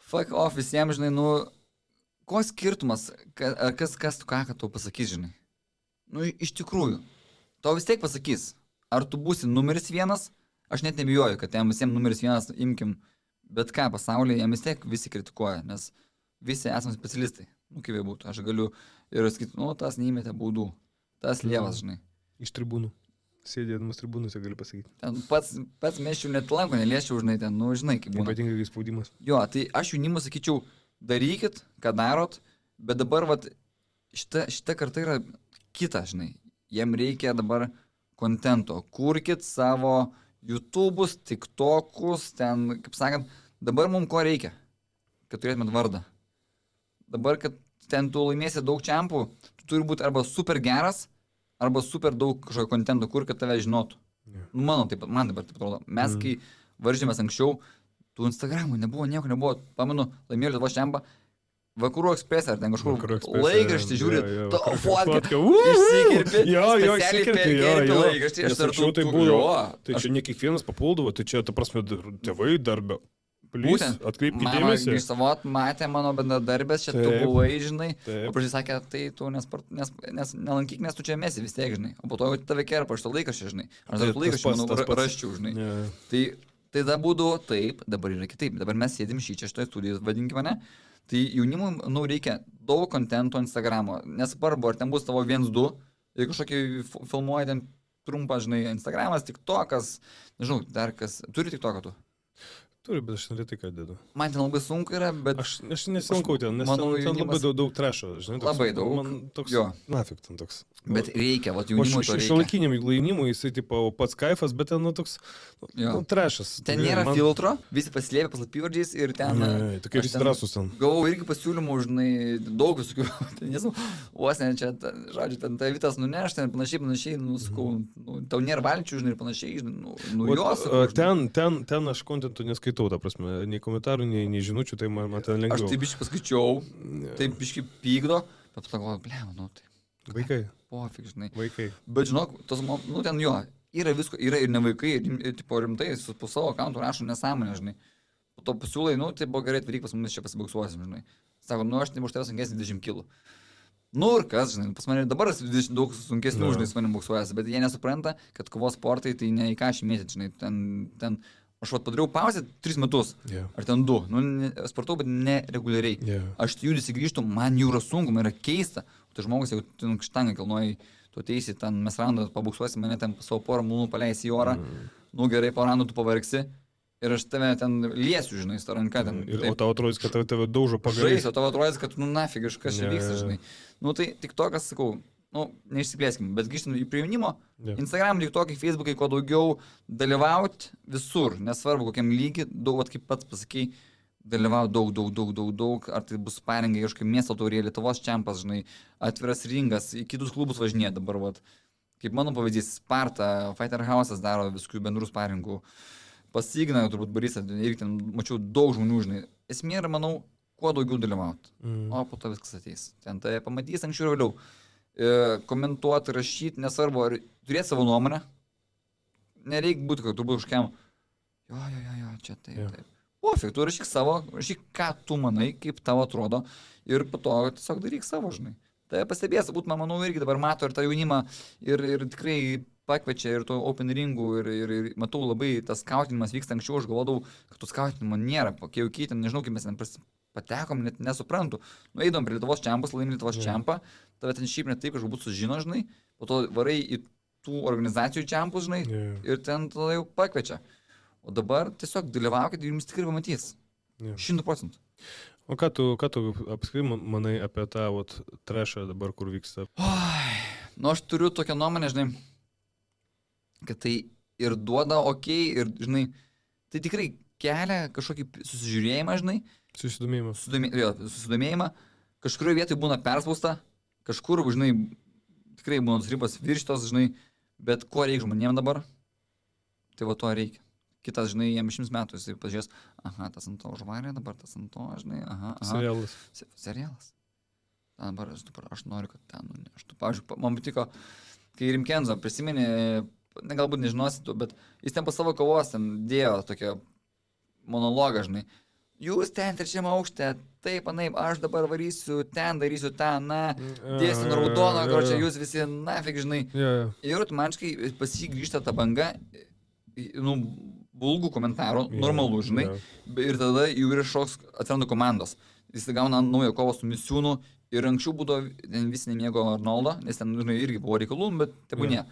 Fuck off visiems, žinai, ko skirtumas, kas tu ką tu pasakys, žinai. Iš tikrųjų, tau vis tiek pasakys, ar tu būsi numeris 1, aš net nebijoju, kad jam visiems numeris 1 imkim, bet ką pasaulyje, jam vis tiek visi kritikuoja, nes visi esame specialistai. Nu, kaip jie būtų. Aš galiu ir sakyti, nu, tas neįmetė baudų. Tas lievas, žinai. Iš tribūnų. Sėdėdamas tribūnose gali pasakyti. Ten pats meščiau net lanko, nelieščiau, žinai, ten, nu, žinai, kaip būna. Ypatingai spaudimas. Jo, tai aš jaunimui sakyčiau, darykit, ką darot, bet dabar, vat, šita karta yra kita, žinai. Jiem reikia dabar kontento. Kurkit savo YouTube'us, TikTok'us, ten, kaip sakant, dabar mums ko reikia, kad turėtumėt vardą. Dabar, kad ten tu laimėsi daug čempų, tu turi būti arba super geras, arba super daug kažkokio kontento, kur kad tave žinotų. Yeah. Nu, man dabar taip atrodo. Mes, kai varžėmės anksčiau, tų Instagramų nebuvo, nieko nebuvo. Pamenu, laimėjau Lietuvos čempą, Vakarų ekspresą, ar ten kažkur laikraštį žiūri, tavo fotką, išsikirpi, specialiai perkirpi laikraštį, aš tarp tai buvo. Tai čia ne kiekvienas papuldavo, tai čia, ta prasme, tėvai darbė. Būtent, mama iš savo matė mano bendradarbės, čia tu buvai, žinai, o pradžiai sakė, tai tu nelankyk, nes tu čia mesi vis tiek, žinai, o po to jau tave kerpa, aš to laikraščią, žinai, aš dar laikraščių, manau, raščiau, žinai. Tai tada būdavo taip, dabar yra kitaip, dabar mes sėdim šitoje studijoje, vadinkime mane, tai jaunimui, nu, reikia daug kontento Instagramo, nesvarbu, ar ten bus tavo 1-2, jeigu kažkokį filmuoji ten trumpą, žinai, Instagramas, TikTokas, nežinau, dar kas, turi TikToką tu? Turiu, bet aš neretai ką dedu. Man ten labai sunku yra, bet... Aš nesilankau ten, nes ten labai daug trešo, žinai. Labai daug. Man toks, nafik ten toks. Bet reikia, vat jaunimui to reikia. Šiuolaikiniam jaunimui jisai tipo pats kaifas, bet ten, nu, toks, nu, trešas. Ten nėra filtro, visi paslėpė paslapyvardžiais ir ten... Ne, tokie visi drąsūs ten. Gavau irgi pasiūlymų, žinai, daug visokių, nežinau, vos ne čia, žodžiu, ten ta Vitas nuneš, ten panašiai, nu, sakau, tau nėra valinčių, žinai, ir panašiai, nu, jos. Ten aš kontentų neskaitau, ta prasme, nei komentarų, nei žinučių, tai man ten lengviau. Aš taip biškai paskaičiau, taip biškai pykdo, bet pagalvoju, blema, nu tai. Vaikai. Pofik, žinai. Vaikai. Bet žinok, tos, nu ten jo, yra visko, yra ir ne vaikai, ir tipo rimtai, po savo akantų rašo nesąmonę, žinai. Po to pasiūlai, nu tai buvo gerai, atvaryk pas mumis čia pasiboksuosim, žinai. Sako, nu aš už tavęs sunkesnį 20 kilų. Nu ir kas, žinai, pas mane dabar daug sunkesnių, žinai, su manim boksuojasi, bet jie nesupranta, kad kovos sportai tai ne į ką šimėti, žinai, ten aš padariau pauzę 3 metus, ar ten 2, nu, sportau, bet nereguliariai. Aš judesi grįžtu, man jau yra sunku, man yra keista. Tai žmogus, jeigu tu štangą kalnuoji, tu ateisi, ten mes randą pabuksuosi, mane ten savo porą mūnų paleisi į orą, nu gerai, po randų tu pavargsi ir aš tave ten liesiu, žinai, su ranka ten. O tavo atrodys, kad tave daužo pagaliai. O tavo atrodys, kad, nu, nafig, kažkas čia vyksta, žinai. Nu, tai tik to, kas sakau, nu, neišsiplėskim, bet grįžtant į prie jaunimo, Instagram, TikTokai, Facebookai, kuo daugiau dalyvauti visur, nesvarbu, kokiam lygiai, daug, kaip pats pasakai, dalyvauti daug, ar tai bus sparingai, kažkaip miesto taurė, Lietuvos čempas, žinai, atviras ringas, į kitus klubus važinėja dabar, vat. Kaip mano pavyzdys, Sparta, Fighter House'as daro viskų bendrų sparingų, pasigina, turbūt Barisas, irgi ten mačiau daug žmonių, žinai. Esmė yra, manau, kuo daugiau dalyvauti, o po to viskas ateis. Ten tai pamatys anksčiau ir vėliau. Komentuoti, rašyti, nesvarbu, ar turėti savo nuomonę, nereikia būti, kad turbūt kažkiam, jo, čia taip. Pofik, tu rašyk savo, rašyk, ką tu manai, kaip tavo atrodo, ir po to tiesiog daryk savo, žinai. Tai pastebės, būt, man manau, irgi dabar mato ir tą jaunimą, ir tikrai pakviečia ir to open ringų, ir matau labai tas skautinimas vyksta anksčiau, aš galvodavau, kad to skautinimo nėra, kai jau keitėm, nežinau, kaip mes ten patekom, net nesuprantu. Nu, eidom prie Lietuvos čempos, laimė Lietuvos čempą, tave ten šiaip net taip kažkaip sužino, žinai, po to varai į tų organizacijų čempus, žinai, ir ten tada jau pakviečia. O dabar tiesiog dalyvaukit ir jums tikrai pamatys. 100%. O ką tu apskritai manai apie tą trešą dabar, kur vyksta? Nu, aš turiu tokią nuomonę, žinai, kad tai ir duoda ir, žinai, tai tikrai kelia kažkokį susižiūrėjimą, žinai. Susidomėjimą. Kažkurioje vietoje būna perspausta, kažkur, žinai, tikrai būna ribos viršytos, žinai, bet ko reikia žmonėm dabar, tai va to reikia. Kitas, žinai, jam 100 metų, jis pažiūrės, tas ant to užvarė, dabar tas ant to, žinai, Serialas. Dabar aš noriu, kad ten nuneštų. Pavyzdžiui, man patiko, kai Rimkenzo prisiminė, galbūt nežinosi tu, bet jis ten po savo kovos ten dėjo tokią monologą, žinai. Jūs ten trečiame aukšte, taip, aš dabar varysiu ten, darysiu tą, dėsiu nuo raudono, čia jūs visi, nafik, žinai. Ir automatiškai pasigrįžta ta banga, nu, bulgų komentarų, normalų, žinai, ir tada jų ir šoks atsiranda komandos. jis gauna naują kovą su Misiūnu ir anksčiau būdavo, visi nemėgo Arnoldo, nes ten, žinai, irgi buvo reikalų, bet tebūnė.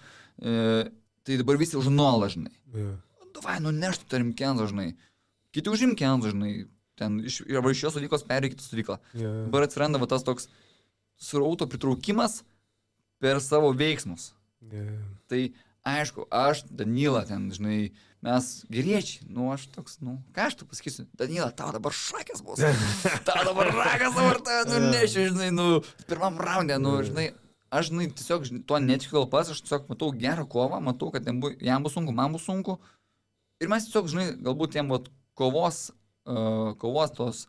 Tai dabar visi už Arnoldą, žinai. Davai, nuneštų, tarim, Kenzą, žinai. Kiti užim Kenzą, žinai. Ten iš šios stovyklos perėjo kitą stovyklą. Dabar atsiranda va tas toks srauto pritraukimas per savo veiksmus. Tai aišku, aš, Danila, ten, žinai, mes geriečiai, aš toks, ką aš tu pasakysiu, Danila, tau dabar šakės bus, tau dabar ragas dabar nunešiu, žinai, pirmam raundė, žinai, aš, žinai, tiesiog tuo netikiu gal pats, aš tiesiog matau gerą kovą, matau, kad jam bus sunku, man bus sunku, ir mes tiesiog, žinai, galbūt tiem kovos tos,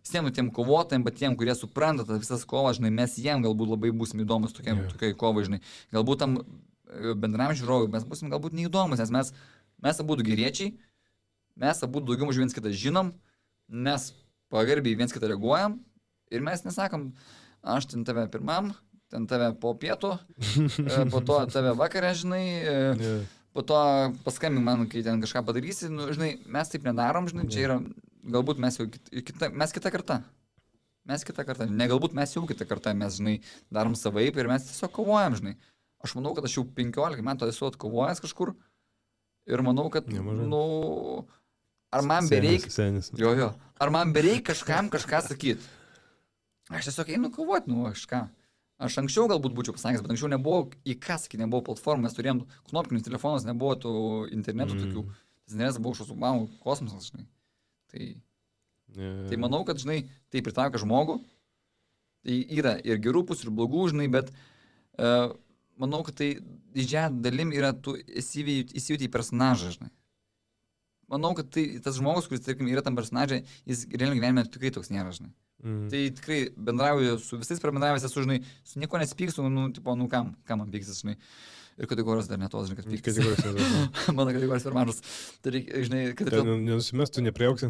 visiems tiem kovotojim, bet tiem, kurie supranta tas visas kovas, žinai, mes jiem galbūt labai būsim įdomus tokiai kovai, žinai, galbūt tam bendram žiūrovui mes būsim galbūt neįdomus, nes mes abudu geriečiai, mes abudu daugiau už viens kitą žinom, mes pagarbiai viens kitą reaguojam ir mes nesakom, aš ten tave pirmam, ten tave po pietų, po to tave vakarę, žinai, po to paskambink man, kai ten kažką padarysi, žinai, mes taip nedarom, žinai, čia yra, galbūt mes jau kitą kartą. Mes kitą kartą, ne galbūt mes jau kitą kartą, mes, žinai, darom savaip ir mes tiesiog kovojam, žinai. Aš manau, kad aš jau 15 metų esu atkovojęs kažkur ir manau, kad, ar man bereik, ar man bereik kažkam kažką sakyti. Aš tiesiog einu kovoti, kažką. Aš anksčiau galbūt būčiau pasakęs, bet anksčiau nebuvo į ką sakyti, nebuvo platformų, mes turėjom knopkinius telefonus, nebuvo tų internetų tokių. Tas neres buvo kažkoks, kosmosas, žinai. Tai manau, kad, žinai, tai pritraukia žmogų, tai yra ir gerų pusių, ir blogų, žinai, bet manau, kad tai didžiąją dalim yra tu įsijauti į personažą, žinai. Manau, kad tai tas žmogus, kuris, tarkim, yra tam personažai, jis realiai gyvenime tikrai toks nėra, žinai. Tai tikrai bendrauju su visais prabendravęs, esu, žinai, su nieko nesipykstu, kam man pyksis, žinai. Ir kategorijos dar ne tos, žinai, kad pyktis. Mano kategorijos per mažas. Tai, žinai, kad... Nenusimestų, nepriauksim.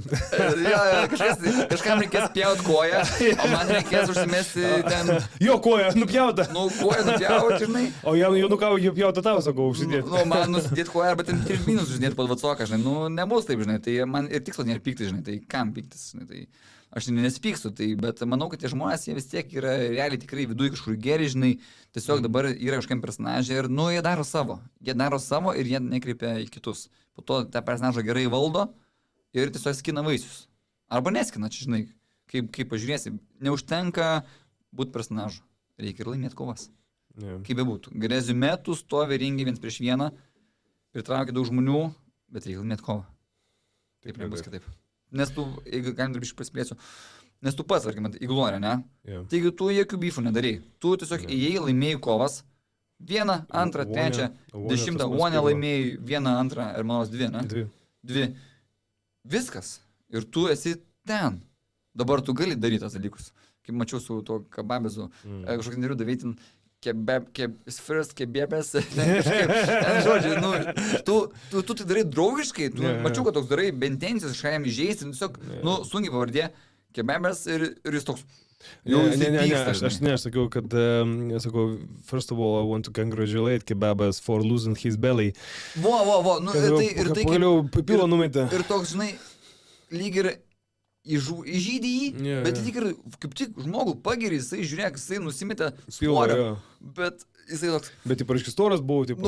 Kažkam reikės pjaut koją, o man reikės užsimesti ten... Jo, koja nupjauta. Koja nupjauta, žinai. O jau pjauta tau, sakau, užsidėti. Man nusidėti koją, arba ten 3 minus užsidėti pod vatsoką, žinai. Nebus taip, žinai. Tai man ir tikslas nėra pyktis, žinai. Tai kam pyktis, žinai. Tai... Aš nesipykstu, bet manau, kad tie žmonės, jie vis tiek yra realiai tikrai viduje kažkur geri, žinai, tiesiog dabar yra kažkam personažai ir, jie daro savo. Jie daro savo ir jie nekreipia į kitus. Po to tą personažą gerai valdo ir tiesiog skina vaisius. Arba neskina, čia, žinai, kaip pažiūrėsi, neužtenka būti personažu. Reikia ir laimėti kovas. Kaip bebūtų. Reziume tu stovi ringi viens prieš vieną, pritraukia daug žmonių, bet reikia laimėti kovą. Taip nebus kitaip. Nes tu, jeigu galim dar biškai pasiplėsiu, nes tu pats, tarkim, į glorią, ne? Taigi tu jokių bifų nedarai. Tu tiesiog įėjai, laimėjai kovas, 1, 2, 3, 10, One laimėjai 1, 2 ir manos 2, ne? 2. Viskas. Ir tu esi ten. Dabar tu gali daryti tas dalykus. Kaip mačiau su tuo kababezu, kažkokį neriu daveitin, kebėbės, žodžiu, tu tai darai draugiškai, mačiau, kad toks darai bentencijos, kažką jam įžeisti, tiesiog, sunkiai pavardė, kebėbės ir jis toks. Aš sakiau, kad, first of all, I want to congratulate Kebabas for losing his belly. Ir tai pagaliau pilo numetė. Ir toks, žinai, lyg ir įžydė jį, bet lyg ir kaip tik žmogų pagirį, jisai žiūrėk, jisai nusimetė svorio, bet jisai toks... Bet taip, aiškiai, storas buvo, tipo...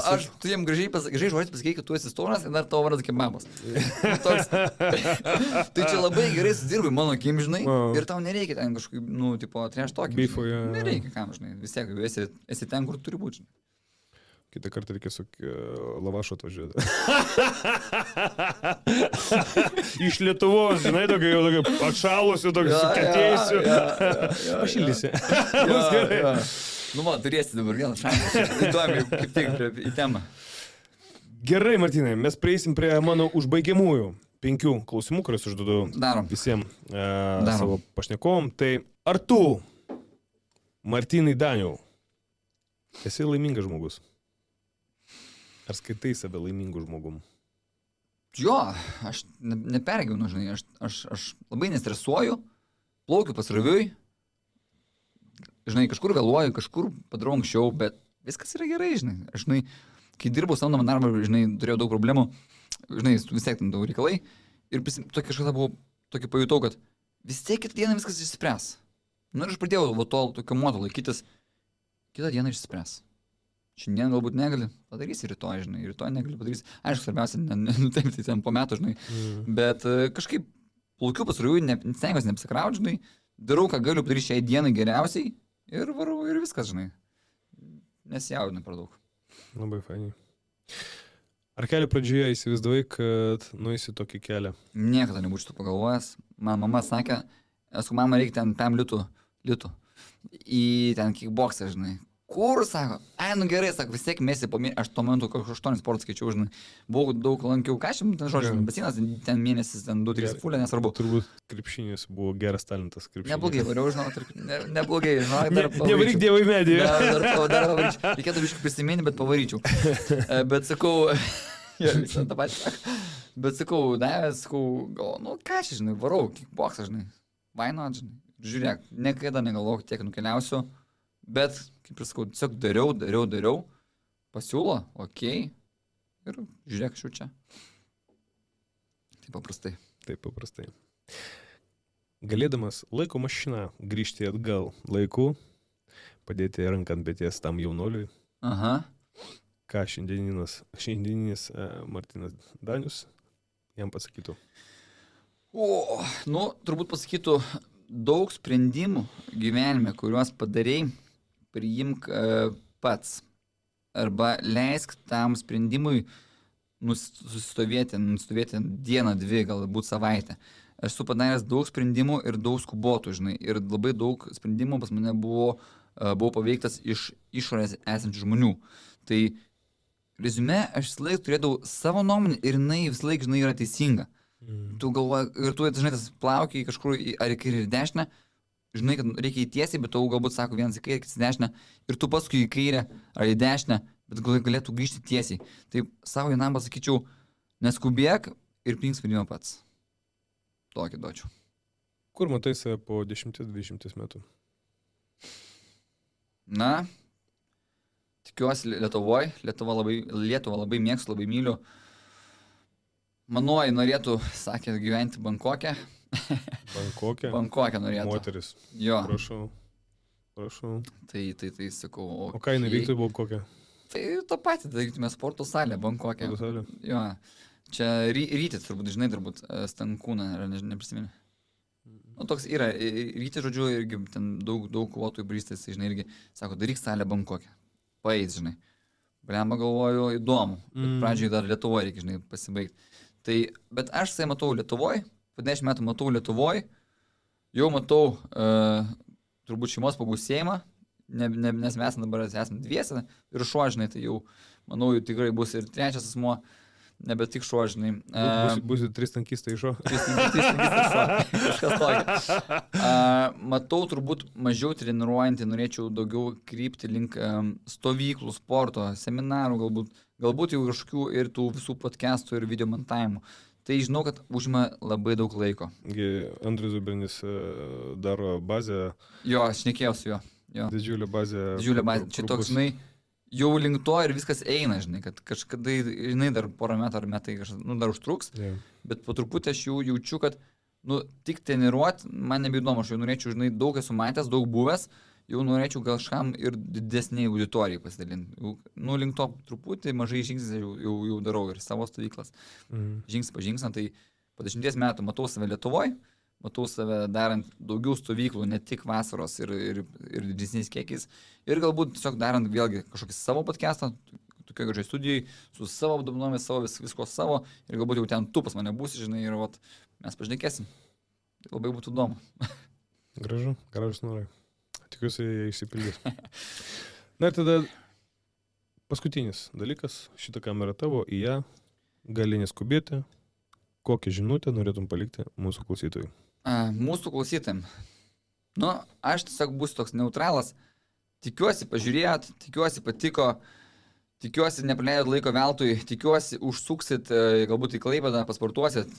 aš tu jiem gražiai žodžiais pasakėjai, kad tu esi storas ir dar tavo vardas Kebabas. Tai čia labai gerai sudirbai mano akim, žinai, ir tau nereikia ten kažkaip, treš tokį. Bifo, nereikia kam, žinai, vis tiek esi ten, kur turi būti, žinai. Kitą kartą reikia su lavašu atvažiuoti. Iš Lietuvos, žinai, jau atšalusiu, suketėjusiu. Pašildysi. Bus gerai. Turėsi dabar vieną šansą. Įdomi, kaip tik į temą. Gerai, Martynai, mes prieisim prie mano užbaigiamųjų 5 klausimų, kuriuos užduodu visiems savo pašnekovom. Tai ar tu, Martynai Daniau, esi laimingas žmogus? Ar skaitai save laimingų žmogum? Jo, aš nepergyvenu, žinai, aš labai nestresuoju, plaukiu pasroviui, žinai, kažkur vėluoju, kažkur padarau anksčiau, bet viskas yra gerai, žinai. Aš, žinai, kai dirbau samdomą darbą, žinai, turėjau daug problemų, žinai, vis tiek tam daug reikalai ir kažkada buvau, tokį pajutau, kad vis tiek kitą dieną viskas išspręs. Nu ir aš pradėjau tokio modo laikytis, kitą dieną išspręs. Šiandien galbūt negali, padarysi rytoj, žinai, rytoj negali padarysi. Aišku, svarbiausia, nutempti ten po metų, žinai, bet kažkaip plaukiu pasrujų, stengiuosi neapsikraut, žinai, darau, ką galiu padaryti šiai dienai geriausiai ir varau ir viskas, žinai. Nesijaudinu per daug. Labai fainai. Ar kelio pradžioje įsivaizdavai, kad nueisi tokį kelią? Niekada nebūčiau to pagalvojęs. Man mama sakė, mama reikia ten 5 litų į ten kickboxą, žinai. Kur, sako, nu gerai, sako, vis tiek mėsi po mėnesį, aš tuo metu 8 sportų skaičiau, žinai, buvau daug lankiau, ką šim, ten žodžiu, basinas, ten mėnesis, ten 2-3 fulė, nesvarbu. Turbūt krepšinis buvo geras talentas krepšinis. Neblogai, variau, žinau, neblogai, žinau, dar pavaryčiau. Nevaryk dievai medį. Dar pavaryčiau, reikėtų biškai prisiminti, bet pavaryčiau. Bet sakau, visą tą patį sako, bet sakau, nu ką čia, žinai, varau, kickboxą, žinai, vaino, žinai, žiūrėk, niekada negalvojau, tiek nukeliausiu. Bet, kaip ir sakau, tiesiog dariau, pasiūlo, okei, ir žiūrėk, šių čia. Taip paprastai. Galėdamas laiko mašiną grįžti atgal laiku, padėti ranką ant peties tam jaunoliui, ką šiandieninis Martynas Danius jam pasakytų? Turbūt pasakytų daug sprendimų gyvenime, kuriuos padarei, priimk pats. Arba leisk tam sprendimui nusistovėti dieną, 2, galbūt savaitę. Aš esu padaręs daug sprendimų ir daug skubotų, žinai. Ir labai daug sprendimų pas mane buvo paveiktas iš išorės esančių žmonių. Tai rezume, aš visą laiką turėdavau savo nuomonę ir jinai visą laiką, žinai, yra teisinga. Tu galvoji, ir tu, žinai, tas plaukiai kažkur ar į kairę ir dešinę, žinai, kad reikia į tiesiai, bet tau galbūt sako vienas į kairę, kitas į dešinę, ir tu paskui į kairę ar į dešinę, bet galėtų grįžti tiesiai. Tai savo vienam pasakyčiau, neskubėk ir priimk sprendimą pats. Tokį duočiau. Kur matai save po 10-20 metų? Tikiuosi Lietuvoje. Lietuvą labai mėgstu, labai myliu. Manuoji norėtų, sakė, gyventi Bankoke. Bankoke norėtų. Moteris. Jo. Prašau. Tai sakau. O ką jinai vyktų Bankoke? Tai to patį darytume sporto salę Bankoke. Sporto salę? Jo. Čia rytis turbūt, Stankūną, neprisimenu. Toks yra, rytis, žodžiu, irgi ten daug kovotojų brystės, žinai, irgi sako, daryk salę Bankoke. Paeis, žinai. Blemba galvoju, įdomu. Bet pradžiai dar Lietuvoje reikia, žinai, pasibaigti. Tai, bet aš matau Lietuvoje, po 10 metų matau Lietuvoje, jau matau turbūt šeimos pagausėjimą, nes mes dabar esame dviese ir šuo, žinai, tai jau, manau, jau tikrai bus ir 3 asmuo, nebe tik šuo, žinai. Bus 3 tankistai šuo. 3 tankistai šuo, kažkas tokio. Matau turbūt mažiau treniruojantį, norėčiau daugiau krypti link stovyklų, sporto, seminarų, galbūt jau kažkokių ir tų visų podcastų ir video montavimų. Tai žinau, kad užima labai daug laiko. Andrius Zubernis daro bazę. Jo, aš šnekėjau su juo. Didžiulė bazė. Čia toks, žinai, jau link to ir viskas eina, žinai, kad kažkada, žinai, dar porą metų ar metai, dar užtruks, bet po truputį aš jau jaučiu, kad, tik treniruoti, man nebeįdomu, aš jau norėčiau, žinai, daug esu matęs, daug buvęs, jau norėčiau gal kažkam ir didesniai auditorijai pasidalinti. Link to truputį mažai žingsnis jau darau ir savo stovyklas. Žingsnis po žingsnį, tai po 10 metų matau save Lietuvoje, matau save darant daugiau stovyklų, ne tik vasaros ir didesniais kiekiais. Ir galbūt tiesiog darant vėlgi kažkokį savo podcastą, tokio gražiai studijai, su savo apdovanomis, visko savo, ir galbūt jau ten tu pas mane būsi, žinai, ir mes pašnekėsim. Tai labai būtų įdomu. Gražus norai. Tikiuosi, jie išsipildys. Na ir tada paskutinis dalykas, šitą kamerą tavo, į ją gali neskubėti. Kokią žinutę norėtum palikti mūsų klausytojui? Mūsų klausytojim. Aš tiesiog būsiu toks neutralas. Tikiuosi pažiūrėjot, tikiuosi patiko, tikiuosi nepraleidot laiko veltui, tikiuosi užsuksit, galbūt į Klaipėdą, pasportuosit,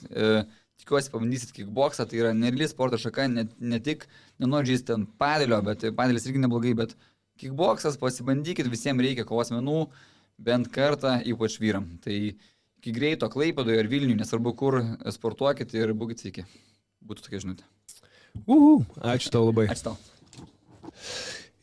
tikiuosi pabandysit kickboxą, tai yra nereali sporto šaka, ne tik nenoriu žaisti ten padelio, bet padelis irgi neblogai, bet kickboxas pasibandykit, visiems reikia kovos menų, bent kartą, ypač vyram. Tai iki greito Klaipėdoje ar Vilniuje, nesvarbu kur, sportuokit ir būkit sveiki. Būtų tokia žinutė. Ačiū tau labai. Ačiū tau.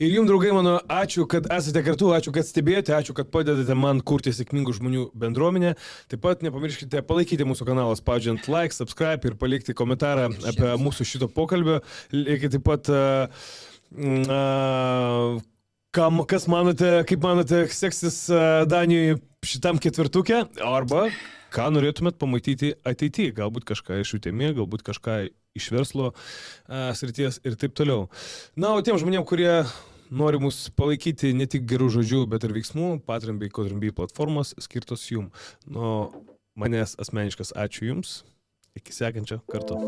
Ir jums, draugai, mano, ačiū, kad esate kartu, ačiū, kad stebėjote, ačiū, kad padedate man kurti sėkmingų žmonių bendruomenę. Taip pat nepamirškite palaikyti mūsų kanalą, spaudžiant like, subscribe ir palikti komentarą apie mūsų šito pokalbio. Lygiai taip pat, kas manote, kaip manote, seksis Danijoje šitam ketvirtukė, arba ką norėtumėt pamatyti ateityje, galbūt kažką iš UTM, galbūt kažką iš verslo srities ir taip toliau. Na, o tiem žmonėm, kurie nori mus palaikyti ne tik gerų žodžių, bet ir veiksmų, Patreon bei Codrumby platformos skirtos jums. Nuo manęs asmeniškas ačiū jums. Iki sekančio karto.